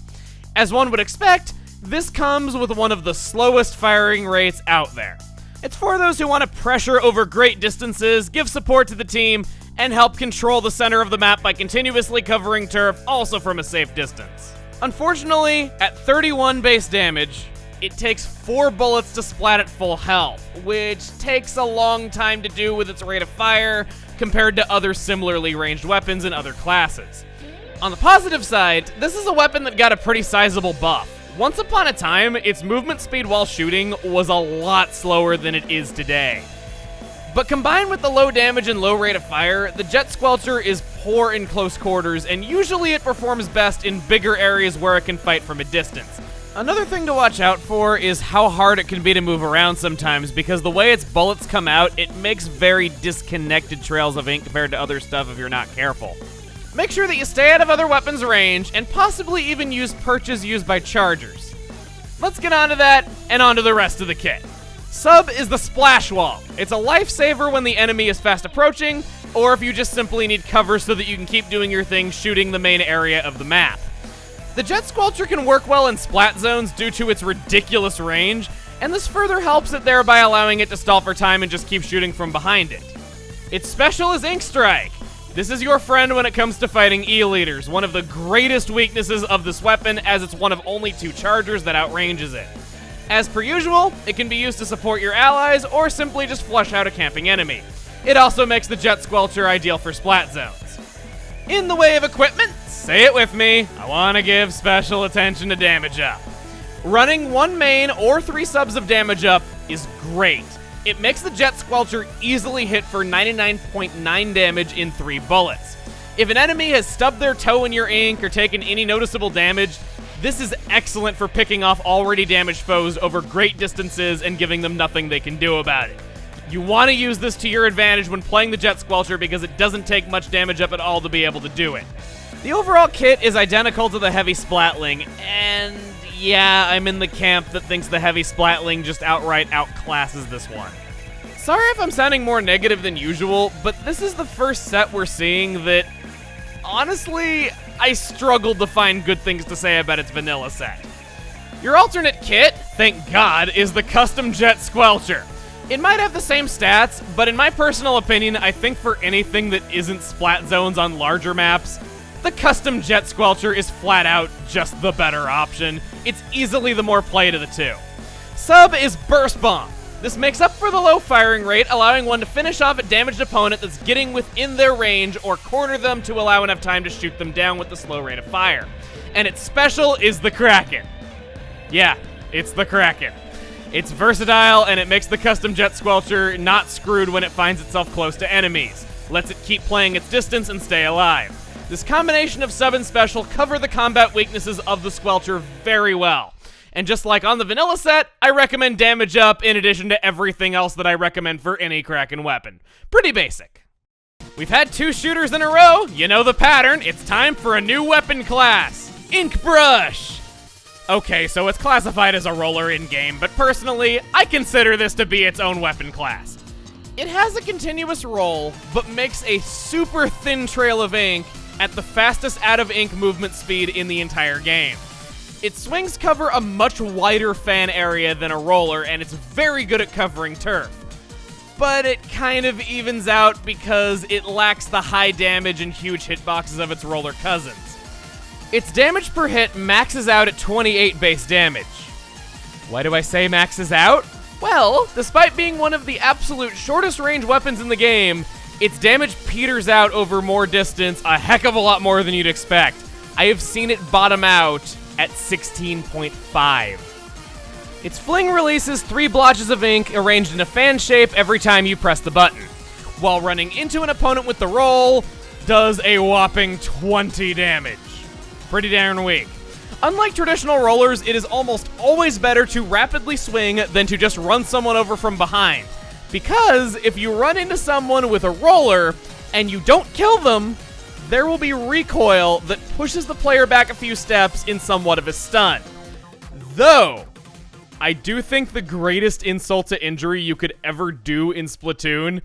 As one would expect, this comes with one of the slowest firing rates out there. It's for those who want to pressure over great distances, give support to the team, and help control the center of the map by continuously covering turf, also from a safe distance. Unfortunately, at 31 base damage, it takes 4 bullets to splat at full health, which takes a long time to do with its rate of fire compared to other similarly ranged weapons in other classes. On the positive side, this is a weapon that got a pretty sizable buff. Once upon a time, its movement speed while shooting was a lot slower than it is today. But combined with the low damage and low rate of fire, the Jet Squelcher is poor in close quarters, and usually it performs best in bigger areas where it can fight from a distance. Another thing to watch out for is how hard it can be to move around sometimes, because the way its bullets come out, it makes very disconnected trails of ink compared to other stuff if you're not careful. Make sure that you stay out of other weapons' range, and possibly even use perches used by chargers. Let's get onto that, and onto the rest of the kit. Sub is the Splash Wall. It's a lifesaver when the enemy is fast approaching, or if you just simply need cover so that you can keep doing your thing shooting the main area of the map. The Jet Squelcher can work well in splat zones due to its ridiculous range, and this further helps it there by allowing it to stall for time and just keep shooting from behind it. Its special is Ink Strike. This is your friend when it comes to fighting E-Leaders, one of the greatest weaknesses of this weapon as it's one of only 2 chargers that outranges it. As per usual, it can be used to support your allies or simply just flush out a camping enemy. It also makes the Jet Squelcher ideal for splat zones. In the way of equipment, say it with me, I want to give special attention to damage up. Running 1 main or 3 subs of damage up is great. It makes the Jet Squelcher easily hit for 99.9 damage in 3 bullets. If an enemy has stubbed their toe in your ink or taken any noticeable damage, this is excellent for picking off already damaged foes over great distances and giving them nothing they can do about it. You want to use this to your advantage when playing the Jet Squelcher because it doesn't take much damage up at all to be able to do it. The overall kit is identical to the Heavy Splatling, and yeah, I'm in the camp that thinks the Heavy Splatling just outright outclasses this one. Sorry if I'm sounding more negative than usual, but this is the first set we're seeing that, honestly, I struggled to find good things to say about its vanilla set. Your alternate kit, thank God, is the custom Jet Squelcher. It might have the same stats, but in my personal opinion, I think for anything that isn't splat zones on larger maps, the custom Jet Squelcher is flat out just the better option. It's easily the more play to the 2. Sub is Burst Bomb. This makes up for the low firing rate, allowing one to finish off a damaged opponent that's getting within their range or corner them to allow enough time to shoot them down with the slow rate of fire. And its special is the Krak-On. Yeah, it's the Krak-On. It's versatile, and it makes the custom Jet Squelcher not screwed when it finds itself close to enemies. Lets it keep playing its distance and stay alive. This combination of sub and special cover the combat weaknesses of the Squelcher very well. And just like on the vanilla set, I recommend damage up in addition to everything else that I recommend for any Krak-On weapon. Pretty basic. We've had 2 shooters in a row, you know the pattern, it's time for a new weapon class. Inkbrush! Okay, so it's classified as a roller in-game, but personally, I consider this to be its own weapon class. It has a continuous roll, but makes a super thin trail of ink at the fastest out-of-ink movement speed in the entire game. Its swings cover a much wider fan area than a roller, and it's very good at covering turf. But it kind of evens out because it lacks the high damage and huge hitboxes of its roller cousins. Its damage per hit maxes out at 28 base damage. Why do I say maxes out? Well, despite being one of the absolute shortest range weapons in the game, its damage peters out over more distance a heck of a lot more than you'd expect. I have seen it bottom out at 16.5. Its fling releases 3 blotches of ink arranged in a fan shape every time you press the button, while running into an opponent with the roll does a whopping 20 damage. Pretty darn weak. Unlike traditional rollers, it is almost always better to rapidly swing than to just run someone over from behind, because if you run into someone with a roller and you don't kill them, there will be recoil that pushes the player back a few steps in somewhat of a stun. Though, I do think the greatest insult to injury you could ever do in Splatoon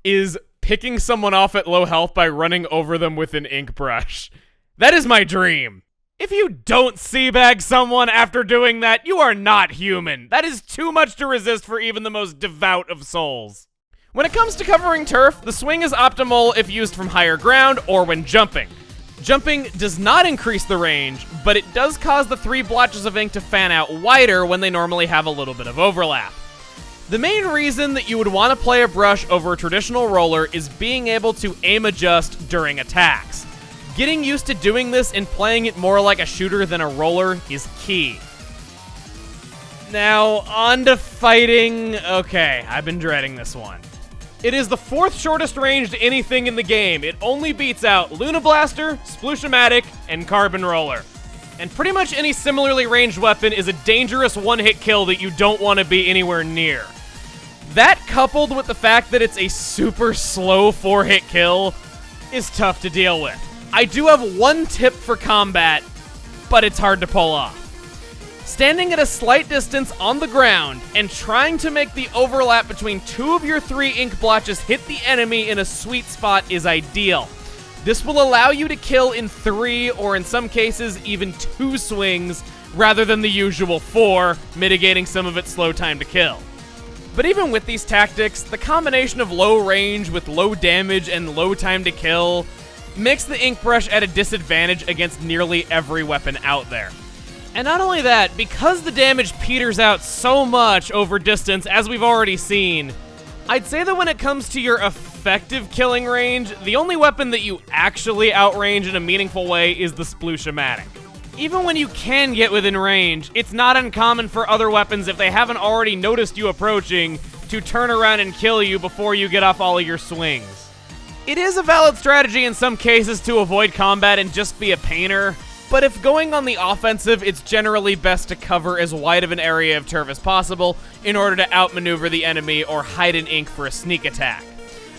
is picking someone off at low health by running over them with an ink brush. That is my dream. If you don't seabag someone after doing that, you are not human. That is too much to resist for even the most devout of souls. When it comes to covering turf, the swing is optimal if used from higher ground or when jumping. Jumping does not increase the range, but it does cause the 3 blotches of ink to fan out wider when they normally have a little bit of overlap. The main reason that you would want to play a brush over a traditional roller is being able to aim adjust during attacks. Getting used to doing this and playing it more like a shooter than a roller is key. Now, on to fighting. Okay, I've been dreading this one. It is the 4th shortest ranged anything in the game. It only beats out Luna Blaster, Sploosh-o-matic, and Carbon Roller. And pretty much any similarly ranged weapon is a dangerous one-hit kill that you don't want to be anywhere near. That, coupled with the fact that it's a super slow 4-hit kill, is tough to deal with. I do have one tip for combat, but it's hard to pull off. Standing at a slight distance on the ground and trying to make the overlap between 2 of your 3 ink blotches hit the enemy in a sweet spot is ideal. This will allow you to kill in 3 or in some cases even 2 swings rather than the usual 4, mitigating some of its slow time to kill. But even with these tactics, the combination of low range with low damage and low time to kill makes the Inkbrush at a disadvantage against nearly every weapon out there. And not only that, because the damage peters out so much over distance, as we've already seen, I'd say that when it comes to your effective killing range, the only weapon that you actually outrange in a meaningful way is the Sploosh-o-matic. Even when you can get within range, it's not uncommon for other weapons, if they haven't already noticed you approaching, to turn around and kill you before you get off all of your swings. It is a valid strategy in some cases to avoid combat and just be a painter, but if going on the offensive, it's generally best to cover as wide of an area of turf as possible in order to outmaneuver the enemy or hide an ink for a sneak attack.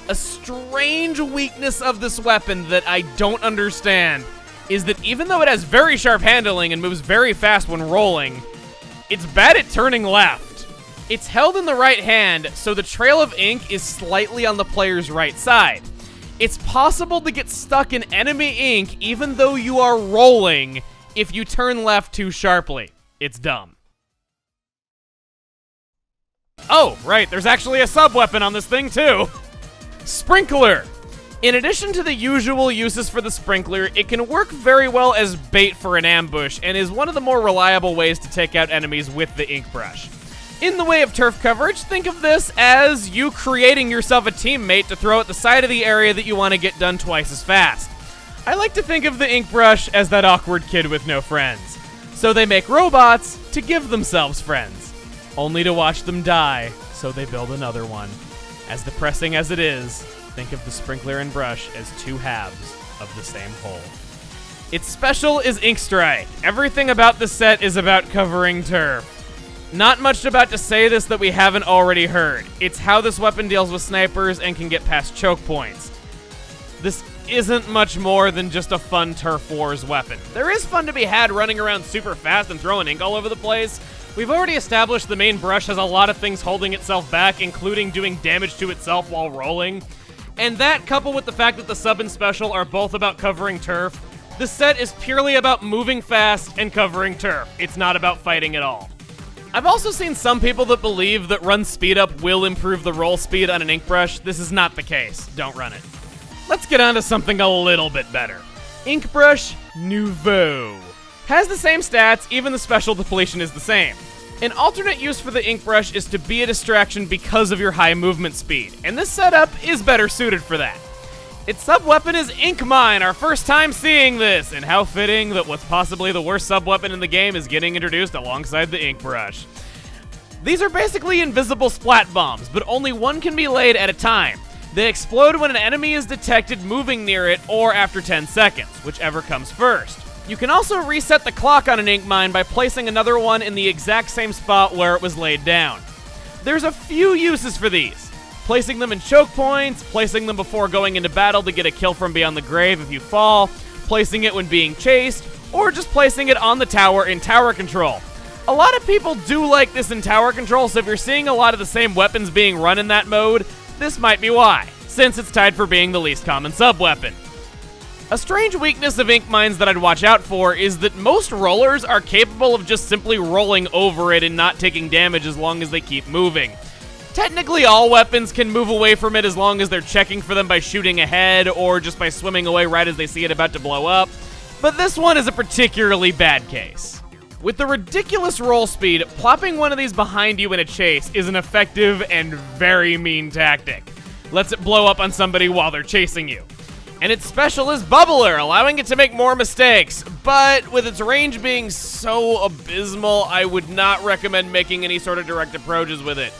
A strange weakness of this weapon that I don't understand is that even though it has very sharp handling and moves very fast when rolling, it's bad at turning left. It's held in the right hand, so the trail of ink is slightly on the player's right side. It's possible to get stuck in enemy ink even though you are rolling if you turn left too sharply. It's dumb. Oh, right, there's actually a sub-weapon on this thing too. Sprinkler. In addition to the usual uses for the Sprinkler, it can work very well as bait for an ambush and is one of the more reliable ways to take out enemies with the Inkbrush. In the way of turf coverage, think of this as you creating yourself a teammate to throw at the side of the area that you want to get done twice as fast. I like to think of the Inkbrush as that awkward kid with no friends. So they make robots to give themselves friends, only to watch them die, so they build another one. As depressing as it is, think of the Sprinkler and brush as two halves of the same whole. Its special is Ink Strike. Everything about this set is about covering turf. Not much about to say this that we haven't already heard. It's how this weapon deals with snipers and can get past choke points. This isn't much more than just a fun turf wars weapon. There is fun to be had running around super fast and throwing ink all over the place. We've already established the main brush has a lot of things holding itself back, including doing damage to itself while rolling. And that, coupled with the fact that the sub and special are both about covering turf, the set is purely about moving fast and covering turf. It's not about fighting at all. I've also seen some people that believe that run speed up will improve the roll speed on an Inkbrush. This is not the case. Don't run it. Let's get on to something a little bit better. Inkbrush Nouveau. Has the same stats, even the special depletion is the same. An alternate use for the Inkbrush is to be a distraction because of your high movement speed, and this setup is better suited for that. Its sub-weapon is Ink Mine, our first time seeing this, and how fitting that what's possibly the worst sub-weapon in the game is getting introduced alongside the Inkbrush. These are basically invisible splat bombs, but only one can be laid at a time. They explode when an enemy is detected moving near it or after 10 seconds, whichever comes first. You can also reset the clock on an ink mine by placing another one in the exact same spot where it was laid down. There's a few uses for these. Placing them in choke points, placing them before going into battle to get a kill from beyond the grave if you fall, placing it when being chased, or just placing it on the tower in tower control. A lot of people do like this in tower control, so if you're seeing a lot of the same weapons being run in that mode, this might be why, since it's tied for being the least common sub-weapon. A strange weakness of ink mines that I'd watch out for is that most rollers are capable of just simply rolling over it and not taking damage as long as they keep moving. Technically, all weapons can move away from it as long as they're checking for them by shooting ahead or just by swimming away right as they see it about to blow up, but this one is a particularly bad case. With the ridiculous roll speed, plopping one of these behind you in a chase is an effective and very mean tactic. Lets it blow up on somebody while they're chasing you. And its special is Bubbler, allowing it to make more mistakes, but with its range being so abysmal, I would not recommend making any sort of direct approaches with it.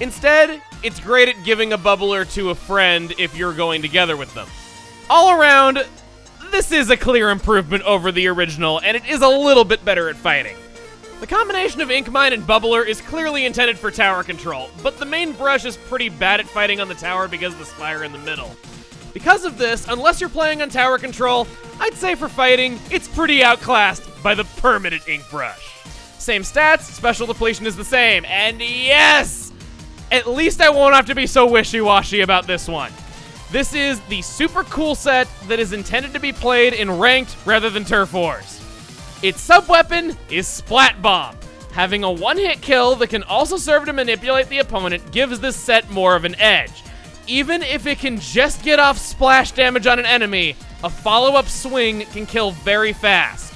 Instead, it's great at giving a bubbler to a friend if you're going together with them. All around, this is a clear improvement over the original, and it is a little bit better at fighting. The combination of Ink Mine and Bubbler is clearly intended for tower control, but the main brush is pretty bad at fighting on the tower because of the spire in the middle. Because of this, unless you're playing on tower control, I'd say for fighting, it's pretty outclassed by the permanent Ink Brush. Same stats, special depletion is the same, and yes! At least I won't have to be so wishy-washy about this one. This is the super cool set that is intended to be played in ranked rather than turf wars. Its sub-weapon is Splat Bomb. Having a one-hit kill that can also serve to manipulate the opponent gives this set more of an edge. Even if it can just get off splash damage on an enemy, a follow-up swing can kill very fast.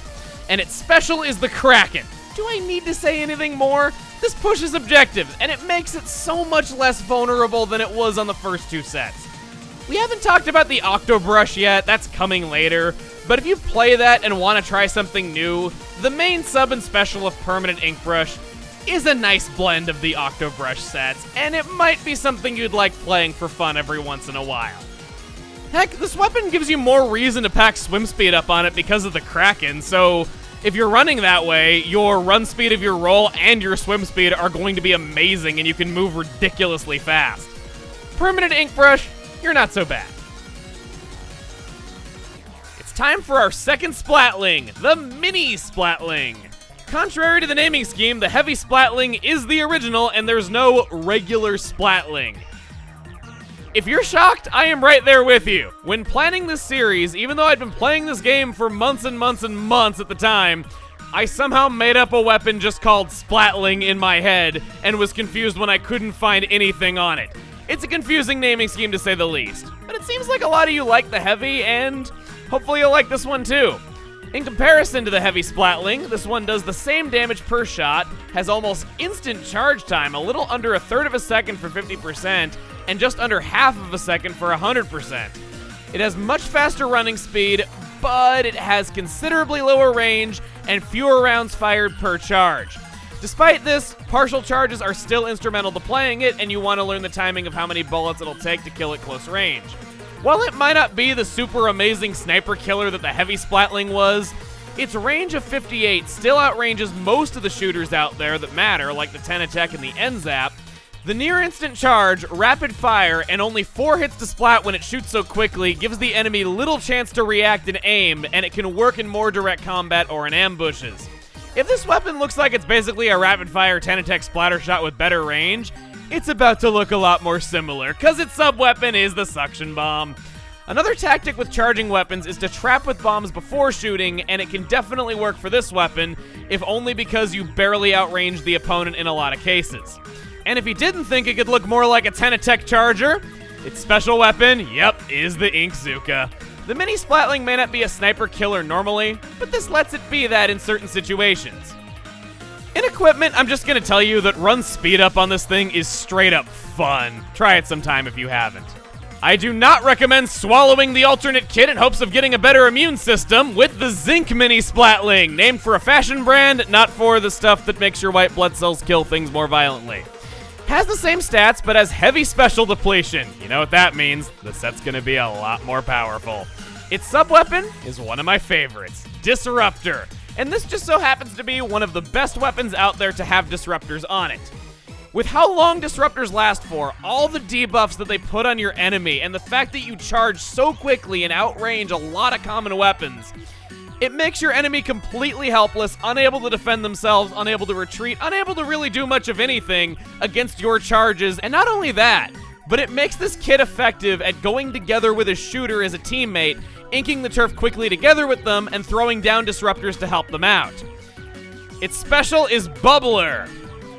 And its special is the Krak-On. Do I need to say anything more? This pushes objectives, and it makes it so much less vulnerable than it was on the first two sets. We haven't talked about the Octobrush yet, that's coming later, but if you play that and want to try something new, the main sub and special of Permanent Inkbrush is a nice blend of the Octobrush sets, and it might be something you'd like playing for fun every once in a while. Heck, this weapon gives you more reason to pack swim speed up on it because of the Krak-On, so if you're running that way, your run speed of your roll and your swim speed are going to be amazing, and you can move ridiculously fast. Permanent Inkbrush, you're not so bad. It's time for our second Splatling, the Mini Splatling. Contrary to the naming scheme, the Heavy Splatling is the original, and there's no regular Splatling. If you're shocked, I am right there with you. When planning this series, even though I'd been playing this game for months and months and months at the time, I somehow made up a weapon just called Splatling in my head and was confused when I couldn't find anything on it. It's a confusing naming scheme to say the least, but it seems like a lot of you like the Heavy, and hopefully you'll like this one too. In comparison to the Heavy Splatling, this one does the same damage per shot, has almost instant charge time, a little under 1/3 of a second for 50%, and just under 1/2 of a second for 100%. It has much faster running speed, but it has considerably lower range and fewer rounds fired per charge. Despite this, partial charges are still instrumental to playing it, and you want to learn the timing of how many bullets it'll take to kill at close range. While it might not be the super amazing sniper killer that the Heavy Splatling was, its range of 58 still outranges most of the shooters out there that matter, like the Tentatek and the N-Zap. The near-instant charge, rapid fire, and only 4 hits to splat when it shoots so quickly gives the enemy little chance to react and aim, and it can work in more direct combat or in ambushes. If this weapon looks like it's basically a rapid-fire Tentatek Splattershot with better range, it's about to look a lot more similar, cause its sub-weapon is the Suction Bomb. Another tactic with charging weapons is to trap with bombs before shooting, and it can definitely work for this weapon, if only because you barely outrange the opponent in a lot of cases. And if you didn't think it could look more like a Tentatek Charger, its special weapon, is the Inkzooka. The Mini Splatling may not be a sniper killer normally, but this lets it be that in certain situations. In equipment, I'm just gonna tell you that run speed up on this thing is straight up fun. Try it sometime if you haven't. I do not recommend swallowing the alternate kit in hopes of getting a better immune system with the Zink Mini Splatling, named for a fashion brand, not for the stuff that makes your white blood cells kill things more violently. Has the same stats, but has heavy special depletion. You know what that means? The set's gonna be a lot more powerful. Its sub-weapon is one of my favorites, Disruptor. And this just so happens to be one of the best weapons out there to have disruptors on it. With how long disruptors last for, all the debuffs that they put on your enemy, and the fact that you charge so quickly and outrange a lot of common weapons, it makes your enemy completely helpless, unable to defend themselves, unable to retreat, unable to really do much of anything against your charges. And not only that, but it makes this kit effective at going together with a shooter as a teammate, inking the turf quickly together with them, and throwing down disruptors to help them out. Its special is Bubbler.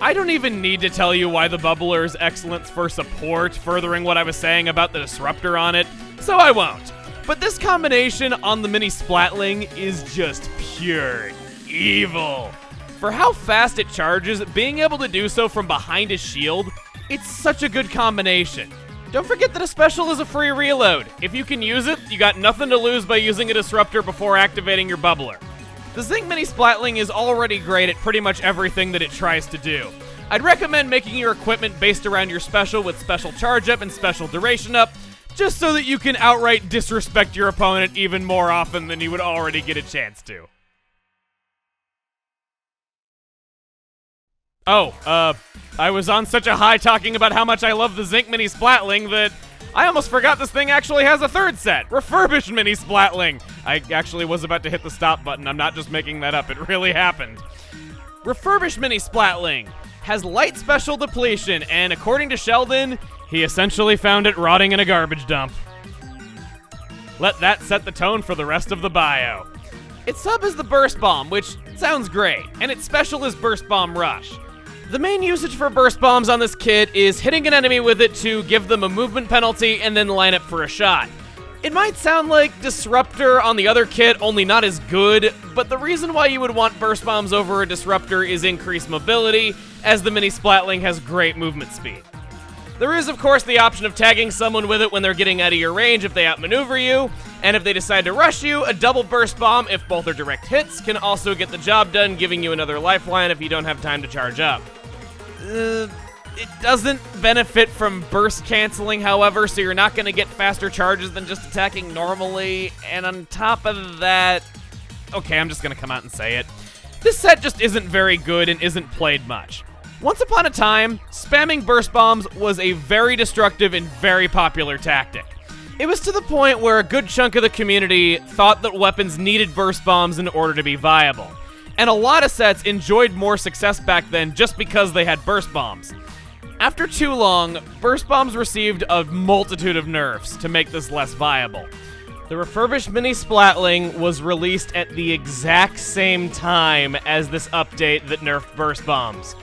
I don't even need to tell you why the Bubbler is excellent for support, furthering what I was saying about the disruptor on it, so I won't. But this combination on the Mini Splatling is just pure evil. For how fast it charges, being able to do so from behind a shield, it's such a good combination. Don't forget that a special is a free reload. If you can use it, you got nothing to lose by using a disruptor before activating your Bubbler. The Zink Mini Splatling is already great at pretty much everything that it tries to do. I'd recommend making your equipment based around your special with special charge up and special duration up, just so that you can outright disrespect your opponent even more often than you would already get a chance to. I was on such a high talking about how much I love the Zink Mini Splatling that I almost forgot this thing actually has a third set, Refurbished Mini Splatling. I actually was about to hit the stop button, I'm not just making that up, it really happened. Refurbished Mini Splatling has light special depletion, and according to Sheldon, he essentially found it rotting in a garbage dump. Let that set the tone for the rest of the bio. Its sub is the Burst Bomb, which sounds great, and its special is Burst Bomb Rush. The main usage for burst bombs on this kit is hitting an enemy with it to give them a movement penalty and then line up for a shot. It might sound like Disruptor on the other kit, only not as good, but the reason why you would want burst bombs over a Disruptor is increased mobility, as the Mini Splatling has great movement speed. There is, of course, the option of tagging someone with it when they're getting out of your range if they outmaneuver you, and if they decide to rush you, a double burst bomb, if both are direct hits, can also get the job done, giving you another lifeline if you don't have time to charge up. It doesn't benefit from burst canceling, however, so you're not going to get faster charges than just attacking normally, and on top of that, okay, I'm just going to come out and say it. This set just isn't very good and isn't played much. Once upon a time, spamming burst bombs was a very destructive and very popular tactic. It was to the point where a good chunk of the community thought that weapons needed burst bombs in order to be viable. And a lot of sets enjoyed more success back then just because they had burst bombs. After too long, burst bombs received a multitude of nerfs to make this less viable. The refurbished Mini Splatling was released at the exact same time as this update that nerfed burst bombs.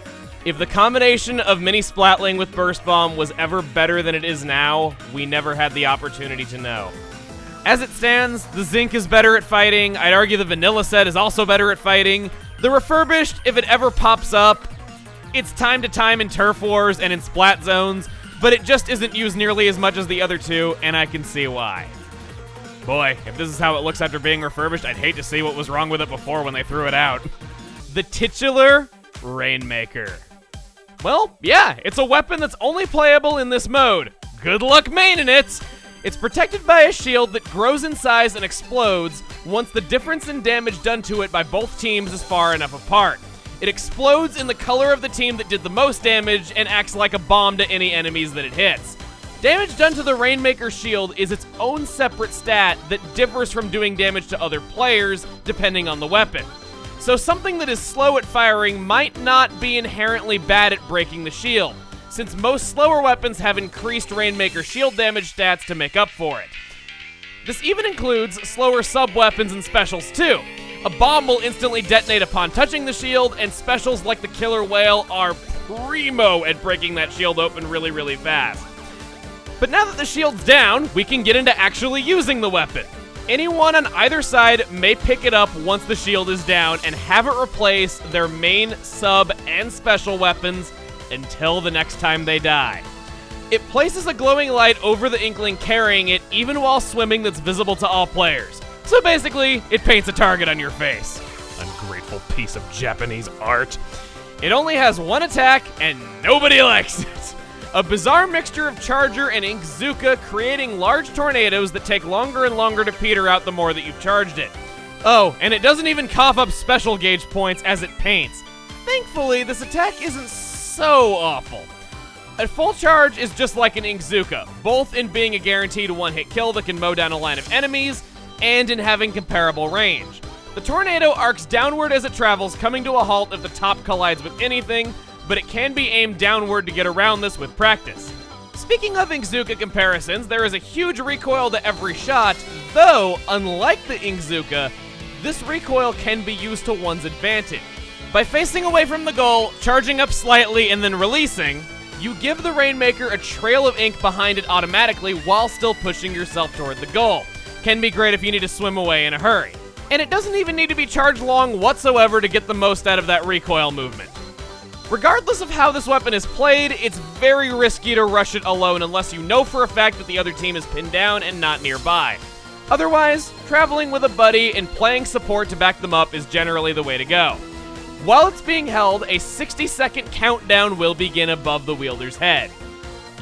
If the combination of Mini Splatling with burst bomb was ever better than it is now, we never had the opportunity to know. As it stands, the Zink is better at fighting. I'd argue the vanilla set is also better at fighting. The refurbished, if it ever pops up, it's time to time in turf wars and in splat zones, but it just isn't used nearly as much as the other two, and I can see why. Boy, if this is how it looks after being refurbished, I'd hate to see what was wrong with it before when they threw it out. The titular Rainmaker. Well, yeah, it's a weapon that's only playable in this mode. Good luck maining it! It's protected by a shield that grows in size and explodes once the difference in damage done to it by both teams is far enough apart. It explodes in the color of the team that did the most damage and acts like a bomb to any enemies that it hits. Damage done to the Rainmaker shield is its own separate stat that differs from doing damage to other players depending on the weapon. So something that is slow at firing might not be inherently bad at breaking the shield, since most slower weapons have increased Rainmaker shield damage stats to make up for it. This even includes slower sub-weapons and specials too. A bomb will instantly detonate upon touching the shield, and specials like the Killer Whale are primo at breaking that shield open really, really fast. But now that the shield's down, we can get into actually using the weapon. Anyone on either side may pick it up once the shield is down and have it replace their main, sub, and special weapons until the next time they die. It places a glowing light over the Inkling carrying it even while swimming that's visible to all players. So basically, it paints a target on your face. Ungrateful piece of Japanese art. It only has one attack and nobody likes it. A bizarre mixture of Charger and Inkzooka, creating large tornadoes that take longer and longer to peter out the more that you've charged it. Oh, and it doesn't even cough up special gauge points as it paints. Thankfully, this attack isn't so awful. A full charge is just like an Inkzooka, both in being a guaranteed one-hit kill that can mow down a line of enemies, and in having comparable range. The tornado arcs downward as it travels, coming to a halt if the top collides with anything, but it can be aimed downward to get around this with practice. Speaking of Inkzooka comparisons, there is a huge recoil to every shot, though, unlike the Inkzooka, this recoil can be used to one's advantage. By facing away from the goal, charging up slightly, and then releasing, you give the Rainmaker a trail of ink behind it automatically while still pushing yourself toward the goal. Can be great if you need to swim away in a hurry. And it doesn't even need to be charged long whatsoever to get the most out of that recoil movement. Regardless of how this weapon is played, it's very risky to rush it alone unless you know for a fact that the other team is pinned down and not nearby. Otherwise, traveling with a buddy and playing support to back them up is generally the way to go. While it's being held, a 60-second countdown will begin above the wielder's head.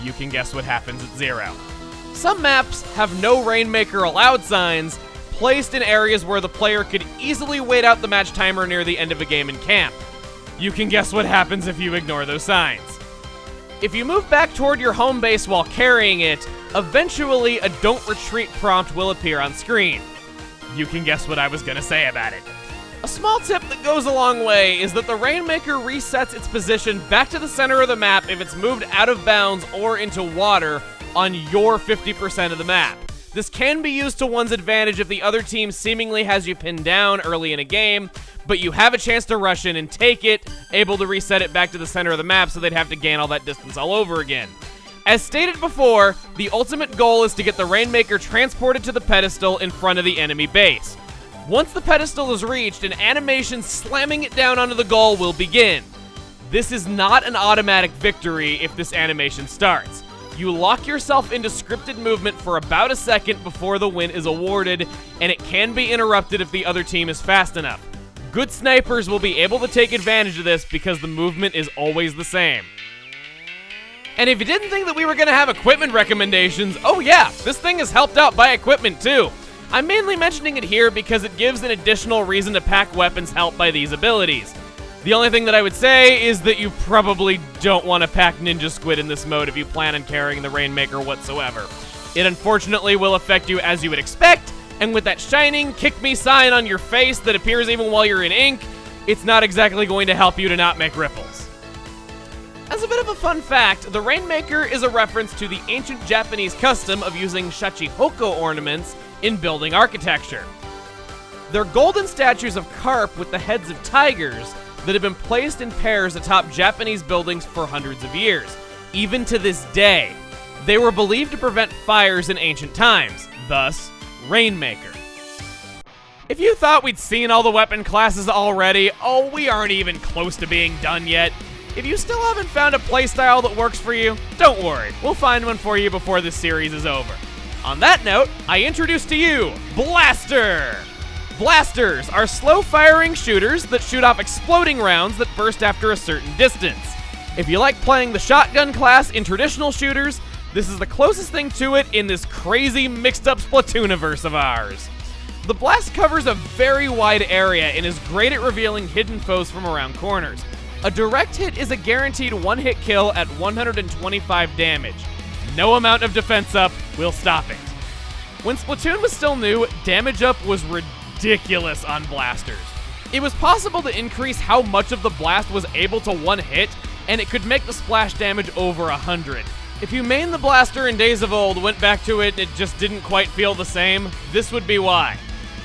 You can guess what happens at 0. Some maps have no Rainmaker allowed signs, placed in areas where the player could easily wait out the match timer near the end of a game in camp. You can guess what happens if you ignore those signs. If you move back toward your home base while carrying it, eventually a don't retreat prompt will appear on screen. You can guess what I was gonna say about it. A small tip that goes a long way is that the Rainmaker resets its position back to the center of the map if it's moved out of bounds or into water on your 50% of the map. This can be used to one's advantage if the other team seemingly has you pinned down early in a game, but you have a chance to rush in and take it, able to reset it back to the center of the map so they'd have to gain all that distance all over again. As stated before, the ultimate goal is to get the Rainmaker transported to the pedestal in front of the enemy base. Once the pedestal is reached, an animation slamming it down onto the goal will begin. This is not an automatic victory if this animation starts. You lock yourself into scripted movement for about a second before the win is awarded, and it can be interrupted if the other team is fast enough. Good snipers will be able to take advantage of this because the movement is always the same. And if you didn't think that we were going to have equipment recommendations, oh yeah, this thing is helped out by equipment too. I'm mainly mentioning it here because it gives an additional reason to pack weapons helped by these abilities. The only thing that I would say is that you probably don't want to pack Ninja Squid in this mode if you plan on carrying the Rainmaker whatsoever. It unfortunately will affect you as you would expect, and with that shining kick me sign on your face that appears even while you're in ink, it's not exactly going to help you to not make ripples. As a bit of a fun fact, the Rainmaker is a reference to the ancient Japanese custom of using shachihoko ornaments in building architecture. They're golden statues of carp with the heads of tigers that have been placed in pairs atop Japanese buildings for hundreds of years. Even to this day, they were believed to prevent fires in ancient times, thus, Rainmaker. If you thought we'd seen all the weapon classes already, oh, we aren't even close to being done yet. If you still haven't found a playstyle that works for you, don't worry, we'll find one for you before this series is over. On that note, I introduce to you, Blaster! Blasters are slow-firing shooters that shoot off exploding rounds that burst after a certain distance. If you like playing the shotgun class in traditional shooters, this is the closest thing to it in this crazy mixed-up Splatooniverse of ours. The blast covers a very wide area and is great at revealing hidden foes from around corners. A direct hit is a guaranteed one-hit kill at 125 damage. No amount of defense up will stop it. When Splatoon was still new, damage up was ridiculous on blasters. It was possible to increase how much of the blast was able to one hit, and it could make the splash damage over 100. If you mained the blaster in days of old, went back to it, and it just didn't quite feel the same, this would be why.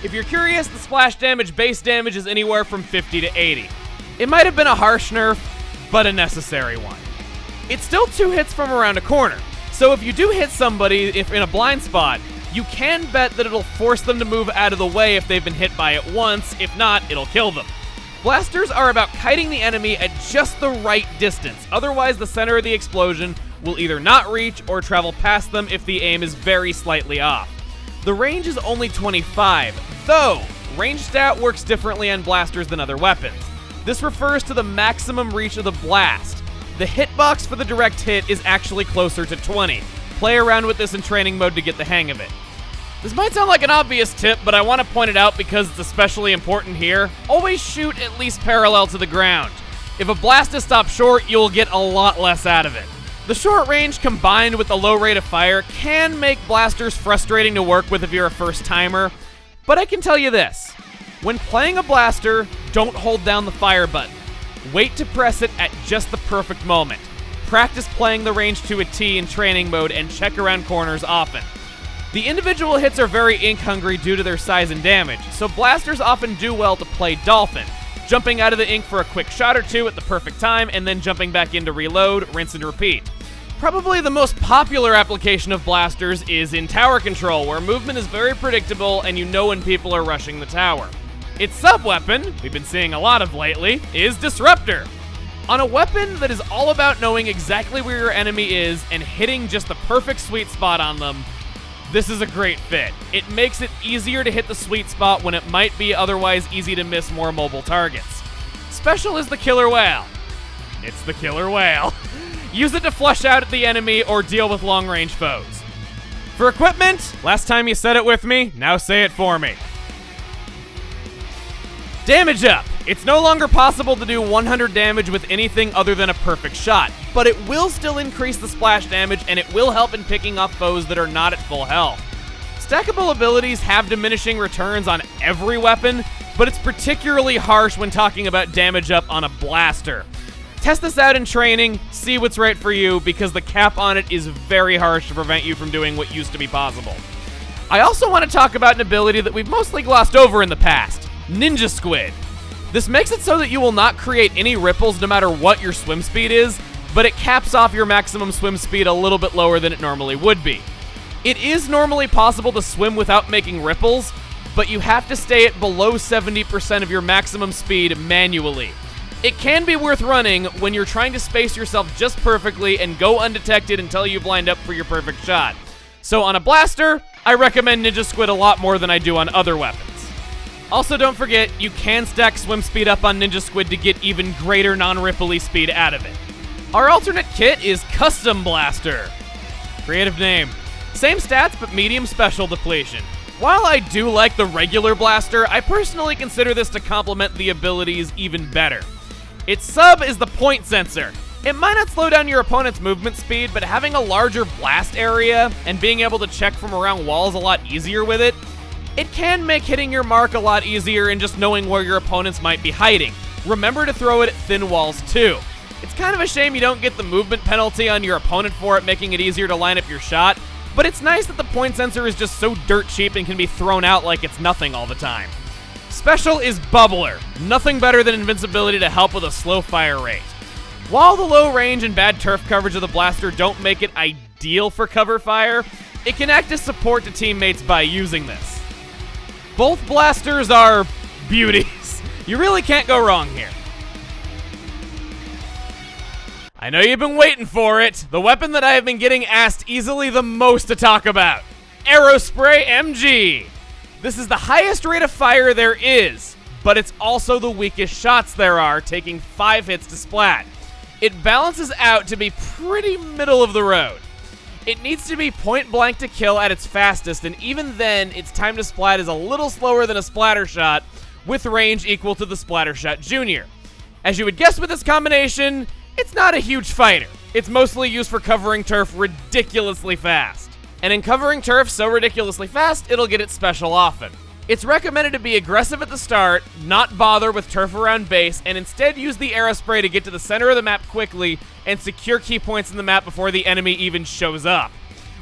If you're curious, the splash damage base damage is anywhere from 50 to 80. It might have been a harsh nerf, but a necessary one. It's still 2 hits from around a corner, so if you do hit somebody if in a blind spot, you can bet that it'll force them to move out of the way if they've been hit by it once. If not, it'll kill them. Blasters are about kiting the enemy at just the right distance, otherwise the center of the explosion will either not reach or travel past them if the aim is very slightly off. The range is only 25, though range stat works differently on blasters than other weapons. This refers to the maximum reach of the blast. The hitbox for the direct hit is actually closer to 20. Play around with this in training mode to get the hang of it. This might sound like an obvious tip, but I want to point it out because it's especially important here. Always shoot at least parallel to the ground. If a blast is stopped short, you'll get a lot less out of it. The short range combined with the low rate of fire can make blasters frustrating to work with if you're a first timer, but I can tell you this. When playing a blaster, don't hold down the fire button. Wait to press it at just the perfect moment. Practice playing the range to a T in training mode and check around corners often. The individual hits are very ink hungry due to their size and damage, so blasters often do well to play Dolphin, jumping out of the ink for a quick shot or two at the perfect time and then jumping back in to reload, rinse and repeat. Probably the most popular application of blasters is in tower control, where movement is very predictable and you know when people are rushing the tower. Its sub-weapon, we've been seeing a lot of lately, is Disruptor. On a weapon that is all about knowing exactly where your enemy is and hitting just the perfect sweet spot on them, this is a great fit. It makes it easier to hit the sweet spot when it might be otherwise easy to miss more mobile targets. Special is the Killer Whale. It's the Killer Whale. Use it to flush out the enemy or deal with long-range foes. For equipment, last time you said it with me, now say it for me. Damage up. It's no longer possible to do 100 damage with anything other than a perfect shot, but it will still increase the splash damage and it will help in picking off foes that are not at full health. Stackable abilities have diminishing returns on every weapon, but it's particularly harsh when talking about damage up on a blaster. Test this out in training, see what's right for you, because the cap on it is very harsh to prevent you from doing what used to be possible. I also want to talk about an ability that we've mostly glossed over in the past, Ninja Squid. This makes it so that you will not create any ripples no matter what your swim speed is, but it caps off your maximum swim speed a little bit lower than it normally would be. It is normally possible to swim without making ripples, but you have to stay at below 70% of your maximum speed manually. It can be worth running when you're trying to space yourself just perfectly and go undetected until you've lined up for your perfect shot. So on a blaster, I recommend Ninja Squid a lot more than I do on other weapons. Also, don't forget, you can stack swim speed up on Ninja Squid to get even greater non-ripply speed out of it. Our alternate kit is Custom Blaster. Creative name. Same stats, but medium special depletion. While I do like the regular blaster, I personally consider this to complement the abilities even better. Its sub is the point sensor. It might not slow down your opponent's movement speed, but having a larger blast area and being able to check from around walls a lot easier with it, it can make hitting your mark a lot easier and just knowing where your opponents might be hiding. Remember to throw it at thin walls too. It's kind of a shame you don't get the movement penalty on your opponent for it, making it easier to line up your shot, but it's nice that the point sensor is just so dirt cheap and can be thrown out like it's nothing all the time. Special is Bubbler, nothing better than invincibility to help with a slow fire rate. While the low range and bad turf coverage of the blaster don't make it ideal for cover fire, it can act as support to teammates by using this. Both blasters are beauties. You really can't go wrong here. I know you've been waiting for it. The weapon that I have been getting asked easily the most to talk about. Aerospray MG. This is the highest rate of fire there is, but it's also the weakest shots there are, taking 5 hits to splat. It balances out to be pretty middle of the road. It needs to be point blank to kill at its fastest, and even then, its time to splat is a little slower than a Splattershot, with range equal to the Splattershot Junior. As you would guess with this combination, it's not a huge fighter. It's mostly used for covering turf ridiculously fast. And in covering turf so ridiculously fast, it'll get its special often. It's recommended to be aggressive at the start, not bother with turf around base, and instead use the Aerospray to get to the center of the map quickly and secure key points in the map before the enemy even shows up.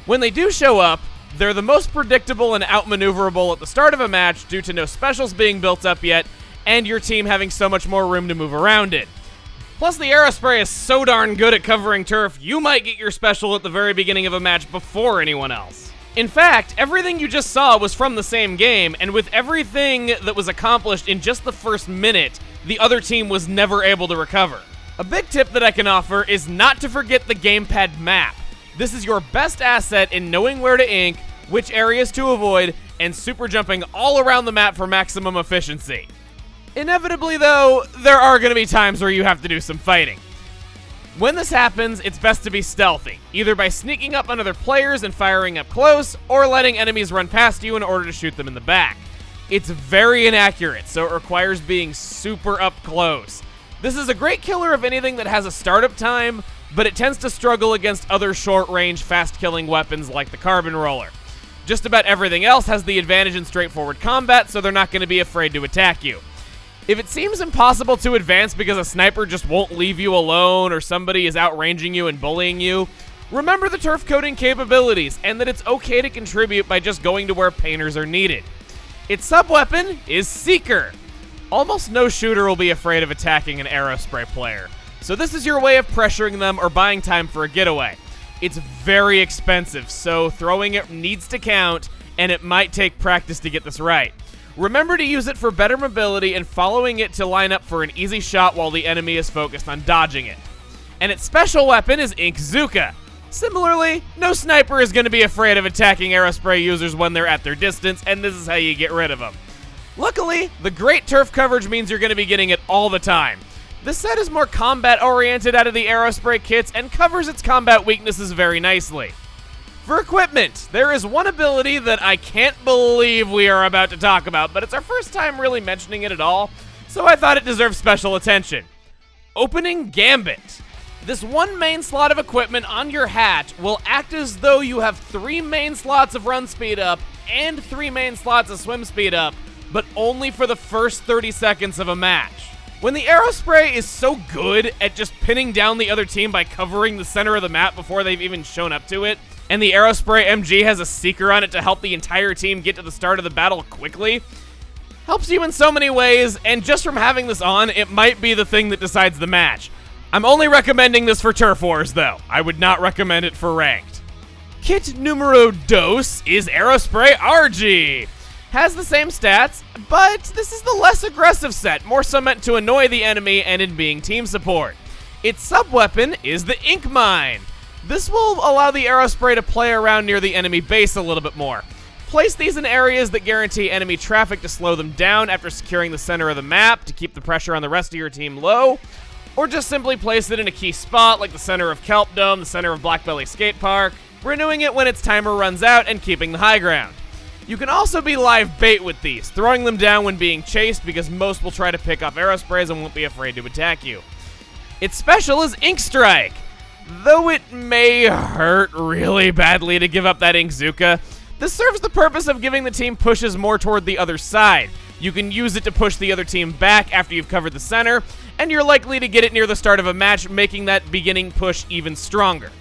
When they do show up, they're the most predictable and outmaneuverable at the start of a match due to no specials being built up yet, and your team having so much more room to move around it. Plus, the Aerospray is so darn good at covering turf, you might get your special at the very beginning of a match before anyone else. In fact, everything you just saw was from the same game, and with everything that was accomplished in just the first minute, the other team was never able to recover. A big tip that I can offer is not to forget the gamepad map. This is your best asset in knowing where to ink, which areas to avoid, and super jumping all around the map for maximum efficiency. Inevitably though, there are going to be times where you have to do some fighting. When this happens, it's best to be stealthy, either by sneaking up on other players and firing up close, or letting enemies run past you in order to shoot them in the back. It's very inaccurate, so it requires being super up close. This is a great killer of anything that has a startup time, but it tends to struggle against other short-range, fast-killing weapons like the Carbon Roller. Just about everything else has the advantage in straightforward combat, so they're not going to be afraid to attack you. If it seems impossible to advance because a sniper just won't leave you alone or somebody is outranging you and bullying you, remember the turf coating capabilities and that it's okay to contribute by just going to where painters are needed. Its sub-weapon is Seeker. Almost no shooter will be afraid of attacking an Aerospray player, so this is your way of pressuring them or buying time for a getaway. It's very expensive, so throwing it needs to count, and it might take practice to get this right. Remember to use it for better mobility and following it to line up for an easy shot while the enemy is focused on dodging it. And its special weapon is Inkzooka. Similarly, no sniper is going to be afraid of attacking Aerospray users when they're at their distance, and this is how you get rid of them. Luckily, the great turf coverage means you're going to be getting it all the time. This set is more combat-oriented out of the Aerospray kits and covers its combat weaknesses very nicely. For equipment, there is one ability that I can't believe we are about to talk about, but it's our first time really mentioning it at all, so I thought it deserved special attention. Opening Gambit. This one main slot of equipment on your hat will act as though you have 3 main slots of run speed up and 3 main slots of swim speed up, but only for the first 30 seconds of a match. When the Aerospray is so good at just pinning down the other team by covering the center of the map before they've even shown up to it, and the Aerospray MG has a seeker on it to help the entire team get to the start of the battle quickly, helps you in so many ways, and just from having this on, it might be the thing that decides the match. I'm only recommending this for Turf Wars, though. I would not recommend it for Ranked. Kit numero dos is Aerospray RG. Has the same stats, but this is the less aggressive set, more so meant to annoy the enemy and in being team support. Its sub-weapon is the Ink Mine. This will allow the Aerospray to play around near the enemy base a little bit more. Place these in areas that guarantee enemy traffic to slow them down after securing the center of the map to keep the pressure on the rest of your team low, or just simply place it in a key spot like the center of Kelp Dome, the center of Blackbelly Skate Park, renewing it when its timer runs out and keeping the high ground. You can also be live bait with these, throwing them down when being chased because most will try to pick off Aerosprays and won't be afraid to attack you. Its special is Ink Strike. Though it may hurt really badly to give up that Inkzuka, this serves the purpose of giving the team pushes more toward the other side. You can use it to push the other team back after you've covered the center, and you're likely to get it near the start of a match, making that beginning push even stronger.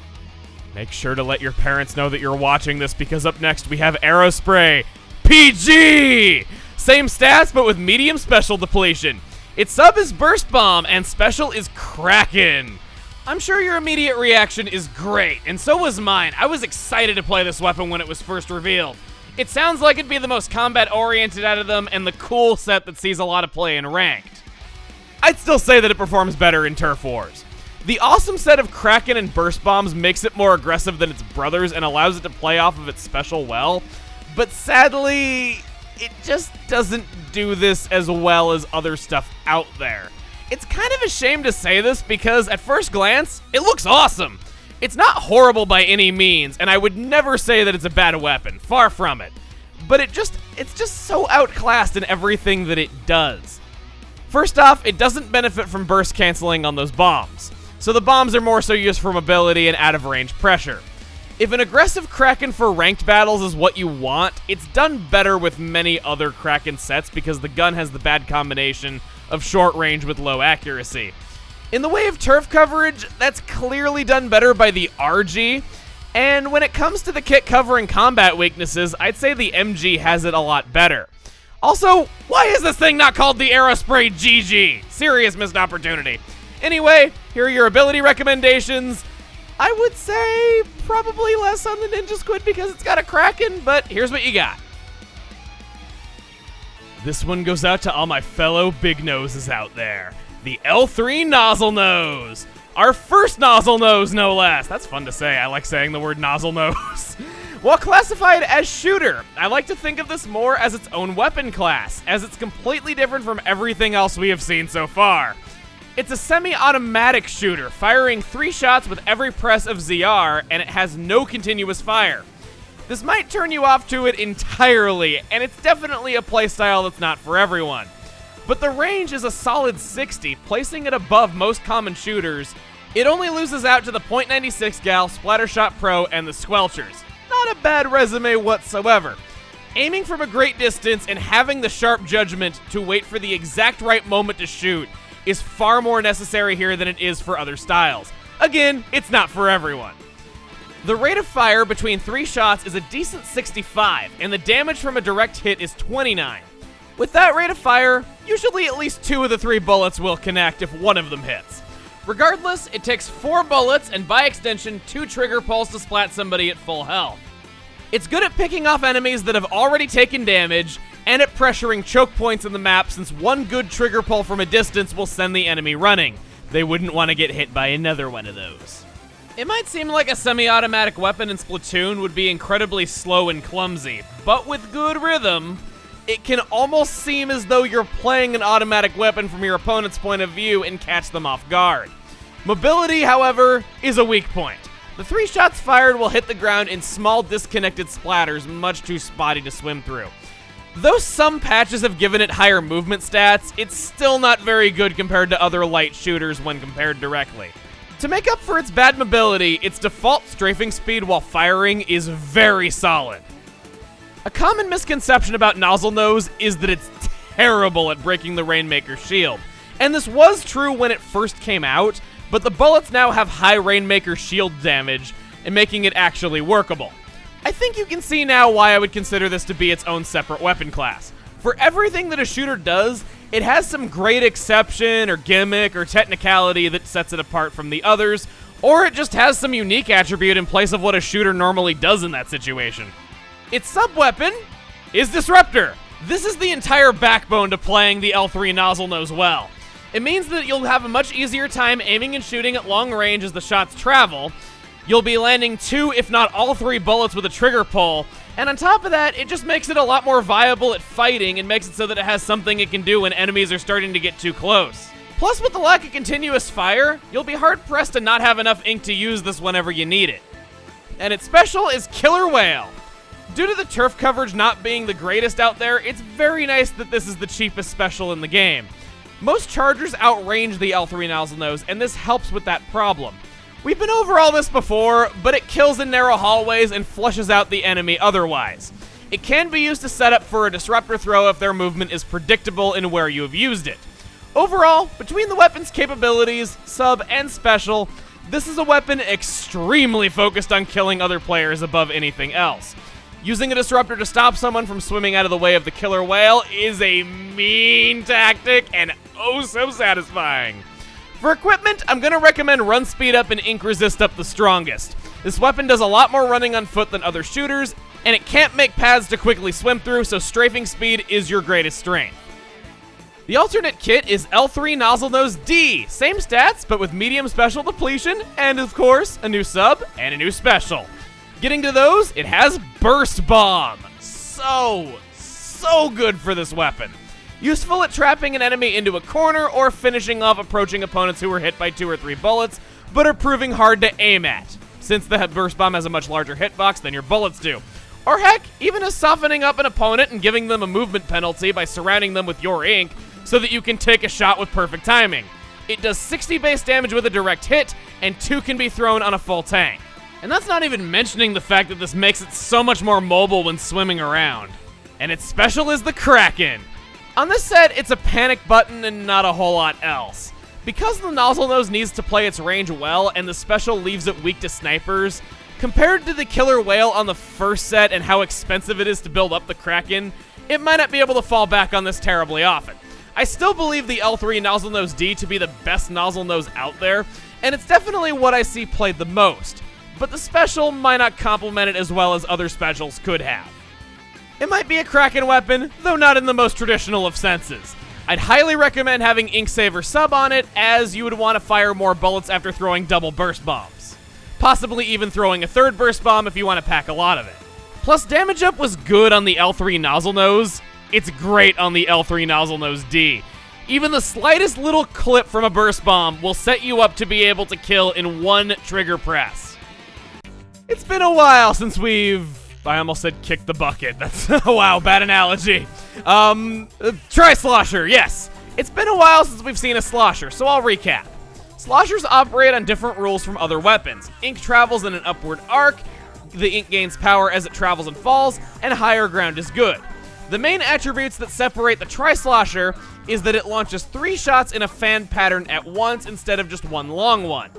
Make sure to let your parents know that you're watching this, because up next we have Aerospray PG! Same stats, but with medium special depletion. Its sub is Burst Bomb, and special is Krak-On. I'm sure your immediate reaction is great, and so was mine. I was excited to play this weapon when it was first revealed. It sounds like it'd be the most combat-oriented out of them, and the cool set that sees a lot of play in Ranked. I'd still say that it performs better in Turf Wars. The awesome set of Krak-On and Burst Bombs makes it more aggressive than its brothers and allows it to play off of its special well, but sadly, it just doesn't do this as well as other stuff out there. It's kind of a shame to say this because at first glance, it looks awesome. It's not horrible by any means, and I would never say that it's a bad weapon, far from it. But it's just so outclassed in everything that it does. First off, it doesn't benefit from burst canceling on those bombs, so the bombs are more so used for mobility and out of range pressure. If an aggressive Krak-On for ranked battles is what you want, it's done better with many other Krak-On sets because the gun has the bad combination of short range with low accuracy. In the way of turf coverage, that's clearly done better by the RG, and when it comes to the kit covering combat weaknesses, I'd say the MG has it a lot better. Also, why is this thing not called the Aerospray GG? Serious missed opportunity. Anyway, here are your ability recommendations. I would say probably less on the Ninja Squid because it's got a Krak-On, but here's what you got. This one goes out to all my fellow big noses out there. The L-3 Nozzlenose. Our first Nozzlenose, no less. That's fun to say. I like saying the word Nozzlenose. While classified as shooter, I like to think of this more as its own weapon class, as it's completely different from everything else we have seen so far. It's a semi-automatic shooter, firing 3 shots with every press of ZR, and it has no continuous fire. This might turn you off to it entirely, and it's definitely a playstyle that's not for everyone. But the range is a solid 60, placing it above most common shooters. It only loses out to the .96 Gal, Splattershot Pro, and the Squelchers. Not a bad resume whatsoever. Aiming from a great distance and having the sharp judgment to wait for the exact right moment to shoot is far more necessary here than it is for other styles. Again, it's not for everyone. The rate of fire between 3 shots is a decent 65, and the damage from a direct hit is 29. With that rate of fire, usually at least 2 of the 3 bullets will connect if one of them hits. Regardless, it takes 4 bullets and by extension 2 trigger pulls to splat somebody at full health. It's good at picking off enemies that have already taken damage and at pressuring choke points in the map, since one good trigger pull from a distance will send the enemy running. They wouldn't want to get hit by another one of those. It might seem like a semi-automatic weapon in Splatoon would be incredibly slow and clumsy, but with good rhythm, it can almost seem as though you're playing an automatic weapon from your opponent's point of view and catch them off guard. Mobility, however, is a weak point. The 3 shots fired will hit the ground in small disconnected splatters much too spotty to swim through. Though some patches have given it higher movement stats, it's still not very good compared to other light shooters when compared directly. To make up for its bad mobility, its default strafing speed while firing is very solid. A common misconception about Nozzlenose is that it's terrible at breaking the Rainmaker shield, and this was true when it first came out, but the bullets now have high Rainmaker shield damage, and making it actually workable. I think you can see now why I would consider this to be its own separate weapon class. For everything that a shooter does, it has some great exception or gimmick or technicality that sets it apart from the others, or it just has some unique attribute in place of what a shooter normally does in that situation. Its sub-weapon is Disruptor. This is the entire backbone to playing the L-3 Nozzlenose well. It means that you'll have a much easier time aiming and shooting at long range as the shots travel. You'll be landing 2, if not all 3 bullets with a trigger pull, and on top of that, it just makes it a lot more viable at fighting and makes it so that it has something it can do when enemies are starting to get too close. Plus, with the lack of continuous fire, you'll be hard-pressed to not have enough ink to use this whenever you need it. And its special is Killer Whale. Due to the turf coverage not being the greatest out there, it's very nice that this is the cheapest special in the game. Most chargers outrange the L-3 Nozzlenose, and this helps with that problem. We've been over all this before, but it kills in narrow hallways and flushes out the enemy otherwise. It can be used to set up for a disruptor throw if their movement is predictable in where you have used it. Overall, between the weapon's capabilities, sub, and special, this is a weapon extremely focused on killing other players above anything else. Using a disruptor to stop someone from swimming out of the way of the killer whale is a mean tactic and oh so satisfying. For equipment, I'm going to recommend Run Speed Up and Ink Resist Up the strongest. This weapon does a lot more running on foot than other shooters, and it can't make paths to quickly swim through, so strafing speed is your greatest strength. The alternate kit is L-3 Nozzlenose D. Same stats, but with medium special depletion, and of course, a new sub and a new special. Getting to those, it has Burst Bomb. So good for this weapon. Useful at trapping an enemy into a corner or finishing off approaching opponents who are hit by 2 or 3 bullets, but are proving hard to aim at, since the Burst Bomb has a much larger hitbox than your bullets do. Or heck, even as softening up an opponent and giving them a movement penalty by surrounding them with your ink so that you can take a shot with perfect timing. It does 60 base damage with a direct hit, and 2 can be thrown on a full tank. And that's not even mentioning the fact that this makes it so much more mobile when swimming around. And its special is the Krak-On. On this set, it's a panic button and not a whole lot else. Because the Nozzlenose needs to play its range well and the special leaves it weak to snipers, compared to the Killer Whale on the first set and how expensive it is to build up the Krak-On, it might not be able to fall back on this terribly often. I still believe the L-3 Nozzlenose D to be the best Nozzlenose out there, and it's definitely what I see played the most, but the special might not complement it as well as other specials could have. It might be a Krak-On weapon, though not in the most traditional of senses. I'd highly recommend having Ink Saver sub on it, as you would want to fire more bullets after throwing double burst bombs. Possibly even throwing a third burst bomb if you want to pack a lot of it. Plus, damage up was good on the L-3 Nozzlenose. It's great on the L-3 Nozzlenose D. Even the slightest little clip from a burst bomb will set you up to be able to kill in one trigger press. It's been a while since I almost said kick the bucket. That's, wow, bad analogy. Tri-Slosher, yes. It's been a while since we've seen a Slosher, so I'll recap. Sloshers operate on different rules from other weapons. Ink travels in an upward arc, the ink gains power as it travels and falls, and higher ground is good. The main attributes that separate the Tri-Slosher is that it launches 3 shots in a fan pattern at once instead of just one long one.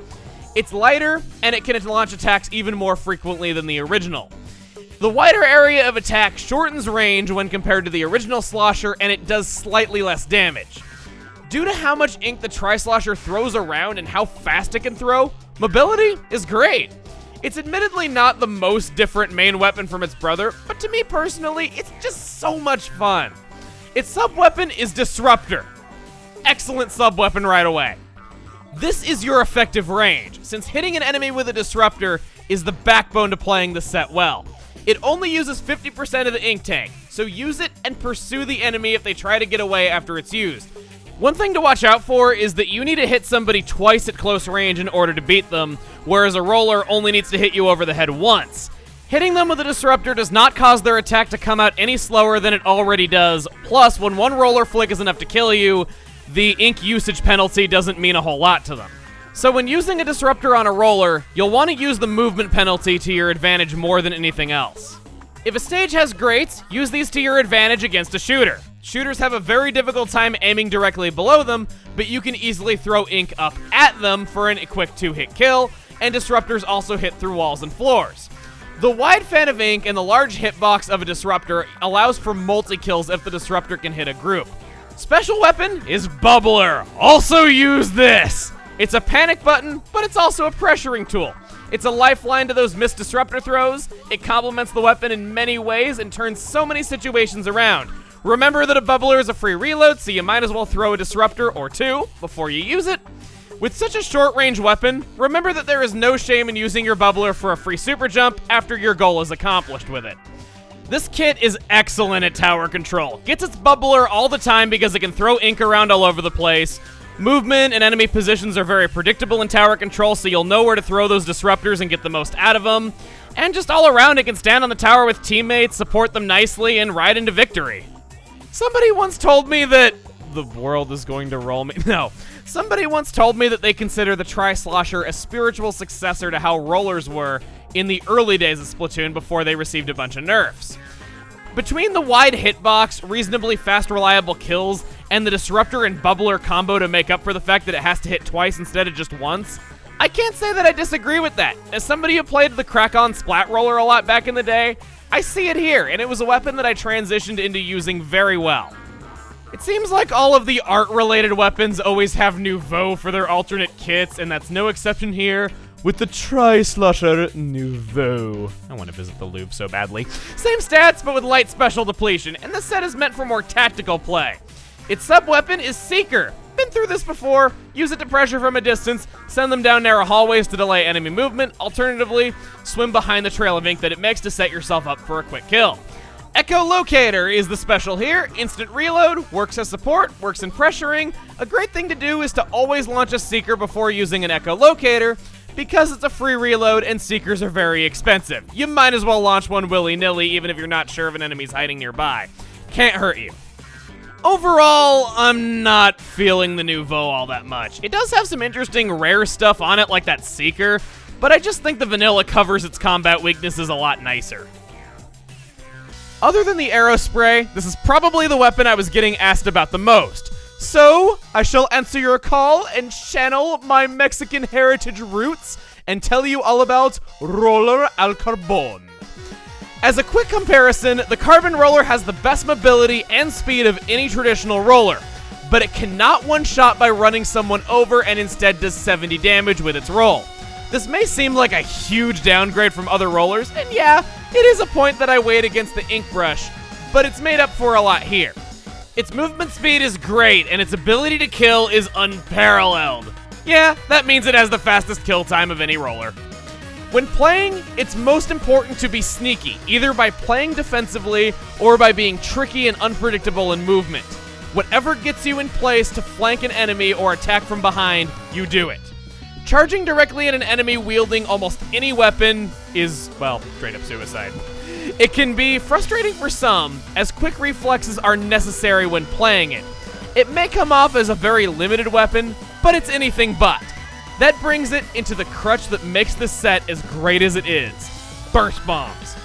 It's lighter, and it can launch attacks even more frequently than the original. The wider area of attack shortens range when compared to the original Slosher, and it does slightly less damage. Due to how much ink the Tri-Slosher throws around and how fast it can throw, mobility is great. It's admittedly not the most different main weapon from its brother, but to me personally, it's just so much fun. Its sub-weapon is Disruptor. Excellent sub-weapon right away. This is your effective range, since hitting an enemy with a Disruptor is the backbone to playing the set well. It only uses 50% of the ink tank, so use it and pursue the enemy if they try to get away after it's used. One thing to watch out for is that you need to hit somebody twice at close range in order to beat them, whereas a roller only needs to hit you over the head once. Hitting them with a Disruptor does not cause their attack to come out any slower than it already does, plus when one roller flick is enough to kill you, the ink usage penalty doesn't mean a whole lot to them. So when using a Disruptor on a roller, you'll want to use the movement penalty to your advantage more than anything else. If a stage has grates, use these to your advantage against a shooter. Shooters have a very difficult time aiming directly below them, but you can easily throw ink up at them for a quick 2-hit kill, and disruptors also hit through walls and floors. The wide fan of ink and the large hitbox of a disruptor allows for multi-kills if the disruptor can hit a group. Special weapon is Bubbler. Also use this! It's a panic button, but it's also a pressuring tool. It's a lifeline to those missed disruptor throws. It complements the weapon in many ways and turns so many situations around. Remember that a Bubbler is a free reload, so you might as well throw a disruptor or two before you use it. With such a short-range weapon, remember that there is no shame in using your Bubbler for a free super jump after your goal is accomplished with it. This kit is excellent at tower control. Gets its Bubbler all the time because it can throw ink around all over the place. Movement and enemy positions are very predictable in tower control, so you'll know where to throw those disruptors and get the most out of them. And just all around, it can stand on the tower with teammates, support them nicely, and ride into victory. Somebody once told me that the world is going to roll me. No. Somebody once told me that they consider the Tri-Slosher a spiritual successor to how rollers were in the early days of Splatoon before they received a bunch of nerfs. Between the wide hitbox, reasonably fast reliable kills, and the disruptor and bubbler combo to make up for the fact that it has to hit twice instead of just once, I can't say that I disagree with that. As somebody who played the Krak-On Splat Roller a lot back in the day, I see it here, and it was a weapon that I transitioned into using very well. It seems like all of the art-related weapons always have Nouveau for their alternate kits, and that's no exception here with the Tri-Slosher Nouveau. I want to visit the Louvre so badly. Same stats, but with light special depletion, and this set is meant for more tactical play. Its sub-weapon is Seeker. Been through this before. Use it to pressure from a distance, send them down narrow hallways to delay enemy movement. Alternatively, swim behind the trail of ink that it makes to set yourself up for a quick kill. Echolocator is the special here. Instant reload, works as support, works in pressuring. A great thing to do is to always launch a Seeker before using an Echolocator, because it's a free reload and Seekers are very expensive. You might as well launch one willy-nilly even if you're not sure if an enemy's hiding nearby. Can't hurt you. Overall, I'm not feeling the Nouveau all that much. It does have some interesting rare stuff on it like that Seeker, but I just think the vanilla covers its combat weaknesses a lot nicer. Other than the Aerospray, this is probably the weapon I was getting asked about the most. So, I shall answer your call and channel my Mexican heritage roots and tell you all about Roller al Carbon. As a quick comparison, the Carbon Roller has the best mobility and speed of any traditional roller, but it cannot one-shot by running someone over and instead does 70 damage with its roll. This may seem like a huge downgrade from other rollers, and yeah, it is a point that I weighed against the Inkbrush, but it's made up for a lot here. Its movement speed is great, and its ability to kill is unparalleled. Yeah, that means it has the fastest kill time of any roller. When playing, it's most important to be sneaky, either by playing defensively or by being tricky and unpredictable in movement. Whatever gets you in place to flank an enemy or attack from behind, you do it. Charging directly at an enemy wielding almost any weapon is, well, straight up suicide. It can be frustrating for some, as quick reflexes are necessary when playing it. It may come off as a very limited weapon, but it's anything but. That brings it into the crutch that makes this set as great as it is: Burst Bombs.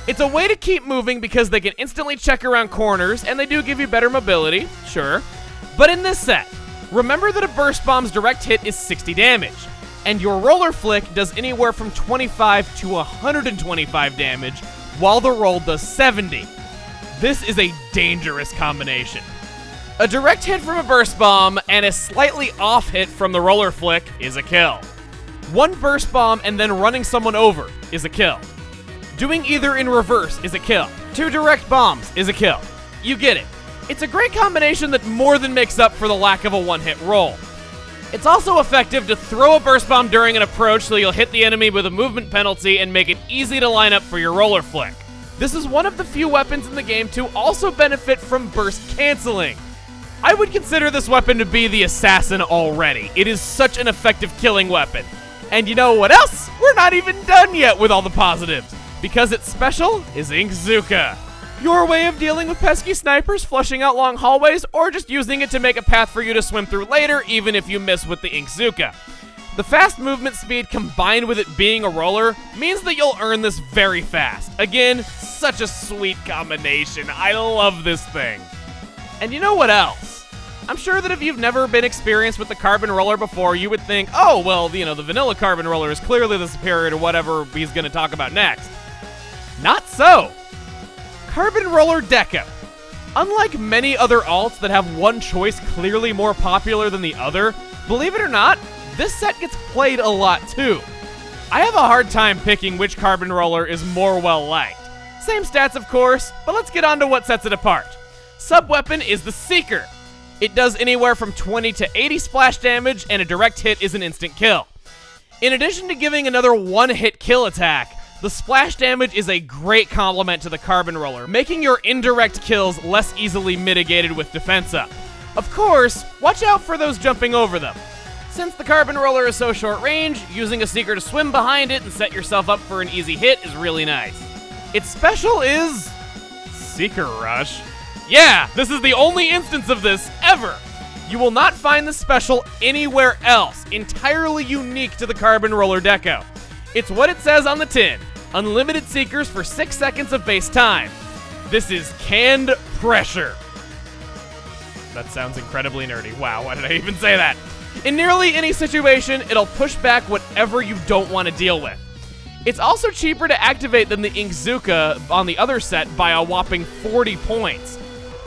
It's a way to keep moving because they can instantly check around corners, and they do give you better mobility, sure. But in this set, remember that a Burst Bomb's direct hit is 60 damage, and your Roller Flick does anywhere from 25 to 125 damage, while the roll does 70. This is a dangerous combination. A direct hit from a Burst Bomb and a slightly off hit from the Roller Flick is a kill. One Burst Bomb and then running someone over is a kill. Doing either in reverse is a kill. Two direct bombs is a kill. You get it. It's a great combination that more than makes up for the lack of a one-hit roll. It's also effective to throw a Burst Bomb during an approach so you'll hit the enemy with a movement penalty and make it easy to line up for your Roller Flick. This is one of the few weapons in the game to also benefit from burst canceling. I would consider this weapon to be the assassin already. It is such an effective killing weapon. And you know what else? We're not even done yet with all the positives, because its special is Inkzooka. Your way of dealing with pesky snipers, flushing out long hallways, or just using it to make a path for you to swim through later, even if you miss with the Inkzooka. The fast movement speed combined with it being a roller means that you'll earn this very fast. Again, such a sweet combination. I love this thing. And you know what else? I'm sure that if you've never been experienced with the Carbon Roller before, you would think, oh, well, the vanilla Carbon Roller is clearly the superior to whatever he's going to talk about next. Not so. Carbon Roller Deco. Unlike many other alts that have one choice clearly more popular than the other, believe it or not, this set gets played a lot too. I have a hard time picking which Carbon Roller is more well-liked. Same stats, of course, but let's get on to what sets it apart. Sub-weapon is the Seeker. It does anywhere from 20 to 80 splash damage, and a direct hit is an instant kill. In addition to giving another one-hit kill attack, the splash damage is a great complement to the Carbon Roller, making your indirect kills less easily mitigated with defense up. Of course, watch out for those jumping over them. Since the Carbon Roller is so short range, using a Seeker to swim behind it and set yourself up for an easy hit is really nice. Its special is Seeker Rush. Yeah, this is the only instance of this ever. You will not find this special anywhere else, entirely unique to the Carbon Roller Deco. It's what it says on the tin. Unlimited Seekers for 6 seconds of base time. This is canned pressure. That sounds incredibly nerdy. Wow, why did I even say that? In nearly any situation, it'll push back whatever you don't want to deal with. It's also cheaper to activate than the Inkzuka on the other set by a whopping 40 points.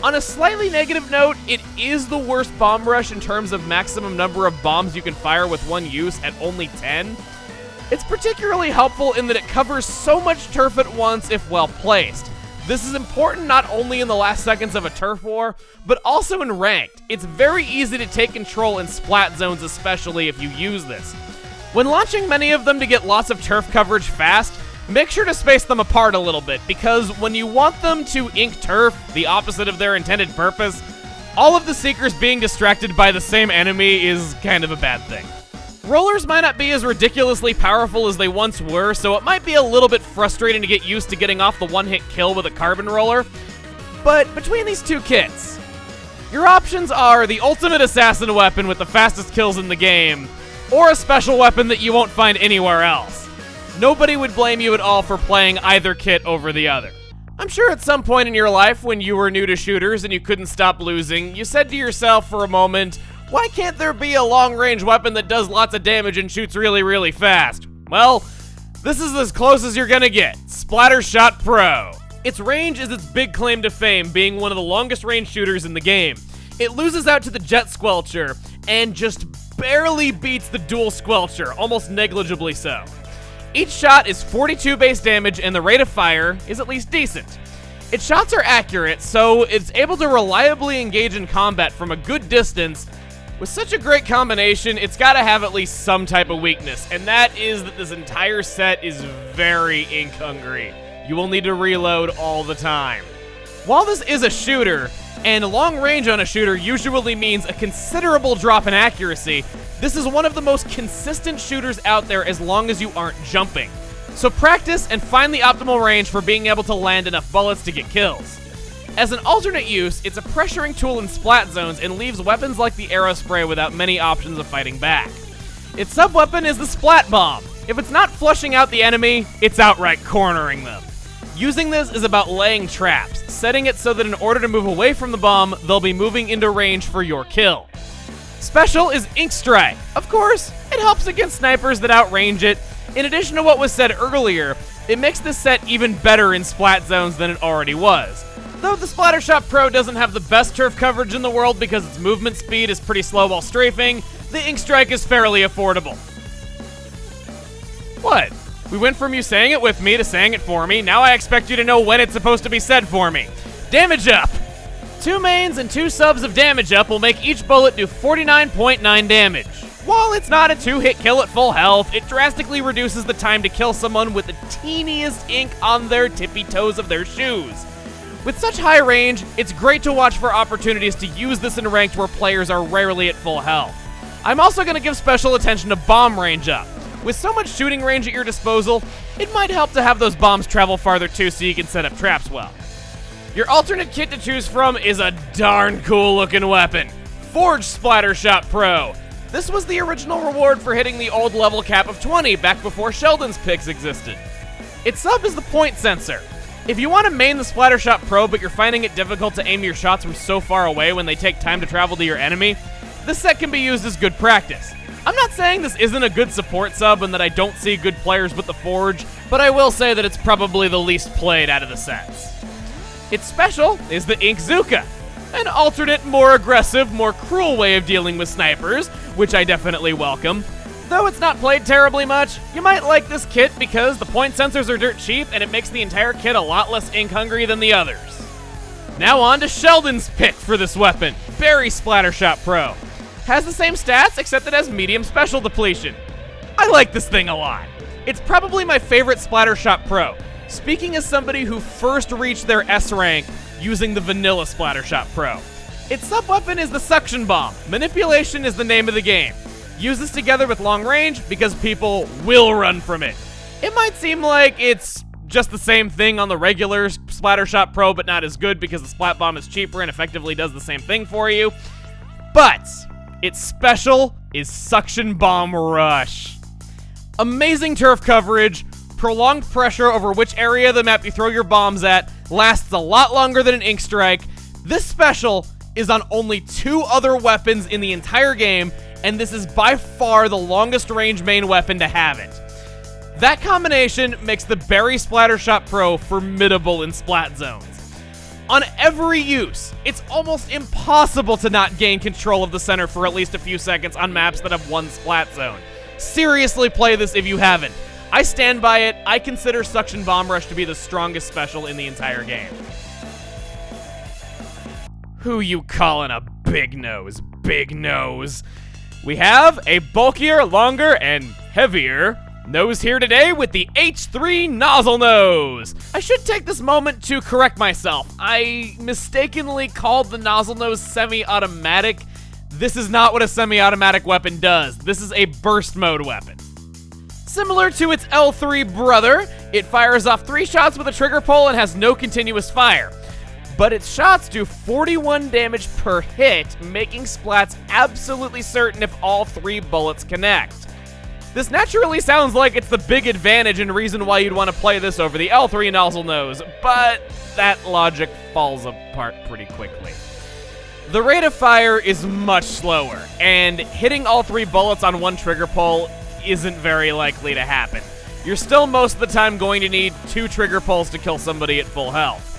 On a slightly negative note, it is the worst bomb rush in terms of maximum number of bombs you can fire with one use at only 10. It's particularly helpful in that it covers so much turf at once if well placed. This is important not only in the last seconds of a turf war, but also in ranked. It's very easy to take control in splat zones, especially if you use this. When launching many of them to get lots of turf coverage fast, make sure to space them apart a little bit, because when you want them to ink turf, the opposite of their intended purpose, all of the Seekers being distracted by the same enemy is kind of a bad thing. Rollers might not be as ridiculously powerful as they once were, so it might be a little bit frustrating to get used to getting off the one-hit kill with a Carbon Roller, but between these two kits, your options are the ultimate assassin weapon with the fastest kills in the game, or a special weapon that you won't find anywhere else. Nobody would blame you at all for playing either kit over the other. I'm sure at some point in your life when you were new to shooters and you couldn't stop losing, you said to yourself for a moment, why can't there be a long-range weapon that does lots of damage and shoots really, really fast? Well, this is as close as you're gonna get. Splattershot Pro. Its range is its big claim to fame, being one of the longest range shooters in the game. It loses out to the Jet Squelcher, and just barely beats the Dual Squelcher, almost negligibly so. Each shot is 42 base damage, and the rate of fire is at least decent. Its shots are accurate, so it's able to reliably engage in combat from a good distance. With such a great combination, it's gotta have at least some type of weakness, and that is that this entire set is very ink hungry. You will need to reload all the time. While this is a shooter, and long range on a shooter usually means a considerable drop in accuracy, this is one of the most consistent shooters out there as long as you aren't jumping. So practice and find the optimal range for being able to land enough bullets to get kills. As an alternate use, it's a pressuring tool in splat zones and leaves weapons like the Aerospray without many options of fighting back. Its sub-weapon is the Splat Bomb. If it's not flushing out the enemy, it's outright cornering them. Using this is about laying traps, setting it so that in order to move away from the bomb, they'll be moving into range for your kill. Special is Ink Strike. Of course, it helps against snipers that outrange it. In addition to what was said earlier, it makes this set even better in splat zones than it already was. Though the Splattershot Pro doesn't have the best turf coverage in the world because its movement speed is pretty slow while strafing, the Ink Strike is fairly affordable. What? We went from you saying it with me to saying it for me, now I expect you to know when it's supposed to be said for me. Damage up! 2 mains and 2 subs of damage up will make each bullet do 49.9 damage. While it's not a 2-hit kill at full health, it drastically reduces the time to kill someone with the teeniest ink on their tippy toes of their shoes. With such high range, it's great to watch for opportunities to use this in ranked where players are rarely at full health. I'm also going to give special attention to bomb range up. With so much shooting range at your disposal, it might help to have those bombs travel farther too so you can set up traps well. Your alternate kit to choose from is a darn cool looking weapon. Forged Splattershot Pro. This was the original reward for hitting the old level cap of 20 back before Sheldon's picks existed. Its sub is the point sensor. If you want to main the Splattershot Pro, but you're finding it difficult to aim your shots from so far away when they take time to travel to your enemy, this set can be used as good practice. I'm not saying this isn't a good support sub and that I don't see good players with the Forge, but I will say that it's probably the least played out of the sets. Its special is the Inkzooka, an alternate, more aggressive, more cruel way of dealing with snipers, which I definitely welcome. Though it's not played terribly much, you might like this kit because the point sensors are dirt cheap and it makes the entire kit a lot less ink hungry than the others. Now on to Sheldon's pick for this weapon, Berry Splattershot Pro. Has the same stats, except it has medium special depletion. I like this thing a lot. It's probably my favorite Splattershot Pro. Speaking as somebody who first reached their S rank using the vanilla Splattershot Pro. Its sub-weapon is the Suction Bomb. Manipulation is the name of the game. Use this together with long range because people will run from it. It might seem like it's just the same thing on the regular Splattershot Pro, but not as good because the Splat Bomb is cheaper and effectively does the same thing for you. But its special is Suction Bomb Rush. Amazing turf coverage, prolonged pressure over which area of the map you throw your bombs at, lasts a lot longer than an ink strike. This special is on only 2 other weapons in the entire game, and this is by far the longest range main weapon to have it. That combination makes the Berry Splattershot Pro formidable in splat zones. On every use, it's almost impossible to not gain control of the center for at least a few seconds on maps that have one splat zone. Seriously play this if you haven't. I stand by it. I consider Suction Bomb Rush to be the strongest special in the entire game. Who you callin' a big nose, big nose? We have a bulkier, longer, and heavier nose here today with the H-3 Nozzlenose. I should take this moment to correct myself. I mistakenly called the Nozzlenose semi-automatic. This is not what a semi-automatic weapon does. This is a burst mode weapon. Similar to its L3 brother, it fires off 3 shots with a trigger pull and has no continuous fire. But its shots do 41 damage per hit, making splats absolutely certain if all 3 bullets connect. This naturally sounds like it's the big advantage and reason why you'd want to play this over the L3 Nozzlenose, but that logic falls apart pretty quickly. The rate of fire is much slower, and hitting all 3 bullets on one trigger pull isn't very likely to happen. You're still most of the time going to need 2 trigger pulls to kill somebody at full health.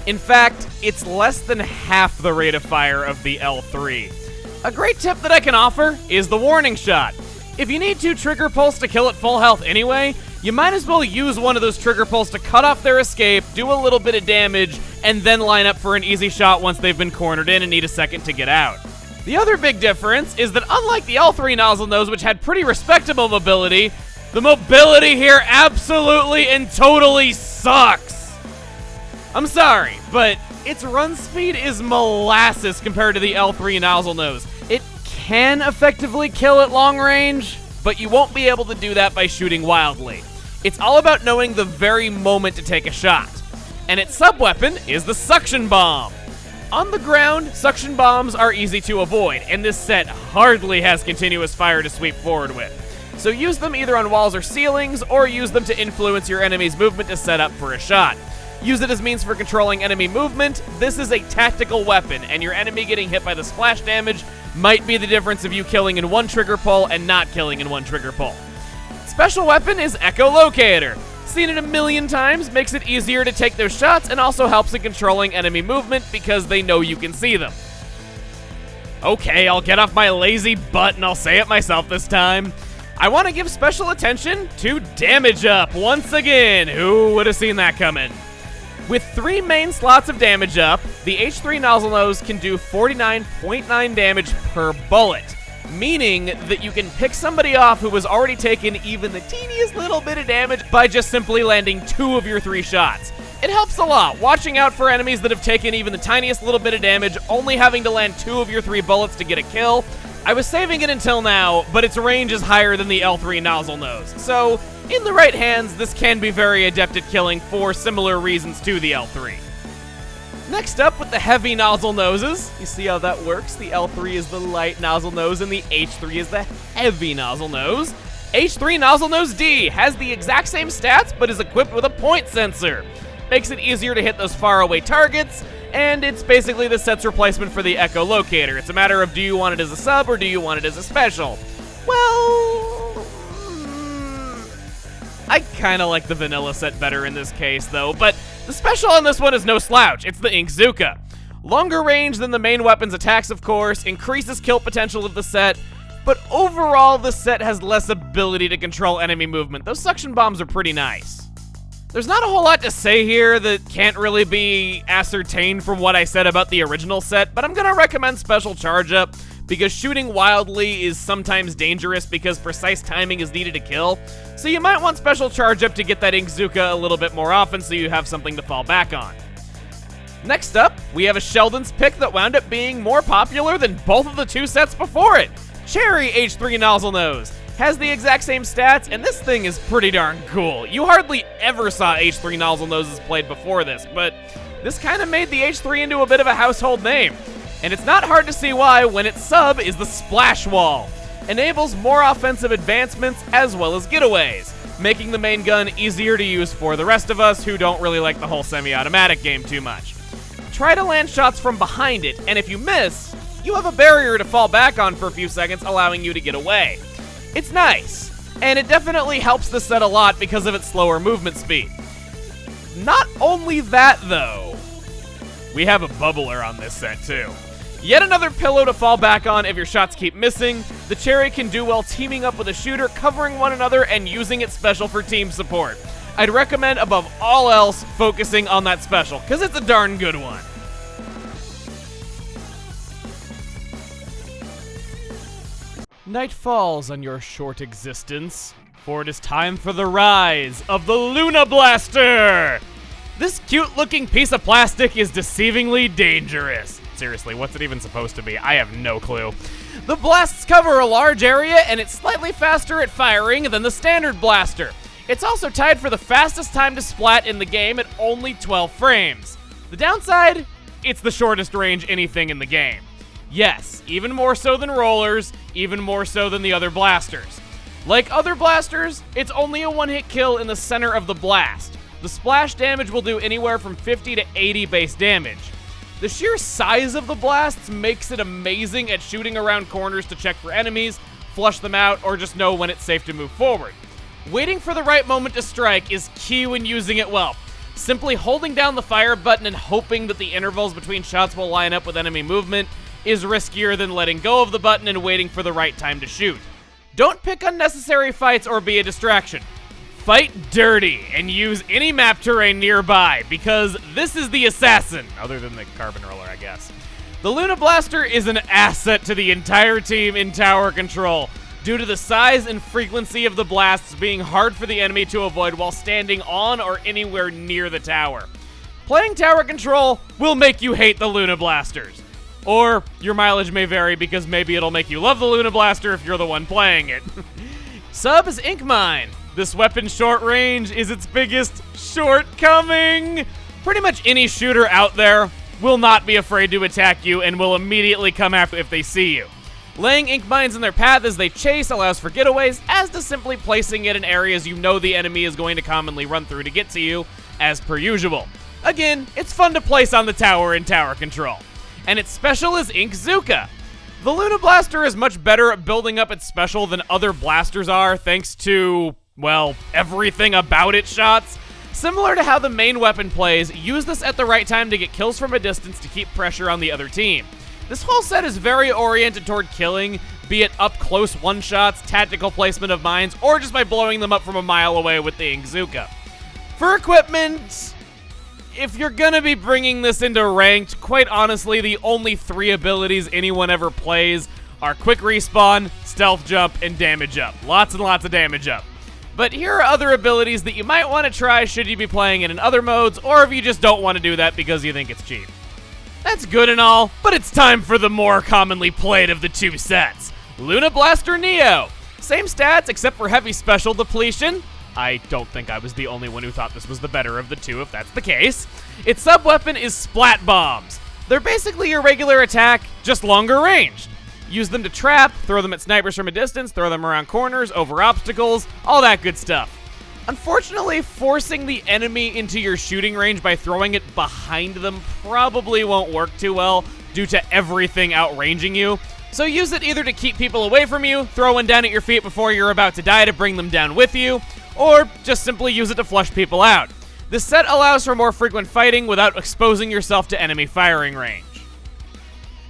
In fact, it's less than half the rate of fire of the L3. A great tip that I can offer is the warning shot. If you need 2 trigger pulls to kill at full health anyway, you might as well use one of those trigger pulls to cut off their escape, do a little bit of damage, and then line up for an easy shot once they've been cornered in and need a second to get out. The other big difference is that unlike the L3 Nozzlenose, which had pretty respectable mobility, the mobility here absolutely and totally sucks. I'm sorry, but its run speed is molasses compared to the L3 Nozzlenose. It can effectively kill at long range, but you won't be able to do that by shooting wildly. It's all about knowing the very moment to take a shot. And its sub-weapon is the Suction Bomb. On the ground, suction bombs are easy to avoid, and this set hardly has continuous fire to sweep forward with. So use them either on walls or ceilings, or use them to influence your enemy's movement to set up for a shot. Use it as means for controlling enemy movement. This is a tactical weapon, and your enemy getting hit by the splash damage might be the difference of you killing in one trigger pull and not killing in one trigger pull. Special weapon is Echolocator. Seen it a million times, makes it easier to take those shots, and also helps in controlling enemy movement because they know you can see them. Okay, I'll get off my lazy butt and I'll say it myself this time. I want to give special attention to Damage Up once again. Who would have seen that coming? With 3 main slots of Damage Up, the H-3 Nozzlenose can do 49.9 damage per bullet, meaning that you can pick somebody off who has already taken even the teeniest little bit of damage by just simply landing 2 of your 3 shots. It helps a lot, watching out for enemies that have taken even the tiniest little bit of damage, only having to land 2 of your 3 bullets to get a kill. I was saving it until now, but its range is higher than the L3 Nozzlenose, so in the right hands, this can be very adept at killing for similar reasons to the L3. Next up with the heavy nozzle noses, you see how that works? The L3 is the light nozzle nose and the H3 is the heavy nozzle nose. H-3 Nozzlenose D has the exact same stats but is equipped with a point sensor. makes it easier to hit those faraway targets, and it's basically the set's replacement for the echolocator. It's a matter of, do you want it as a sub or do you want it as a special? Well, I kind of like the vanilla set better in this case, though, but the special on this one is no slouch. It's the Inkzooka. Longer range than the main weapon's attacks, of course, increases kill potential of the set, but overall, the set has less ability to control enemy movement. Those suction bombs are pretty nice. There's not a whole lot to say here that can't really be ascertained from what I said about the original set, but I'm gonna recommend Special Charge Up because shooting wildly is sometimes dangerous because precise timing is needed to kill, so you might want Special Charge Up to get that Inkzooka a little bit more often so you have something to fall back on. Next up, we have a Sheldon's pick that wound up being more popular than both of the two sets before it. Cherry H-3 Nozzlenose has the exact same stats, and this thing is pretty darn cool. You hardly ever saw H-3 Nozzlenoses played before this, but this kind of made the H-3 into a bit of a household name. And it's not hard to see why when its sub is the Splash Wall. Enables more offensive advancements as well as getaways, making the main gun easier to use for the rest of us who don't really like the whole semi-automatic game too much. Try to land shots from behind it, and if you miss, you have a barrier to fall back on for a few seconds, allowing you to get away. It's nice, and it definitely helps the set a lot because of its slower movement speed. Not only that, though, we have a bubbler on this set, too. Yet another pillow to fall back on if your shots keep missing. The Cherry can do well teaming up with a shooter, covering one another, and using its special for team support. I'd recommend, above all else, focusing on that special, because it's a darn good one. Night falls on your short existence, for it is time for the rise of the Luna Blaster! This cute-looking piece of plastic is deceivingly dangerous. Seriously, what's it even supposed to be? I have no clue. The blasts cover a large area, and it's slightly faster at firing than the standard blaster. It's also tied for the fastest time to splat in the game at only 12 frames. The downside? It's the shortest range anything in the game. Yes, even more so than rollers, even more so than the other blasters. Like other blasters, it's only a one-hit kill in the center of the blast. The splash damage will do anywhere from 50 to 80 base damage. The sheer size of the blasts makes it amazing at shooting around corners to check for enemies, flush them out, or just know when it's safe to move forward. Waiting for the right moment to strike is key when using it well. Simply holding down the fire button and hoping that the intervals between shots will line up with enemy movement is riskier than letting go of the button and waiting for the right time to shoot. Don't pick unnecessary fights or be a distraction. Fight dirty and use any map terrain nearby, because this is the assassin, other than the carbon roller, I guess. The Luna Blaster is an asset to the entire team in tower control, due to the size and frequency of the blasts being hard for the enemy to avoid while standing on or anywhere near the tower. Playing tower control will make you hate the Luna Blasters. Or your mileage may vary because maybe it'll make you love the Luna Blaster if you're the one playing it. Sub is Ink Mine. This weapon's short range is its biggest shortcoming. Pretty much any shooter out there will not be afraid to attack you and will immediately come after if they see you. Laying ink mines in their path as they chase allows for getaways, as does simply placing it in areas you know the enemy is going to commonly run through to get to you, as per usual. Again, it's fun to place on the tower in tower control. And its special is Inkzooka. The Luna Blaster is much better at building up its special than other blasters are, thanks to, well, everything about its shots. Similar to how the main weapon plays, use this at the right time to get kills from a distance to keep pressure on the other team. This whole set is very oriented toward killing, be it up close one-shots, tactical placement of mines, or just by blowing them up from a mile away with the Inkzooka. For equipment, if you're gonna be bringing this into ranked, quite honestly, the only 3 abilities anyone ever plays are quick respawn, stealth jump, and damage up. Lots and lots of damage up. But here are other abilities that you might want to try should you be playing it in other modes, or if you just don't want to do that because you think it's cheap. That's good and all, but it's time for the more commonly played of the two sets. Luna Blaster Neo. Same stats except for heavy special depletion. I don't think I was the only one who thought this was the better of the two, if that's the case. Its sub-weapon is Splat Bombs. They're basically your regular attack, just longer ranged. Use them to trap, throw them at snipers from a distance, throw them around corners, over obstacles, all that good stuff. Unfortunately, forcing the enemy into your shooting range by throwing it behind them probably won't work too well due to everything outranging you. So use it either to keep people away from you, throw one down at your feet before you're about to die to bring them down with you, or just simply use it to flush people out. This set allows for more frequent fighting without exposing yourself to enemy firing range.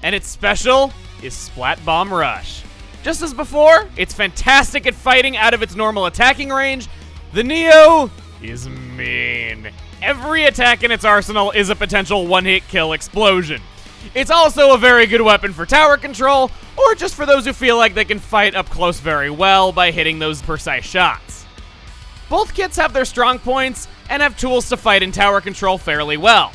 And its special is Splat Bomb Rush. Just as before, it's fantastic at fighting out of its normal attacking range. The Neo is mean. Every attack in its arsenal is a potential one-hit kill explosion. It's also a very good weapon for tower control, or just for those who feel like they can fight up close very well by hitting those precise shots. Both kits have their strong points, and have tools to fight in tower control fairly well.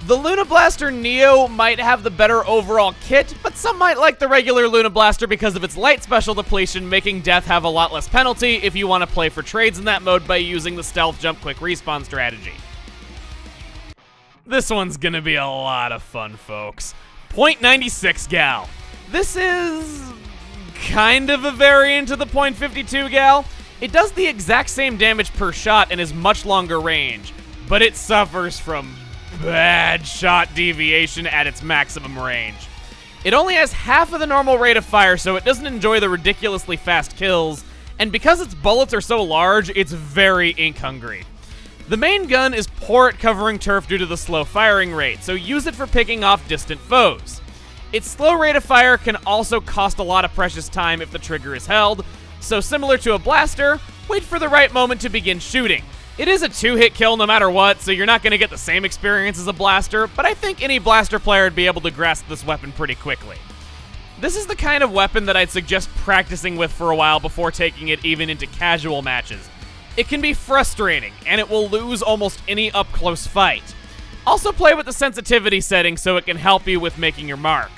The Luna Blaster Neo might have the better overall kit, but some might like the regular Luna Blaster because of its light special depletion, making death have a lot less penalty if you want to play for trades in that mode by using the stealth jump quick respawn strategy. This one's gonna be a lot of fun, folks. .96 Gal. This is kind of a variant of the .52 Gal. It does the exact same damage per shot and is much longer range, but it suffers from bad shot deviation at its maximum range. It only has half of the normal rate of fire, so it doesn't enjoy the ridiculously fast kills, and because its bullets are so large, it's very ink hungry. The main gun is poor at covering turf due to the slow firing rate, so use it for picking off distant foes. Its slow rate of fire can also cost a lot of precious time if the trigger is held, so similar to a blaster, wait for the right moment to begin shooting. It is a two-hit kill no matter what, so you're not going to get the same experience as a blaster, but I think any blaster player would be able to grasp this weapon pretty quickly. This is the kind of weapon that I'd suggest practicing with for a while before taking it even into casual matches. It can be frustrating, and it will lose almost any up-close fight. Also play with the sensitivity setting so it can help you with making your mark.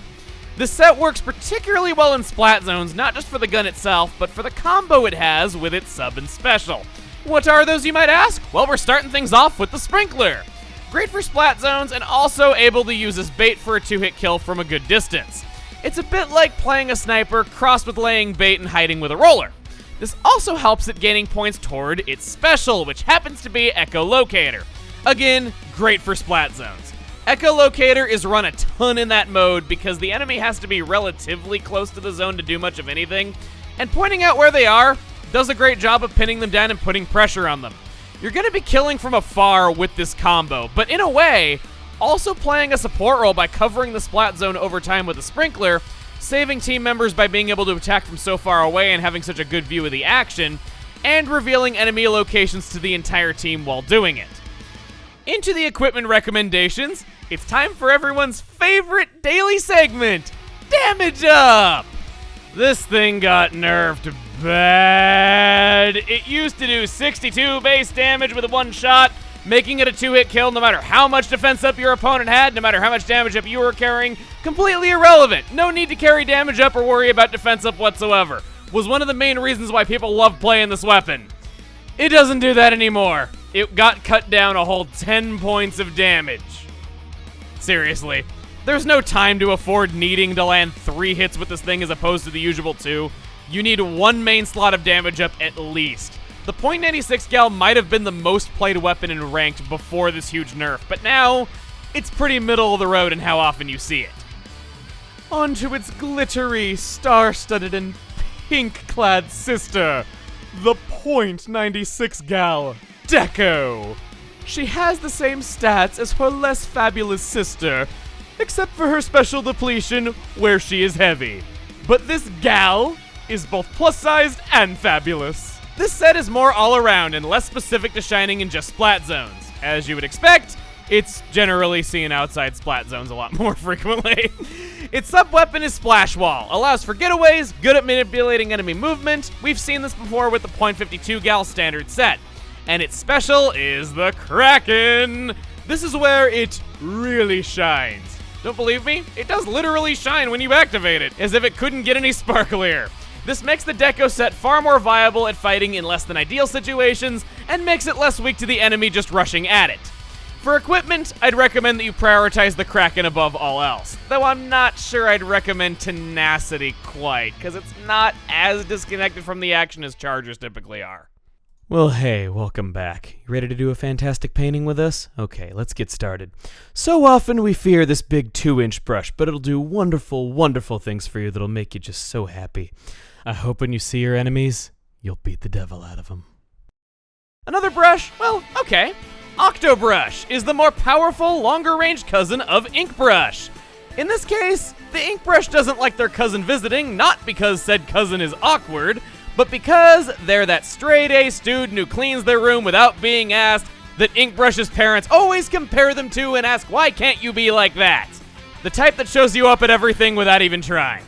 This set works particularly well in splat zones, not just for the gun itself, but for the combo it has with its sub and special. What are those, you might ask? Well, we're starting things off with the Sprinkler. Great for splat zones and also able to use as bait for a two-hit kill from a good distance. It's a bit like playing a sniper crossed with laying bait and hiding with a roller. This also helps it gaining points toward its special, which happens to be Echolocator. Again, great for splat zones. Echolocator is run a ton in that mode because the enemy has to be relatively close to the zone to do much of anything, and pointing out where they are does a great job of pinning them down and putting pressure on them. You're going to be killing from afar with this combo, but in a way, also playing a support role by covering the splat zone over time with a Sprinkler, saving team members by being able to attack from so far away and having such a good view of the action, and revealing enemy locations to the entire team while doing it. Into the equipment recommendations, it's time for everyone's favorite daily segment, Damage Up! This thing got nerfed bad. It used to do 62 base damage with one shot, making it a two-hit kill no matter how much defense up your opponent had, no matter how much damage up you were carrying. Completely irrelevant. No need to carry damage up or worry about defense up whatsoever. Was one of the main reasons why people love playing this weapon. It doesn't do that anymore. It got cut down a whole 10 points of damage. Seriously. There's no time to afford needing to land 3 hits with this thing as opposed to the usual 2. You need 1 main slot of damage up at least. The .96 Gal might have been the most played weapon in ranked before this huge nerf, but now it's pretty middle of the road in how often you see it. Onto its glittery, star-studded, and pink-clad sister, the .96 Gal Deco. She has the same stats as her less fabulous sister, except for her special depletion where she is heavy. But this gal is both plus-sized and fabulous. This set is more all-around and less specific to shining in just splat zones. As you would expect, it's generally seen outside splat zones a lot more frequently. Its sub-weapon is Splash Wall, allows for getaways, good at manipulating enemy movement. We've seen this before with the .52 Gal standard set. And its special is the Krak-On. This is where it really shines. Don't believe me? It does literally shine when you activate it, as if it couldn't get any sparklier. This makes the Deco set far more viable at fighting in less than ideal situations, and makes it less weak to the enemy just rushing at it. For equipment, I'd recommend that you prioritize the Krak-On above all else, though I'm not sure I'd recommend Tenacity quite, because it's not as disconnected from the action as Chargers typically are. Well, hey, welcome back. You ready to do a fantastic painting with us? Okay, let's get started. So often we fear this big 2-inch brush, but it'll do wonderful, wonderful things for you that'll make you just so happy. I hope when you see your enemies, you'll beat the devil out of them. Another brush? Well, okay. Octobrush is the more powerful, longer-range cousin of Inkbrush. In this case, the Inkbrush doesn't like their cousin visiting, not because said cousin is awkward, but because they're that straight-A student who cleans their room without being asked, that Inkbrush's parents always compare them to and ask, why can't you be like that? The type that shows you up at everything without even trying.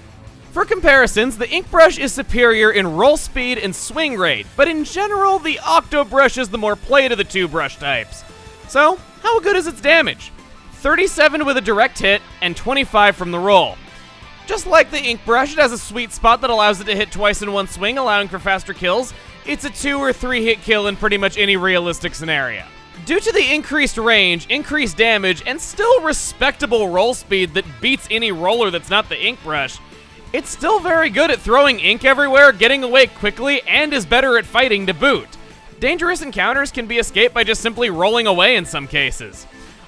For comparisons, the Inkbrush is superior in roll speed and swing rate, but in general, the Octobrush is the more play to the two brush types. So, how good is its damage? 37 with a direct hit, and 25 from the roll. Just like the Inkbrush, it has a sweet spot that allows it to hit twice in one swing, allowing for faster kills. It's a 2 or 3 hit kill in pretty much any realistic scenario. Due to the increased range, increased damage, and still respectable roll speed that beats any roller that's not the Inkbrush, it's still very good at throwing ink everywhere, getting away quickly, and is better at fighting to boot. Dangerous encounters can be escaped by just simply rolling away in some cases.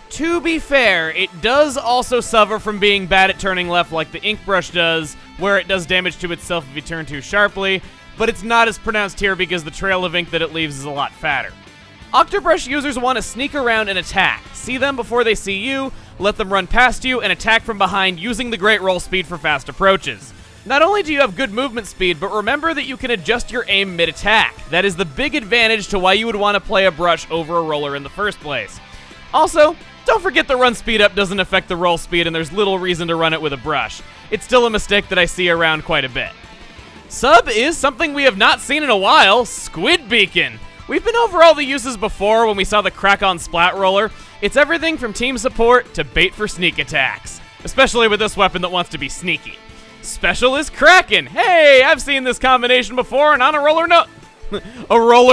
To be fair, it does also suffer from being bad at turning left like the Inkbrush does, where it does damage to itself if you turn too sharply, but it's not as pronounced here because the trail of ink that it leaves is a lot fatter. Octobrush users want to sneak around and attack, see them before they see you, let them run past you, and attack from behind using the great roll speed for fast approaches. Not only do you have good movement speed, but remember that you can adjust your aim mid-attack. That is the big advantage to why you would want to play a brush over a roller in the first place. Also, don't forget the run speed up doesn't affect the roll speed and there's little reason to run it with a brush. It's still a mistake that I see around quite a bit. Sub is something we have not seen in a while, Squid Beacon. We've been over all the uses before when we saw the Krak-On Splat Roller. It's everything from team support to bait for sneak attacks, especially with this weapon that wants to be sneaky. Special is Kraken. Hey, I've seen this combination before and on a roller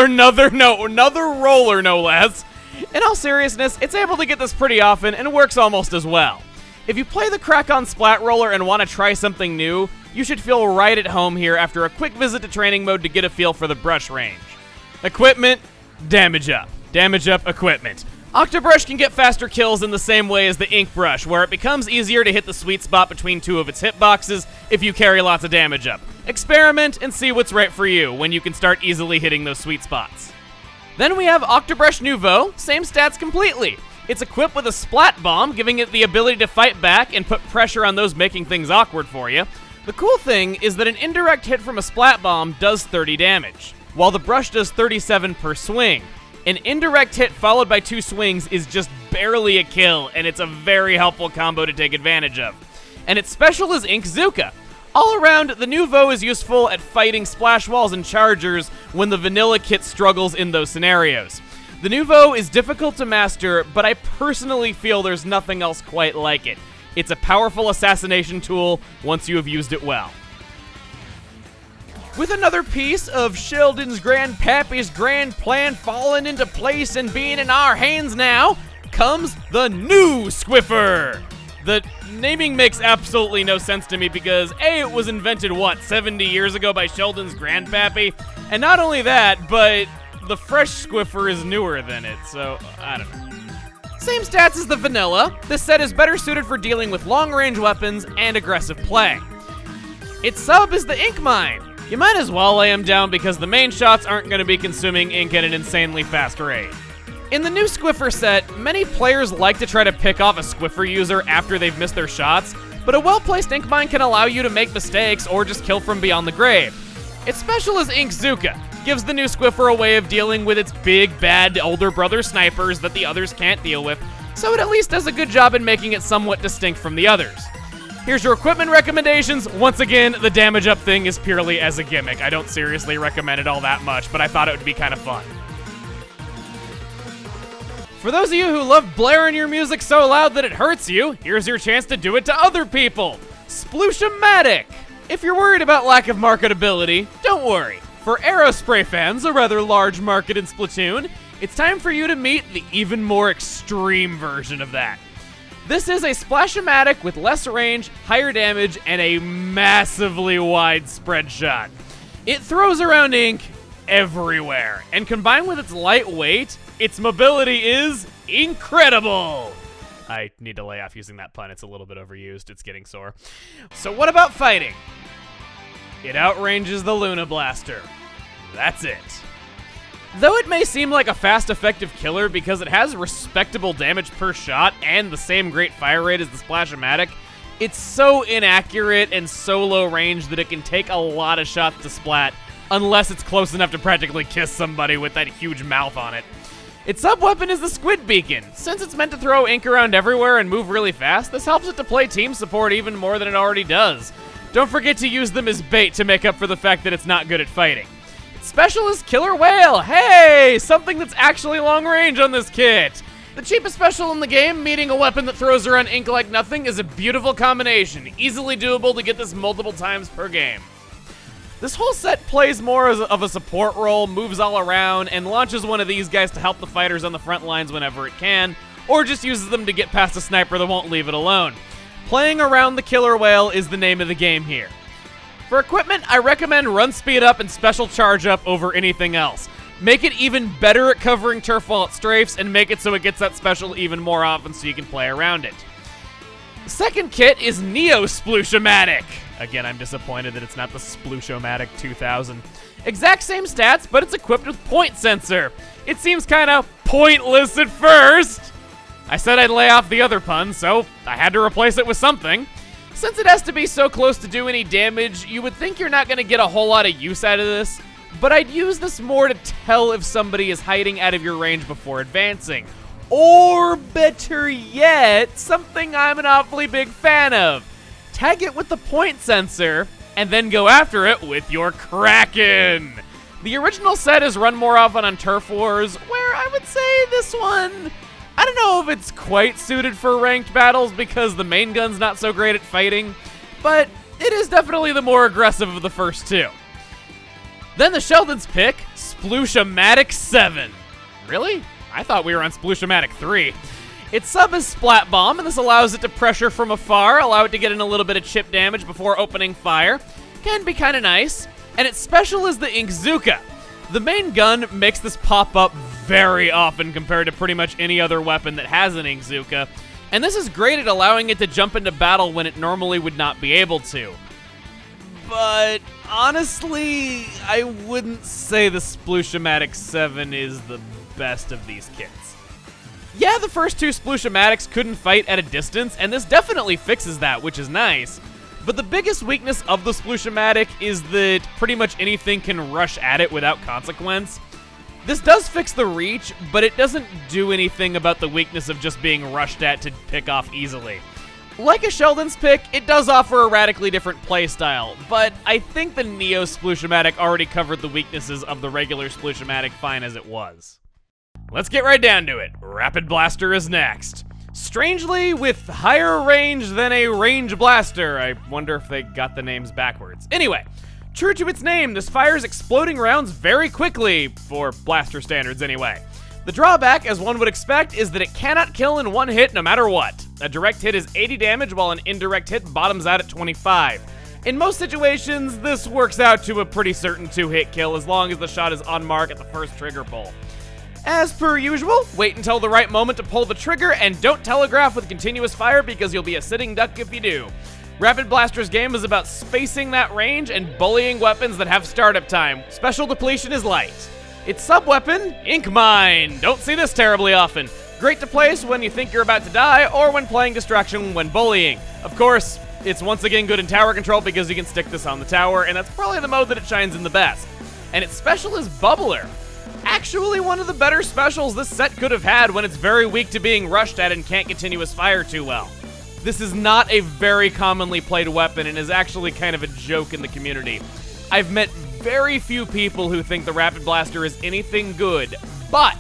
another roller no less. In all seriousness, it's able to get this pretty often and works almost as well. If you play the Krak-On Splat Roller and want to try something new, you should feel right at home here after a quick visit to training mode to get a feel for the brush range. Equipment, damage up. Damage up equipment. Octobrush can get faster kills in the same way as the Inkbrush, where it becomes easier to hit the sweet spot between two of its hitboxes if you carry lots of damage up. Experiment and see what's right for you when you can start easily hitting those sweet spots. Then we have Octobrush Nouveau, same stats completely. It's equipped with a Splat Bomb, giving it the ability to fight back and put pressure on those making things awkward for you. The cool thing is that an indirect hit from a Splat Bomb does 30 damage, while the brush does 37 per swing. An indirect hit followed by 2 swings is just barely a kill, and it's a very helpful combo to take advantage of. And its special is Inkzuka. All around, the Nouveau is useful at fighting splash walls and chargers when the vanilla kit struggles in those scenarios. The Nouveau is difficult to master, but I personally feel there's nothing else quite like it. It's a powerful assassination tool once you have used it well. With another piece of Sheldon's grandpappy's grand plan falling into place and being in our hands now, comes the new Squiffer! The naming makes absolutely no sense to me because A, it was invented, 70 years ago by Sheldon's grandpappy? And not only that, but the fresh Squiffer is newer than it, so I don't know. Same stats as the vanilla, this set is better suited for dealing with long-range weapons and aggressive play. Its sub is the Ink Mine. You might as well lay him down because the main shots aren't going to be consuming ink at an insanely fast rate. In the new Squiffer set, many players like to try to pick off a Squiffer user after they've missed their shots, but a well-placed ink mine can allow you to make mistakes or just kill from beyond the grave. Its special is Inkzuka, gives the new Squiffer a way of dealing with its big, bad older brother snipers that the others can't deal with, so it at least does a good job in making it somewhat distinct from the others. Here's your equipment recommendations. Once again, the damage up thing is purely as a gimmick. I don't seriously recommend it all that much, but I thought it would be kind of fun. For those of you who love blaring your music so loud that it hurts you, here's your chance to do it to other people. Sploosh-o-matic! If you're worried about lack of marketability, don't worry. For Aerospray fans, a rather large market in Splatoon, it's time for you to meet the even more extreme version of that. This is a Splash-o-matic with less range, higher damage, and a massively wide spread shot. It throws around ink everywhere. And combined with its lightweight, its mobility is incredible. I need to lay off using that pun. It's a little bit overused. It's getting sore. So what about fighting? It outranges the Luna Blaster. That's it. Though it may seem like a fast, effective killer because it has respectable damage per shot and the same great fire rate as the Splosh-o-matic, it's so inaccurate and so low range that it can take a lot of shots to splat unless it's close enough to practically kiss somebody with that huge mouth on it. Its sub-weapon is the Squid Beacon. Since it's meant to throw ink around everywhere and move really fast, this helps it to play team support even more than it already does. Don't forget to use them as bait to make up for the fact that it's not good at fighting. Its special is Killer Whale. Hey, something that's actually long range on this kit. The cheapest special in the game, meeting a weapon that throws around ink like nothing, is a beautiful combination. Easily doable to get this multiple times per game. This whole set plays more of a support role, moves all around, and launches one of these guys to help the fighters on the front lines whenever it can, or just uses them to get past a sniper that won't leave it alone. Playing around the Killer Whale is the name of the game here. For equipment, I recommend Run Speed Up and Special Charge Up over anything else. Make it even better at covering turf while it strafes, and make it so it gets that special even more often so you can play around it. The second kit is Neo Sploosh-o-matic. Again, I'm disappointed that it's not the Sploosh-o-matic 2000. Exact same stats, but it's equipped with point sensor. It seems kinda pointless at first. I said I'd lay off the other puns, so I had to replace it with something. Since it has to be so close to do any damage, you would think you're not gonna get a whole lot of use out of this, but I'd use this more to tell if somebody is hiding out of your range before advancing. Or better yet, something I'm an awfully big fan of. Tag it with the point sensor, and then go after it with your Krak-On. The original set is run more often on Turf Wars, where I would say this one, I don't know if it's quite suited for ranked battles because the main gun's not so great at fighting, but it is definitely the more aggressive of the first two. Then the Sheldon's pick, Sploosh-o-matic 7. Really? I thought we were on Sploosh-o-matic 3. Its sub is Splat Bomb, and this allows it to pressure from afar, allow it to get in a little bit of chip damage before opening fire. Can be kinda nice. And its special is the Inkzooka. The main gun makes this pop up very often compared to pretty much any other weapon that has an Inkzooka, and this is great at allowing it to jump into battle when it normally would not be able to. But honestly, I wouldn't say the Sploosh-o-matic 7 is the best of these kits. Yeah, the first two Sploosh-o-matics couldn't fight at a distance, and this definitely fixes that, which is nice. But the biggest weakness of the Sploosh-o-matic is that pretty much anything can rush at it without consequence. This does fix the reach, but it doesn't do anything about the weakness of just being rushed at to pick off easily. Like a Sheldon's pick, it does offer a radically different playstyle, but I think the Neo Sploosh-o-matic already covered the weaknesses of the regular Sploosh-o-matic fine as it was. Let's get right down to it. Rapid Blaster is next. Strangely, with higher range than a range blaster. I wonder if they got the names backwards. Anyway, true to its name, this fires exploding rounds very quickly, for blaster standards anyway. The drawback, as one would expect, is that it cannot kill in one hit no matter what. A direct hit is 80 damage, while an indirect hit bottoms out at 25. In most situations, this works out to a pretty certain 2-hit kill as long as the shot is on mark at the first trigger pull. As per usual, wait until the right moment to pull the trigger and don't telegraph with continuous fire because you'll be a sitting duck if you do. Rapid Blaster's game is about spacing that range and bullying weapons that have startup time. Special depletion is light. Its sub-weapon, Ink Mine. Don't see this terribly often. Great to place when you think you're about to die or when playing distraction when bullying. Of course, it's once again good in tower control because you can stick this on the tower, and that's probably the mode that it shines in the best. And its special is Bubbler. Actually one of the better specials this set could have had when it's very weak to being rushed at and can't continuous fire too well. This is not a very commonly played weapon and is actually kind of a joke in the community. I've met very few people who think the Rapid Blaster is anything good, but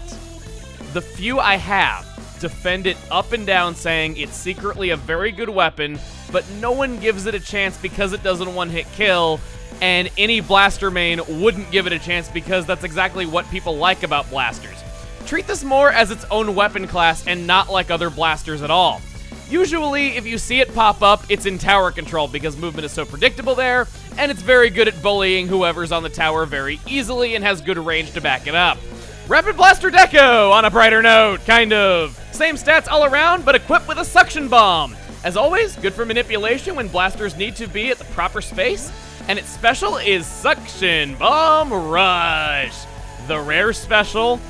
the few I have defend it up and down saying it's secretly a very good weapon, but no one gives it a chance because it doesn't one-hit kill, and any blaster main wouldn't give it a chance because that's exactly what people like about blasters. Treat this more as its own weapon class and not like other blasters at all. Usually, if you see it pop up, it's in tower control because movement is so predictable there, and it's very good at bullying whoever's on the tower very easily and has good range to back it up. Rapid Blaster Deco, on a brighter note, kind of. Same stats all around, but equipped with a suction bomb. As always, good for manipulation when blasters need to be at the proper space, and its special is Suction Bomb Rush, the rare special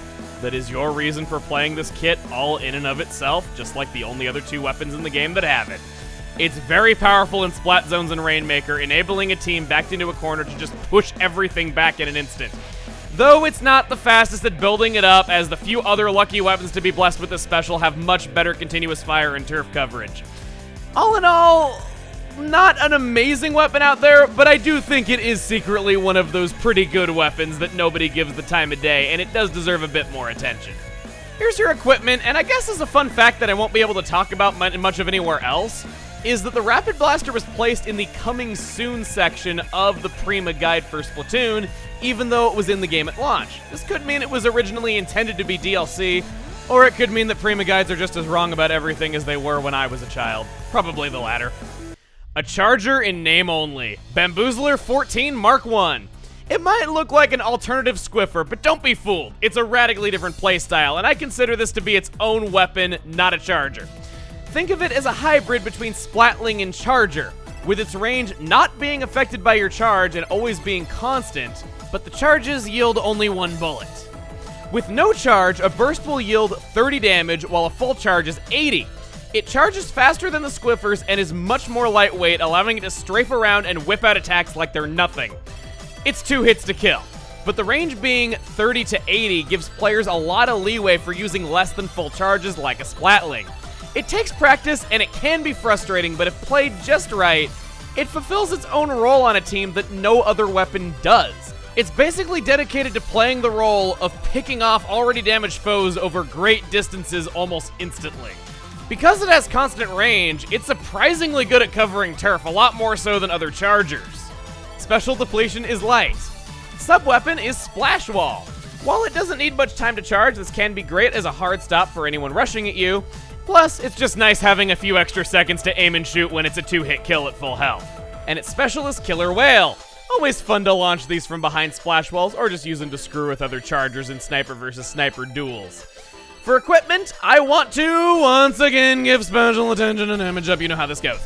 that is your reason for playing this kit all in and of itself, just like the only other 2 weapons in the game that have it. It's very powerful in Splat Zones and Rainmaker, enabling a team backed into a corner to just push everything back in an instant. Though it's not the fastest at building it up, as the few other lucky weapons to be blessed with this special have much better continuous fire and turf coverage. All in all, not an amazing weapon out there, but I do think it is secretly one of those pretty good weapons that nobody gives the time of day, and it does deserve a bit more attention. Here's your equipment, and I guess as a fun fact that I won't be able to talk about much of anywhere else, is that the Rapid Blaster was placed in the Coming Soon section of the Prima Guide for Splatoon, even though it was in the game at launch. This could mean it was originally intended to be DLC, or it could mean that Prima Guides are just as wrong about everything as they were when I was a child. Probably the latter. A Charger in name only. Bamboozler 14 Mark 1. It might look like an alternative Squiffer, but don't be fooled. It's a radically different playstyle, and I consider this to be its own weapon, not a Charger. Think of it as a hybrid between Splatling and Charger, with its range not being affected by your charge and always being constant, but the charges yield only 1 bullet. With no charge, a burst will yield 30 damage while a full charge is 80. It charges faster than the Squiffers and is much more lightweight, allowing it to strafe around and whip out attacks like they're nothing. It's 2 hits to kill, but the range being 30 to 80 gives players a lot of leeway for using less than full charges like a Splatling. It takes practice and it can be frustrating, but if played just right, it fulfills its own role on a team that no other weapon does. It's basically dedicated to playing the role of picking off already damaged foes over great distances almost instantly. Because it has constant range, it's surprisingly good at covering turf, a lot more so than other Chargers. Special depletion is light. Sub-weapon is Splash Wall. While it doesn't need much time to charge, this can be great as a hard stop for anyone rushing at you. Plus, it's just nice having a few extra seconds to aim and shoot when it's a 2-hit kill at full health. And its special is Killer Whale. Always fun to launch these from behind splash walls or just use them to screw with other Chargers in sniper versus sniper duels. For equipment, I want to once again give special attention to damage up. You know how this goes.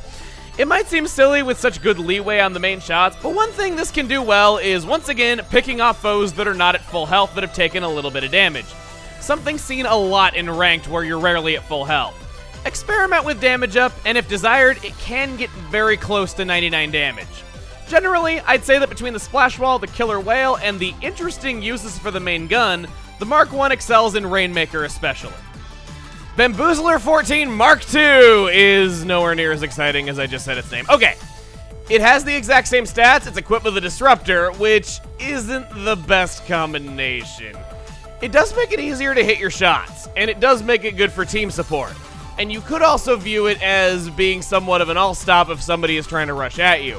It might seem silly with such good leeway on the main shots, but one thing this can do well is, once again, picking off foes that are not at full health that have taken a little bit of damage. Something seen a lot in ranked where you're rarely at full health. Experiment with damage up, and if desired, it can get very close to 99 damage. Generally, I'd say that between the Splash Wall, the Killer Whale, and the interesting uses for the main gun, the Mark 1 excels in Rainmaker especially. Bamboozler 14 Mark 2 is nowhere near as exciting as I just said its name. Okay, it has the exact same stats, it's equipped with a Disruptor, which isn't the best combination. It does make it easier to hit your shots, and it does make it good for team support. And you could also view it as being somewhat of an all-stop if somebody is trying to rush at you.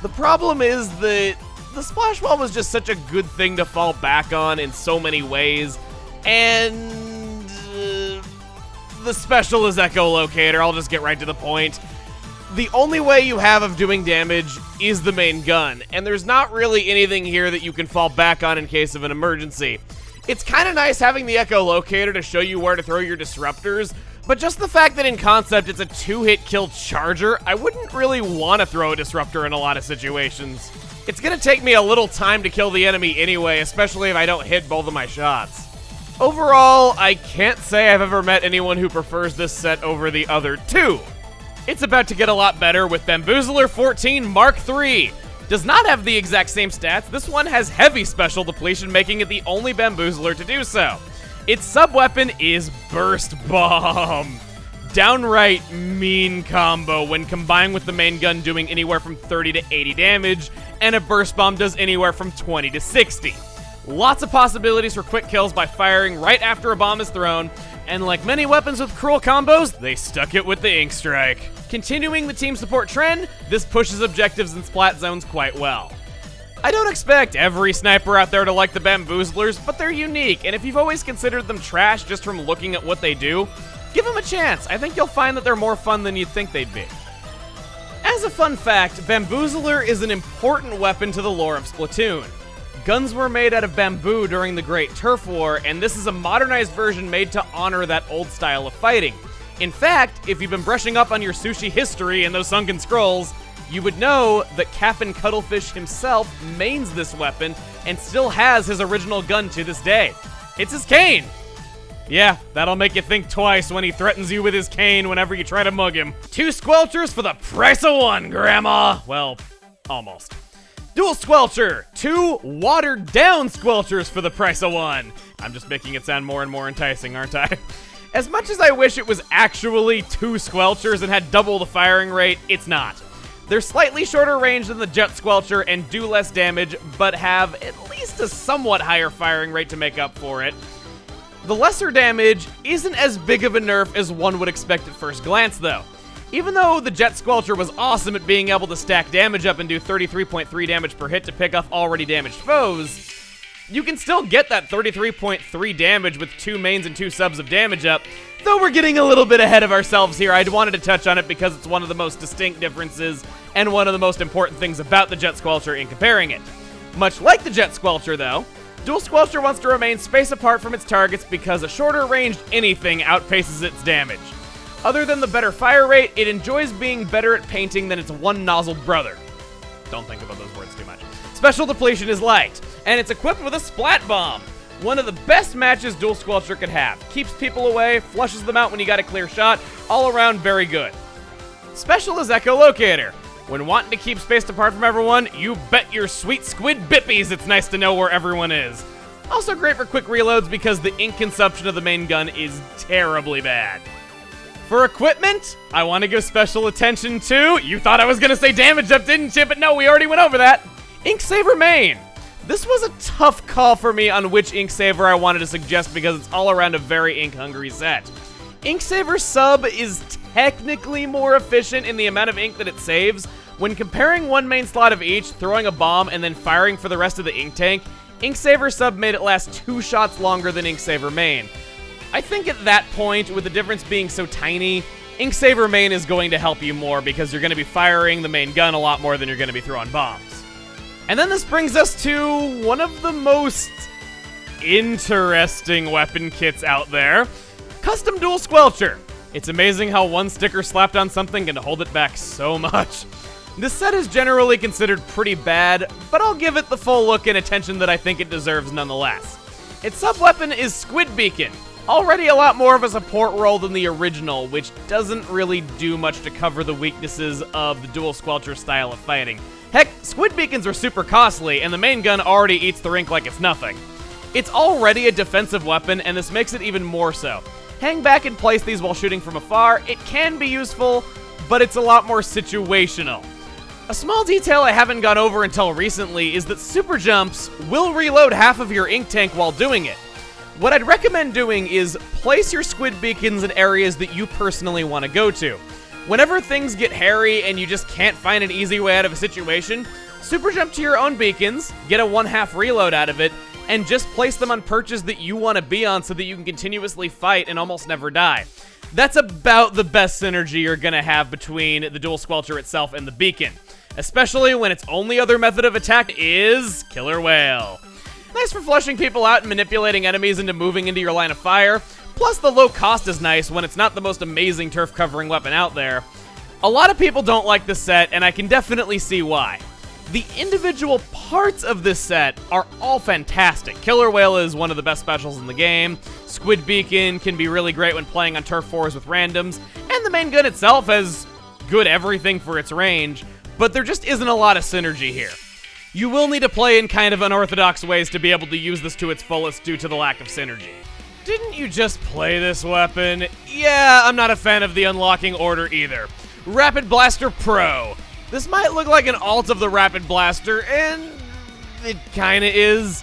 The problem is that the Splash Wall was just such a good thing to fall back on in so many ways, and the special is Echolocator. I'll just get right to the point. The only way you have of doing damage is the main gun, and there's not really anything here that you can fall back on in case of an emergency. It's kind of nice having the Echolocator to show you where to throw your disruptors, but just the fact that in concept it's a 2-hit kill Charger, I wouldn't really want to throw a disruptor in a lot of situations. It's going to take me a little time to kill the enemy anyway, especially if I don't hit both of my shots. Overall, I can't say I've ever met anyone who prefers this set over the other two. It's about to get a lot better with Bamboozler 14 Mark 3. Does not have the exact same stats. This one has heavy special depletion, making it the only Bamboozler to do so. Its sub-weapon is Burst Bomb. Downright mean combo when combined with the main gun doing anywhere from 30 to 80 damage, and a Burst Bomb does anywhere from 20 to 60. Lots of possibilities for quick kills by firing right after a bomb is thrown, and like many weapons with cruel combos, they stuck it with the Ink Strike. Continuing the team support trend, this pushes objectives in splat zones quite well. I don't expect every sniper out there to like the Bamboozlers, but they're unique, and if you've always considered them trash just from looking at what they do, give them a chance. I think you'll find that they're more fun than you'd think they'd be. As As a fun fact, Bamboozler is an important weapon to the lore of Splatoon. Guns were made out of bamboo during the Great Turf War, and this is a modernized version made to honor that old style of fighting. In fact, if you've been brushing up on your sushi history and those sunken scrolls, you would know that Captain Cuttlefish himself mains this weapon and still has his original gun to this day. It's his cane! Yeah, that'll make you think twice when he threatens you with his cane whenever you try to mug him. 2 Squelchers for the price of 1, Grandma! Well, almost. Dual Squelcher! 2 watered-down Squelchers for the price of 1. I'm just making it sound more and more enticing, aren't I? As much as I wish it was actually 2 Squelchers and had double the firing rate, it's not. They're slightly shorter range than the Jet Squelcher and do less damage, but have at least a somewhat higher firing rate to make up for it. The lesser damage isn't as big of a nerf as one would expect at first glance, though. Even though the Jet Squelcher was awesome at being able to stack damage up and do 33.3 damage per hit to pick off already damaged foes, you can still get that 33.3 damage with 2 mains and 2 subs of damage up, though we're getting a little bit ahead of ourselves here. I wanted to touch on it because it's one of the most distinct differences and one of the most important things about the Jet Squelcher in comparing it. Much like the Jet Squelcher, though, Dual Squelcher wants to remain space apart from its targets because a shorter ranged anything outpaces its damage. Other than the better fire rate, it enjoys being better at painting than its one-nozzled brother. Don't think about those words too much. Special depletion is light, and it's equipped with a Splat Bomb. One of the best matches Dual Squelcher could have. Keeps people away, flushes them out when you got a clear shot, all around very good. Special is Echolocator. When wanting to keep spaced apart from everyone, you bet your sweet squid bippies it's nice to know where everyone is. Also great for quick reloads because the ink consumption of the main gun is terribly bad. For equipment, I want to give special attention to, you thought I was going to say damage up, didn't you? But no, we already went over that. Inksaver main. This was a tough call for me on which Inksaver I wanted to suggest because it's all around a very ink-hungry set. Inksaver sub is technically more efficient in the amount of ink that it saves. When comparing one main slot of each, throwing a bomb, and then firing for the rest of the ink tank, Inksaver sub made it last 2 shots longer than Inksaver main. I think at that point, with the difference being so tiny, Inksaver main is going to help you more because you're going to be firing the main gun a lot more than you're going to be throwing bombs. And then this brings us to one of the most interesting weapon kits out there, Custom Dual Squelcher. It's amazing how one sticker slapped on something can hold it back so much. This set is generally considered pretty bad, but I'll give it the full look and attention that I think it deserves nonetheless. Its sub-weapon is Squid Beacon, already a lot more of a support role than the original, which doesn't really do much to cover the weaknesses of the Dual Squelcher style of fighting. Heck, Squid Beacons are super costly, and the main gun already eats the rink like it's nothing. It's already a defensive weapon, and this makes it even more so. Hang back and place these while shooting from afar. It can be useful, but it's a lot more situational. A small detail I haven't gone over until recently is that super jumps will reload half of your ink tank while doing it. What I'd recommend doing is place your squid beacons in areas that you personally want to go to. Whenever things get hairy and you just can't find an easy way out of a situation, super jump to your own beacons, get a 1/2 reload out of it, and just place them on perches that you want to be on so that you can continuously fight and almost never die. That's about the best synergy you're going to have between the Dual Squelcher itself and the beacon. Especially when its only other method of attack is Killer Whale. Nice for flushing people out and manipulating enemies into moving into your line of fire. Plus the low cost is nice when it's not the most amazing turf covering weapon out there. A lot of people don't like this set, and I can definitely see why. The individual parts of this set are all fantastic. Killer Whale is one of the best specials in the game. Squid Beacon can be really great when playing on turf 4s with randoms. And the main gun itself has good everything for its range, but there just isn't a lot of synergy here. You will need to play in kind of unorthodox ways to be able to use this to its fullest due to the lack of synergy. Didn't you just play this weapon? Yeah, I'm not a fan of the unlocking order either. Rapid Blaster Pro. This might look like an alt of the Rapid Blaster, and it kinda is,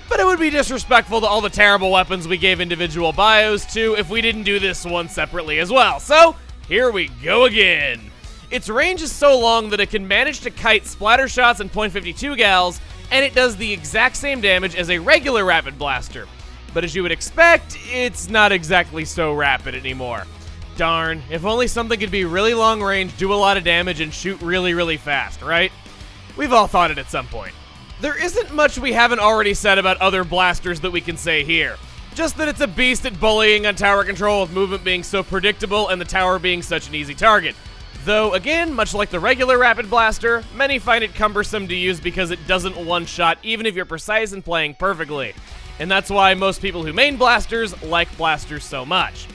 but it would be disrespectful to all the terrible weapons we gave individual bios to if we didn't do this one separately as well. So, here we go again. Its range is so long that it can manage to kite Splattershots and .52 gals, and it does the exact same damage as a regular Rapid Blaster. But as you would expect, it's not exactly so rapid anymore. darn, if only something could be really long range, do a lot of damage, and shoot really, really fast, right? We've all thought it at some point. There isn't much we haven't already said about other blasters that we can say here. Just that it's a beast at bullying on tower control, with movement being so predictable and the tower being such an easy target. Though, again, much like the regular Rapid Blaster, many find it cumbersome to use because it doesn't one-shot even if you're precise and playing perfectly. And that's why most people who main blasters like blasters so much.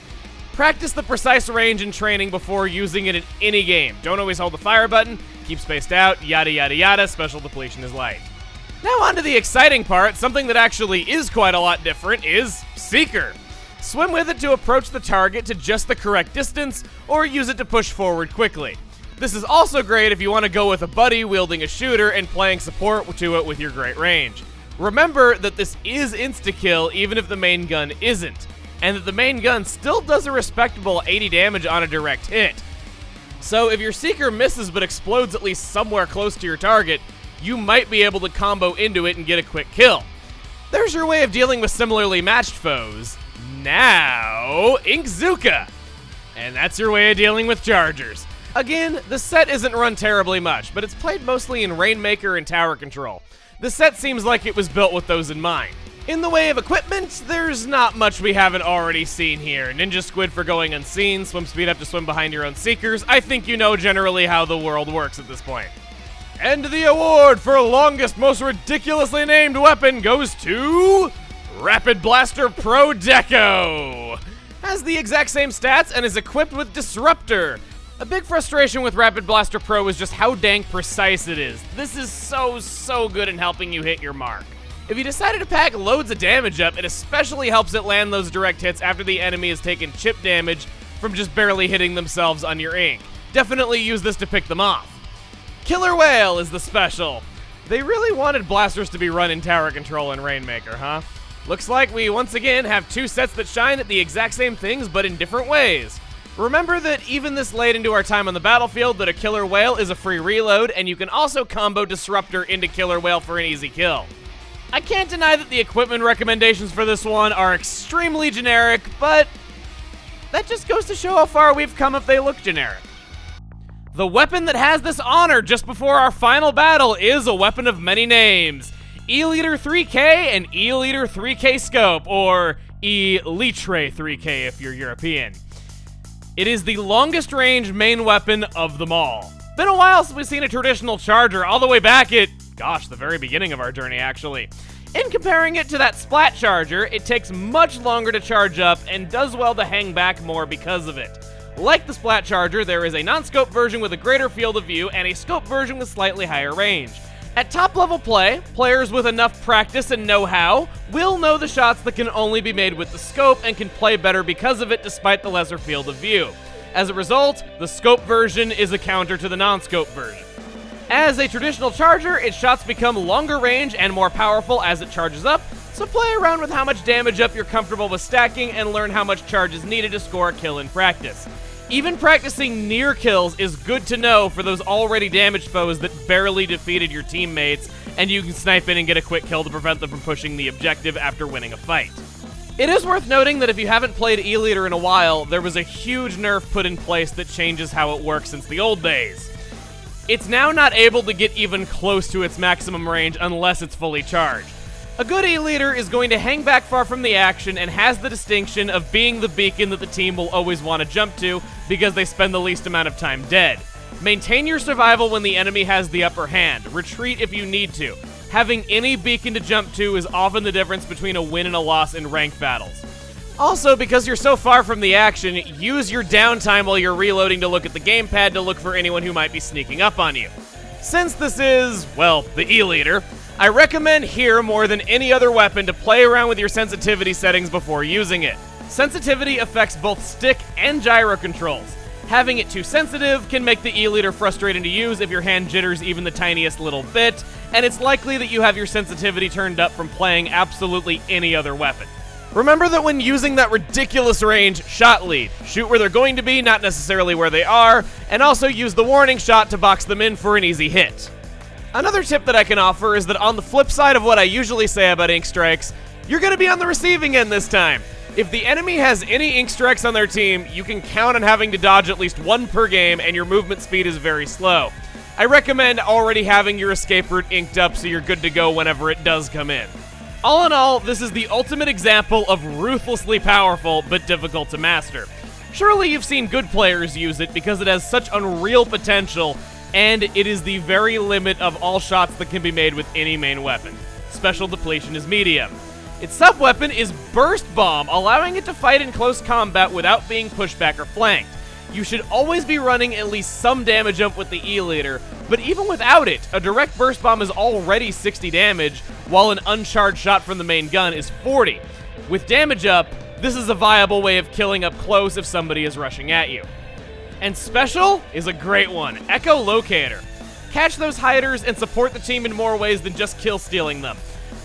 Practice the precise range in training before using it in any game. Don't always hold the fire button, keep spaced out, yada yada yada, special depletion is light. Now on to the exciting part, something that actually is quite a lot different is Seeker. Swim with it to approach the target to just the correct distance, or use it to push forward quickly. This is also great if you want to go with a buddy wielding a shooter and playing support to it with your great range. Remember that this is insta-kill even if the main gun isn't, and that the main gun still does a respectable 80 damage on a direct hit. So if your Seeker misses but explodes at least somewhere close to your target, you might be able to combo into it and get a quick kill. There's your way of dealing with similarly matched foes. Now, Inkzooka! And that's your way of dealing with Chargers. Again, the set isn't run terribly much, but it's played mostly in Rainmaker and Tower Control. The set seems like it was built with those in mind. In the way of equipment, there's not much we haven't already seen here. Ninja Squid for going unseen, swim speed up to swim behind your own Seekers. I think you know generally how the world works at this point. And the award for longest, most ridiculously named weapon goes to Rapid Blaster Pro Deco. Has the exact same stats and is equipped with Disruptor. A big frustration with Rapid Blaster Pro is just how dang precise it is. This is so good in helping you hit your mark. If you decided to pack loads of damage up, it especially helps it land those direct hits after the enemy has taken chip damage from just barely hitting themselves on your ink. Definitely use this to pick them off. Killer Whale is the special. They really wanted blasters to be run in Tower Control and Rainmaker, huh? Looks like we once again have two sets that shine at the exact same things but in different ways. Remember that even this late into our time on the battlefield that a Killer Whale is a free reload, and you can also combo Disruptor into Killer Whale for an easy kill. I can't deny that the equipment recommendations for this one are extremely generic, but that just goes to show how far we've come if they look generic. The weapon that has this honor just before our final battle is a weapon of many names. E-Liter 3K and E-Liter 3K Scope, or E-Litre 3K if you're European. It is the longest range main weapon of them all. Been a while since we've seen a traditional charger, all the way back at, gosh, the very beginning of our journey actually. In comparing it to that Splat Charger, it takes much longer to charge up and does well to hang back more because of it. Like the Splat Charger, there is a non-scope version with a greater field of view and a scope version with slightly higher range. At top level play, players with enough practice and know-how will know the shots that can only be made with the scope and can play better because of it despite the lesser field of view. As a result, the scope version is a counter to the non-scope version. As a traditional charger, its shots become longer range and more powerful as it charges up, so play around with how much damage up you're comfortable with stacking and learn how much charge is needed to score a kill in practice. Even practicing near kills is good to know for those already damaged foes that barely defeated your teammates, and you can snipe in and get a quick kill to prevent them from pushing the objective after winning a fight. It is worth noting that if you haven't played E-Liter in a while, there was a huge nerf put in place that changes how it works since the old days. It's now not able to get even close to its maximum range unless it's fully charged. A good E-Liter is going to hang back far from the action and has the distinction of being the beacon that the team will always want to jump to because they spend the least amount of time dead. Maintain your survival when the enemy has the upper hand. Retreat if you need to. Having any beacon to jump to is often the difference between a win and a loss in ranked battles. Also, because you're so far from the action, use your downtime while you're reloading to look at the gamepad to look for anyone who might be sneaking up on you. Since this is, well, the E-Liter, I recommend here more than any other weapon to play around with your sensitivity settings before using it. Sensitivity affects both stick and gyro controls. Having it too sensitive can make the E-Liter frustrating to use if your hand jitters even the tiniest little bit, and it's likely that you have your sensitivity turned up from playing absolutely any other weapon. Remember that when using that ridiculous range, shot lead. Shoot where they're going to be, not necessarily where they are, and also use the warning shot to box them in for an easy hit. Another tip that I can offer is that on the flip side of what I usually say about ink strikes, you're going to be on the receiving end this time. If the enemy has any ink strikes on their team, you can count on having to dodge at least one per game, and your movement speed is very slow. I recommend already having your escape route inked up so you're good to go whenever it does come in. All in all, this is the ultimate example of ruthlessly powerful but difficult to master. Surely you've seen good players use it because it has such unreal potential, and it is the very limit of all shots that can be made with any main weapon. Special depletion is medium. Its sub-weapon is Burst Bomb, allowing it to fight in close combat without being pushed back or flanked. You should always be running at least some damage up with the E-liter, but even without it, a direct Burst Bomb is already 60 damage, while an uncharged shot from the main gun is 40. With damage up, this is a viable way of killing up close if somebody is rushing at you. And special is a great one, Echolocator. Catch those hiders and support the team in more ways than just kill stealing them.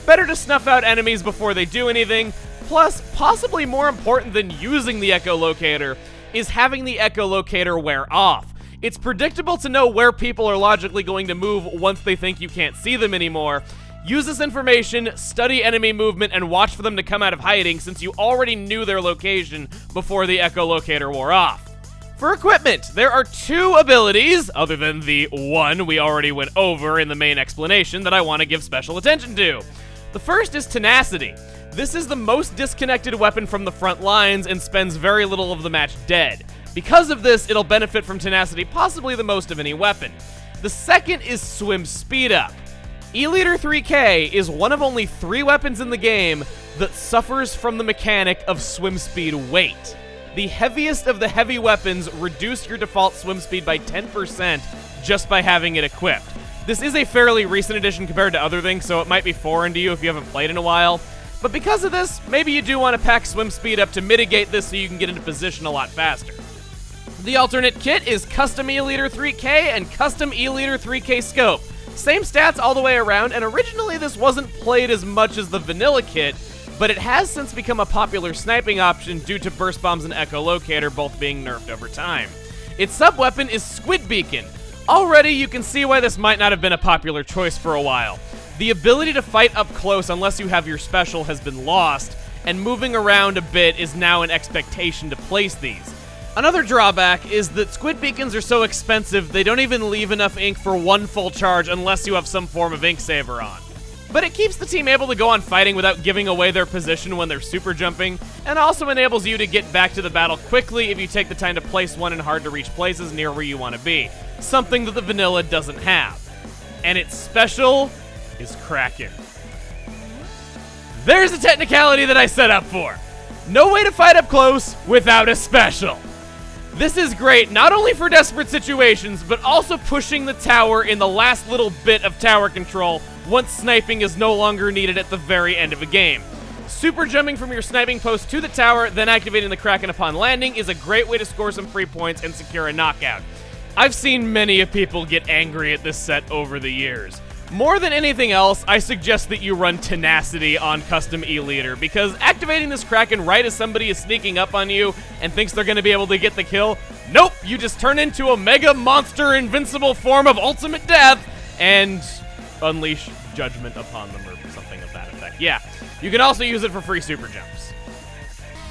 Better to snuff out enemies before they do anything, plus, possibly more important than using the Echolocator, is having the Echolocator wear off. It's predictable to know where people are logically going to move once they think you can't see them anymore. Use this information, study enemy movement, and watch for them to come out of hiding since you already knew their location before the Echolocator wore off. For equipment, there are 2 abilities, other than the one we already went over in the main explanation, that I want to give special attention to. The first is Tenacity. This is the most disconnected weapon from the front lines and spends very little of the match dead. Because of this, it'll benefit from Tenacity possibly the most of any weapon. The second is Swim Speed Up. E-liter 3K is one of only 3 weapons in the game that suffers from the mechanic of swim speed weight. The heaviest of the heavy weapons reduce your default swim speed by 10% just by having it equipped. This is a fairly recent addition compared to other things, so it might be foreign to you if you haven't played in a while. But because of this, maybe you do want to pack swim speed up to mitigate this so you can get into position a lot faster. The alternate kit is Custom E-liter 3K and Custom E-liter 3K Scope. Same stats all the way around, and originally this wasn't played as much as the vanilla kit, but it has since become a popular sniping option due to Burst Bombs and Echolocator both being nerfed over time. Its sub-weapon is Squid Beacon. Already, you can see why this might not have been a popular choice for a while. The ability to fight up close unless you have your special has been lost, and moving around a bit is now an expectation to place these. Another drawback is that Squid Beacons are so expensive they don't even leave enough ink for one full charge unless you have some form of ink saver on. But it keeps the team able to go on fighting without giving away their position when they're super jumping, and also enables you to get back to the battle quickly if you take the time to place one in hard to reach places near where you want to be, something that the vanilla doesn't have. And its special is Krak-On. There's a technicality that I set up for. No way to fight up close without a special. This is great not only for desperate situations, but also pushing the tower in the last little bit of tower control once sniping is no longer needed at the very end of a game. Super jumping from your sniping post to the tower, then activating the Krak-On upon landing is a great way to score some free points and secure a knockout. I've seen many of people get angry at this set over the years. More than anything else, I suggest that you run Tenacity on Custom E-liter, because activating this Krak-On right as somebody is sneaking up on you and thinks they're going to be able to get the kill, nope, you just turn into a mega monster invincible form of ultimate death and unleash judgment upon them or something of that effect. Yeah, you can also use it for free super jumps.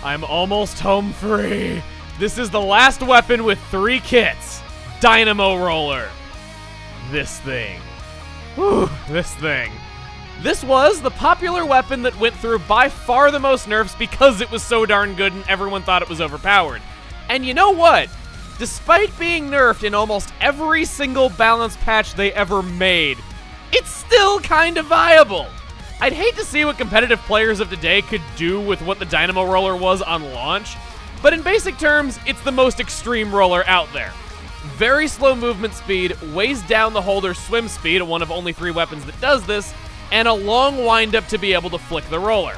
I'm almost home free. This is the last weapon with 3 kits. Dynamo Roller. This thing. Whew, this thing. This was the popular weapon that went through by far the most nerfs because it was so darn good and everyone thought it was overpowered. And you know what? Despite being nerfed in almost every single balance patch they ever made, it's still kind of viable. I'd hate to see what competitive players of today could do with what the Dynamo Roller was on launch, but in basic terms, it's the most extreme roller out there. Very slow movement speed, weighs down the holder's swim speed, one of only 3 weapons that does this, and a long windup to be able to flick the roller.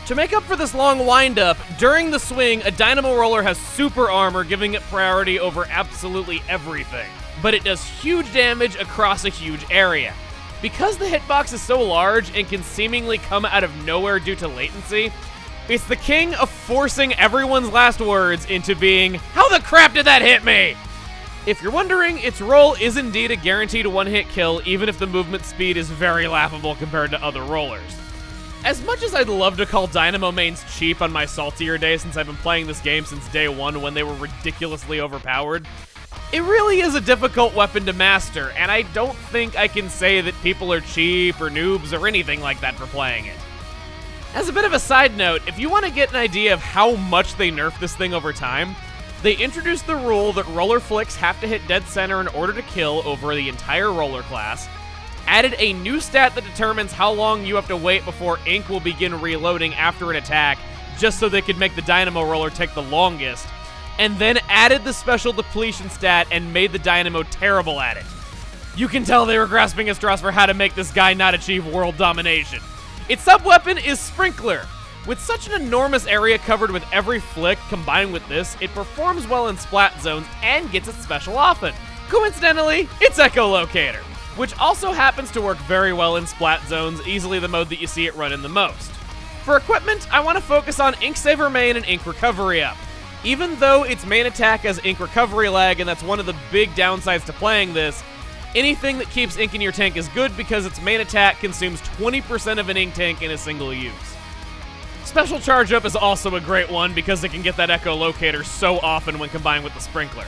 To make up for this long windup, during the swing, a Dynamo Roller has super armor, giving it priority over absolutely everything. But it does huge damage across a huge area. Because the hitbox is so large and can seemingly come out of nowhere due to latency, it's the king of forcing everyone's last words into being, "How the crap did that hit me?" If you're wondering, its role is indeed a guaranteed one-hit kill, even if the movement speed is very laughable compared to other rollers. As much as I'd love to call Dynamo mains cheap on my saltier day since I've been playing this game since day one when they were ridiculously overpowered, it really is a difficult weapon to master, and I don't think I can say that people are cheap or noobs or anything like that for playing it. As a bit of a side note, if you want to get an idea of how much they nerf this thing over time, they introduced the rule that roller flicks have to hit dead center in order to kill over the entire roller class, added a new stat that determines how long you have to wait before ink will begin reloading after an attack, just so they could make the Dynamo Roller take the longest, and then added the special depletion stat and made the Dynamo terrible at it. You can tell they were grasping at straws for how to make this guy not achieve world domination. Its sub-weapon is Sprinkler. With such an enormous area covered with every flick combined with this, it performs well in splat zones and gets its special often. Coincidentally, it's Echolocator, which also happens to work very well in splat zones, easily the mode that you see it run in the most. For equipment, I want to focus on Ink Saver main and Ink Recovery up. Even though its main attack has Ink Recovery lag, and that's one of the big downsides to playing this, anything that keeps ink in your tank is good because its main attack consumes 20% of an ink tank in a single use. Special Charge Up is also a great one because it can get that Echolocator so often when combined with the Sprinkler.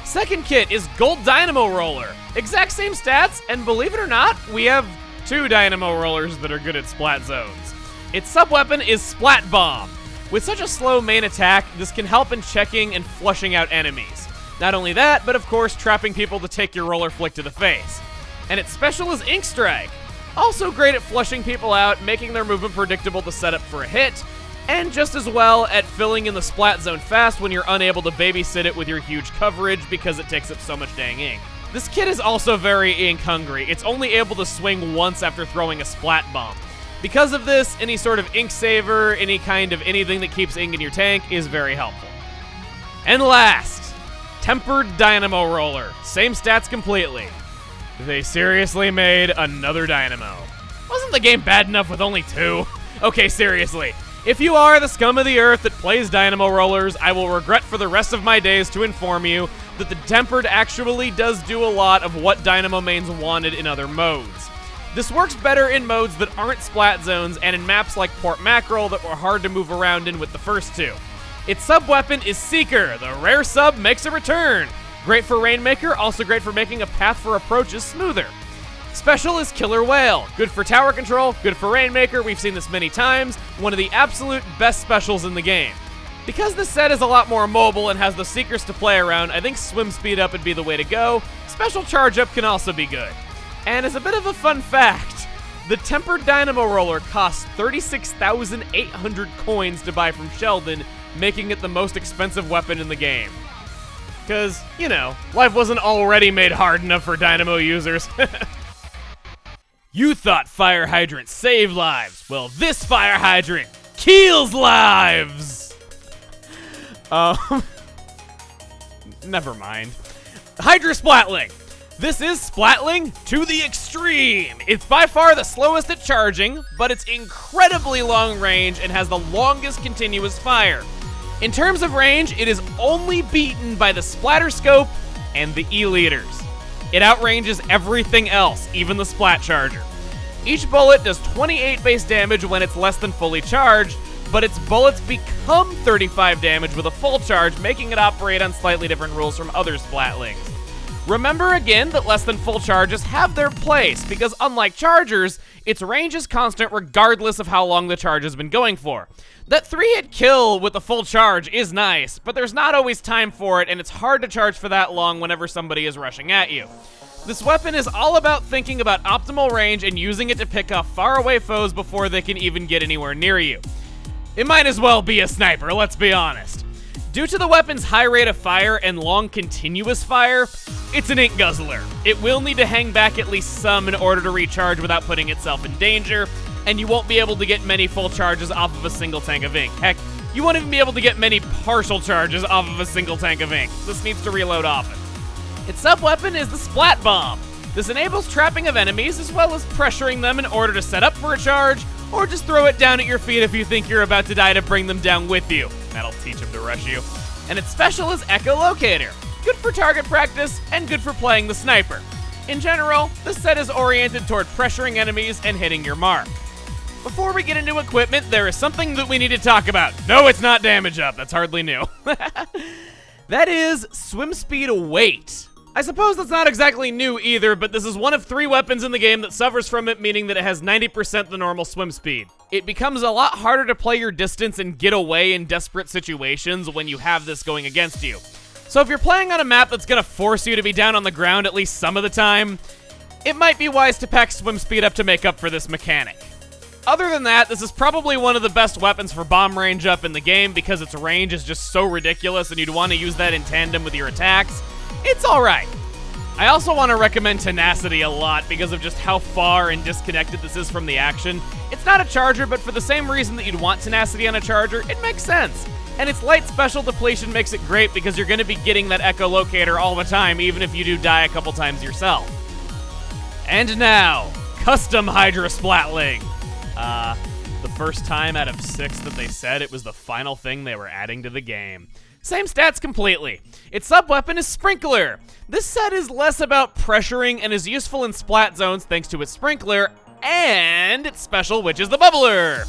Second kit is Gold Dynamo Roller. Exact same stats, and believe it or not, we have 2 Dynamo Rollers that are good at splat zones. Its sub-weapon is Splat Bomb. With such a slow main attack, this can help in checking and flushing out enemies. Not only that, but of course trapping people to take your roller flick to the face. And its special is Ink Strike. Also great at flushing people out, making their movement predictable to set up for a hit, and just as well at filling in the splat zone fast when you're unable to babysit it with your huge coverage because it takes up so much dang ink. This kit is also very ink hungry. It's only able to swing once after throwing a splat bomb. Because of this, any sort of ink saver, any kind of anything that keeps ink in your tank is very helpful. And last, Tempered Dynamo Roller. Same stats completely. They seriously made another Dynamo. Wasn't the game bad enough with only 2? Okay, seriously. If you are the scum of the earth that plays Dynamo Rollers, I will regret for the rest of my days to inform you that the Tempered actually does do a lot of what Dynamo mains wanted in other modes. This works better in modes that aren't splat zones and in maps like Port Mackerel that were hard to move around in with the first 2. Its sub-weapon is Seeker. The rare sub makes a return. Great for Rainmaker, also great for making a path for approaches smoother. Special is Killer Whale. Good for tower control, good for Rainmaker, we've seen this many times, one of the absolute best specials in the game. Because this set is a lot more mobile and has the Seekers to play around, I think Swim Speed Up would be the way to go. Special Charge Up can also be good. And as a bit of a fun fact, the Tempered Dynamo Roller costs 36,800 coins to buy from Sheldon, making it the most expensive weapon in the game. Because, you know, life wasn't already made hard enough for Dynamo users. You thought fire hydrants save lives. Well, this fire hydrant kills lives! Never mind. Hydra Splatling. This is Splatling to the extreme. It's by far the slowest at charging, but it's incredibly long range and has the longest continuous fire. In terms of range, it is only beaten by the Splatter Scope and the E-Liters. It outranges everything else, even the Splat Charger. Each bullet does 28 base damage when it's less than fully charged, but its bullets become 35 damage with a full charge, making it operate on slightly different rules from other Splatlings. Remember again that less than full charges have their place, because unlike chargers, its range is constant regardless of how long the charge has been going for. That 3-hit kill with a full charge is nice, but there's not always time for it, and it's hard to charge for that long whenever somebody is rushing at you. This weapon is all about thinking about optimal range and using it to pick off faraway foes before they can even get anywhere near you. It might as well be a sniper, let's be honest. Due to the weapon's high rate of fire and long continuous fire, it's an ink guzzler. It will need to hang back at least some in order to recharge without putting itself in danger, and you won't be able to get many full charges off of a single tank of ink. Heck, you won't even be able to get many partial charges off of a single tank of ink. This needs to reload often. Its sub-weapon is the Splat Bomb. This enables trapping of enemies as well as pressuring them in order to set up for a charge, or just throw it down at your feet if you think you're about to die to bring them down with you. That'll teach them to rush you. And its special is Echolocator. Good for target practice, and good for playing the sniper. In general, this set is oriented toward pressuring enemies and hitting your mark. Before we get into equipment, there is something that we need to talk about. No, it's not damage up. That's hardly new. That is swim speed weight. I suppose that's not exactly new either, but this is one of 3 weapons in the game that suffers from it, meaning that it has 90% the normal swim speed. It becomes a lot harder to play your distance and get away in desperate situations when you have this going against you. So if you're playing on a map that's gonna force you to be down on the ground at least some of the time, it might be wise to pack swim speed up to make up for this mechanic. Other than that, this is probably one of the best weapons for bomb range up in the game because its range is just so ridiculous and you'd want to use that in tandem with your attacks. It's alright. I also want to recommend Tenacity a lot because of just how far and disconnected this is from the action. It's not a charger, but for the same reason that you'd want Tenacity on a charger, it makes sense. And its light special depletion makes it great because you're going to be getting that echolocator all the time, even if you do die a couple times yourself. And now, Custom Hydra Splatling. The first time out of 6 that they said it was the final thing they were adding to the game. Same stats completely. Its sub-weapon is Sprinkler. This set is less about pressuring and is useful in splat zones thanks to its Sprinkler and its special, which is the Bubbler.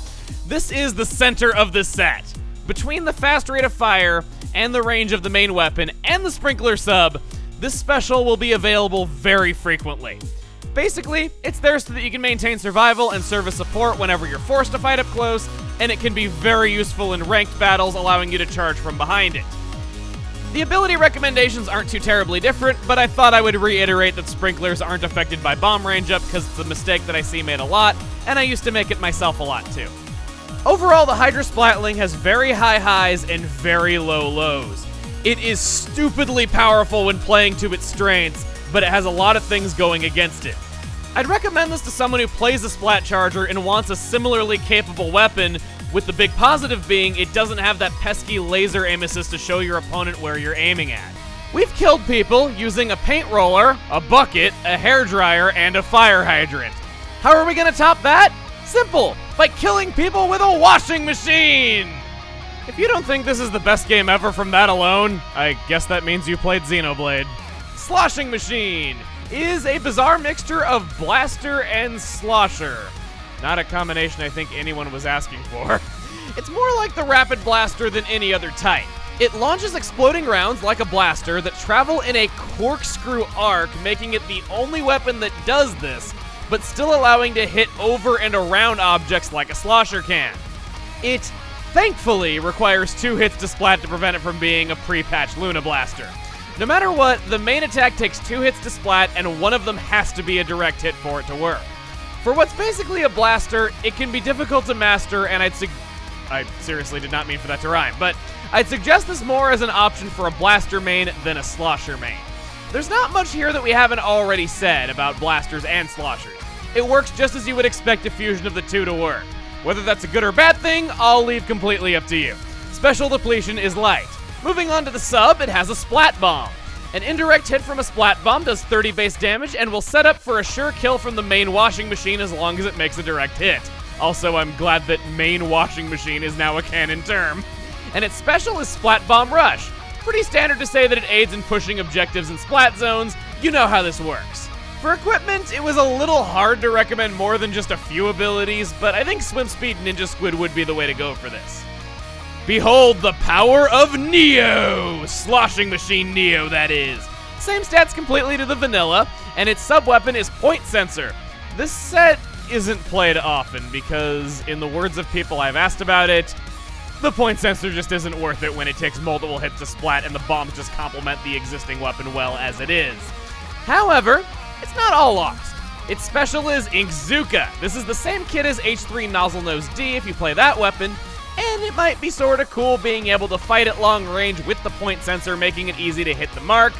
This is the center of this set. Between the fast rate of fire and the range of the main weapon and the Sprinkler sub, this special will be available very frequently. Basically, it's there so that you can maintain survival and serve as support whenever you're forced to fight up close, and it can be very useful in ranked battles, allowing you to charge from behind it. The ability recommendations aren't too terribly different, but I thought I would reiterate that sprinklers aren't affected by bomb range up because it's a mistake that I see made a lot, and I used to make it myself a lot too. Overall, the Hydra Splatling has very high highs and very low lows. It is stupidly powerful when playing to its strengths, but it has a lot of things going against it. I'd recommend this to someone who plays the Splat Charger and wants a similarly capable weapon, with the big positive being it doesn't have that pesky laser aim assist to show your opponent where you're aiming at. We've killed people using a paint roller, a bucket, a hairdryer, and a fire hydrant. How are we gonna top that? Simple, by killing people with a washing machine! If you don't think this is the best game ever from that alone, I guess that means you played Xenoblade. Sloshing Machine is a bizarre mixture of blaster and slosher. Not a combination I think anyone was asking for. It's more like the rapid blaster than any other type. It launches exploding rounds like a blaster that travel in a corkscrew arc, making it the only weapon that does this, but still allowing to hit over and around objects like a slosher can. It, thankfully, requires 2 hits to splat to prevent it from being a pre-patched Luna Blaster. No matter what, the main attack takes 2 hits to splat, and one of them has to be a direct hit for it to work. For what's basically a blaster, it can be difficult to master, and I seriously did not mean for that to rhyme, but I'd suggest this more as an option for a blaster main than a slosher main. There's not much here that we haven't already said about blasters and sloshers. It works just as you would expect a fusion of the two to work. Whether that's a good or bad thing, I'll leave completely up to you. Special depletion is light. Moving on to the sub, it has a Splat Bomb. An indirect hit from a Splat Bomb does 30 base damage and will set up for a sure kill from the main washing machine as long as it makes a direct hit. Also, I'm glad that main washing machine is now a canon term. And its special is Splat Bomb Rush. Pretty standard to say that it aids in pushing objectives in splat zones. You know how this works. For equipment, it was a little hard to recommend more than just a few abilities, but I think Swim Speed Ninja Squid would be the way to go for this. Behold the power of Neo! Sloshing Machine Neo, that is. Same stats completely to the vanilla, and its sub-weapon is Point Sensor. This set isn't played often because, in the words of people I've asked about it, the Point Sensor just isn't worth it when it takes multiple hits to splat and the bombs just complement the existing weapon well as it is. However, it's not all lost. Its special is Inkzuka. This is the same kit as H-3 Nozzlenose D if you play that weapon, and it might be sorta cool being able to fight at long range with the point sensor, making it easy to hit the mark,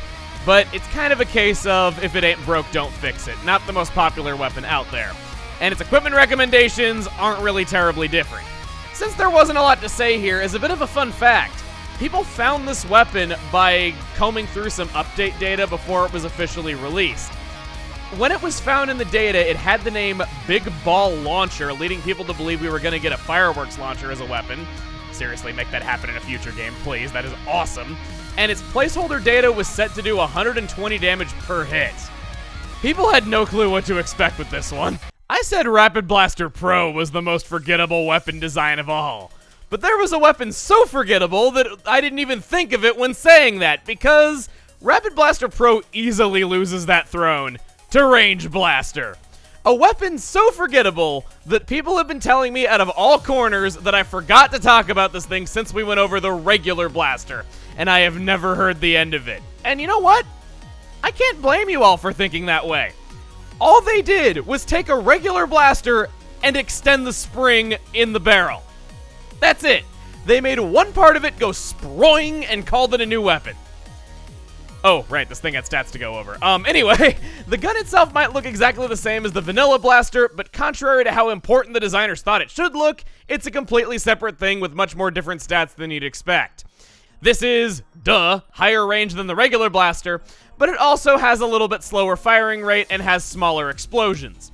but it's kind of a case of if it ain't broke, don't fix it. Not the most popular weapon out there. And its equipment recommendations aren't really terribly different. Since there wasn't a lot to say here, as a bit of a fun fact, people found this weapon by combing through some update data before it was officially released. When it was found in the data, it had the name Big Ball Launcher, leading people to believe we were going to get a fireworks launcher as a weapon. Seriously, make that happen in a future game, please. That is awesome. And its placeholder data was set to do 120 damage per hit. People had no clue what to expect with this one. I said Rapid Blaster Pro was the most forgettable weapon design of all. But there was a weapon so forgettable that I didn't even think of it when saying that, because Rapid Blaster Pro easily loses that throne to Range Blaster. A weapon so forgettable that people have been telling me out of all corners that I forgot to talk about this thing since we went over the regular blaster, and I have never heard the end of it. And you know what? I can't blame you all for thinking that way. All they did was take a regular blaster and extend the spring in the barrel. That's it. They made one part of it go sproing and called it a new weapon. Oh, right, this thing had stats to go over. Anyway, the gun itself might look exactly the same as the vanilla blaster, but contrary to how important the designers thought it should look, it's a completely separate thing with much more different stats than you'd expect. This is, higher range than the regular blaster, but it also has a little bit slower firing rate and has smaller explosions.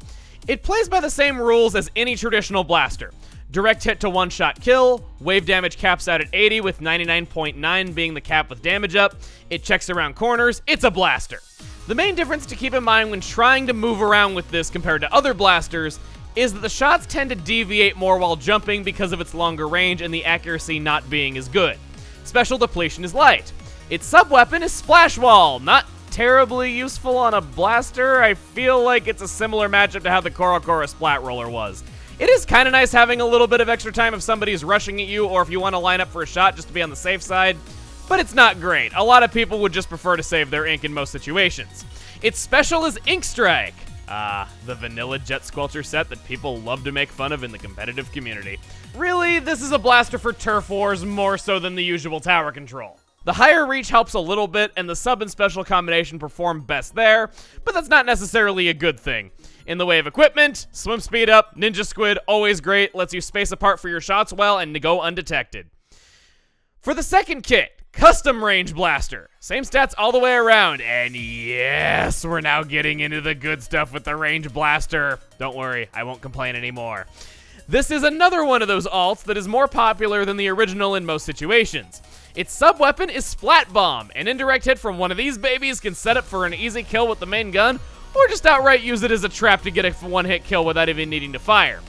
It plays by the same rules as any traditional blaster. Direct hit to one-shot kill, wave damage caps out at 80 with 99.9 being the cap with damage up, it checks around corners, it's a blaster. The main difference to keep in mind when trying to move around with this compared to other blasters is that the shots tend to deviate more while jumping because of its longer range and the accuracy not being as good. Special depletion is light. Its sub-weapon is Splash Wall, not terribly useful on a blaster. I feel like it's a similar matchup to how the CoroCoro Splat Roller was. It is kind of nice having a little bit of extra time if somebody's rushing at you or if you want to line up for a shot just to be on the safe side, but it's not great. A lot of people would just prefer to save their ink in most situations. Its special is Ink Strike. The vanilla Jet Squelcher set that people love to make fun of in the competitive community. Really, this is a blaster for turf wars more so than the usual tower control. The higher reach helps a little bit, and the sub and special combination perform best there, but that's not necessarily a good thing. In the way of equipment, swim speed up, Ninja Squid, always great, lets you space apart for your shots well and to go undetected. For the second kit, Custom Range Blaster. Same stats all the way around, and yes, we're now getting into the good stuff with the Range Blaster. Don't worry, I won't complain anymore. This is another one of those alts that is more popular than the original in most situations. Its sub-weapon is Splat Bomb. An indirect hit from one of these babies can set up for an easy kill with the main gun, or just outright use it as a trap to get a one-hit kill without even needing to fire.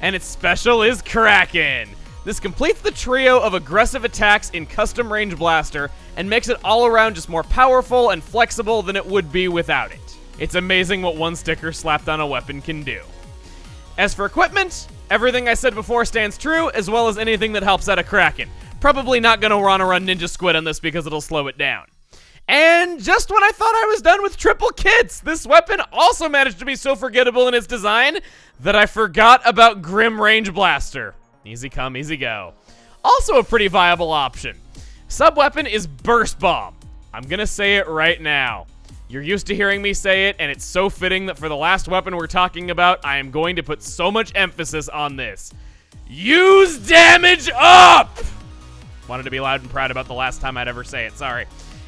And its special is Krak-On. This completes the trio of aggressive attacks in Custom Range Blaster and makes it all around just more powerful and flexible than it would be without it. It's amazing what one sticker slapped on a weapon can do. As for equipment, everything I said before stands true, as well as anything that helps out a Krak-On. Probably not gonna wanna run Ninja Squid on this because it'll slow it down. And just when I thought I was done with triple kits, this weapon also managed to be so forgettable in its design that I forgot about Grim Range Blaster. Easy come, easy go. Also a pretty viable option. Sub-weapon is Burst Bomb. I'm gonna say it right now. You're used to hearing me say it, and it's so fitting that for the last weapon we're talking about, I am going to put so much emphasis on this. Use damage up! Wanted to be loud and proud about the last time I'd ever say it, sorry.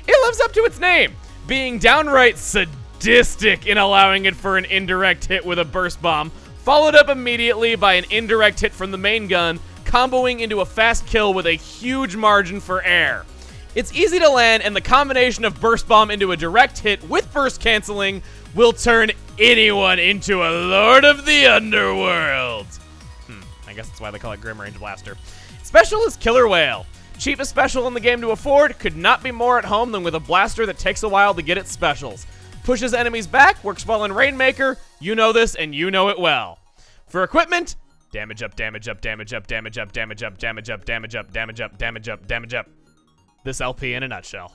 It lives up to its name, being downright sadistic in allowing it for an indirect hit with a burst bomb, followed up immediately by an indirect hit from the main gun, comboing into a fast kill with a huge margin for error. It's easy to land, and the combination of burst bomb into a direct hit with burst canceling will turn anyone into a Lord of the Underworld. I guess that's why they call it Grim Range Blaster. Special is Killer Whale. Cheapest special in the game to afford, could not be more at home than with a blaster that takes a while to get its specials. Pushes enemies back, works well in Rainmaker, you know this and you know it well. For equipment, damage up, damage up, damage up, damage up, damage up, damage up, damage up, damage up, damage up, damage up. This LP in a nutshell.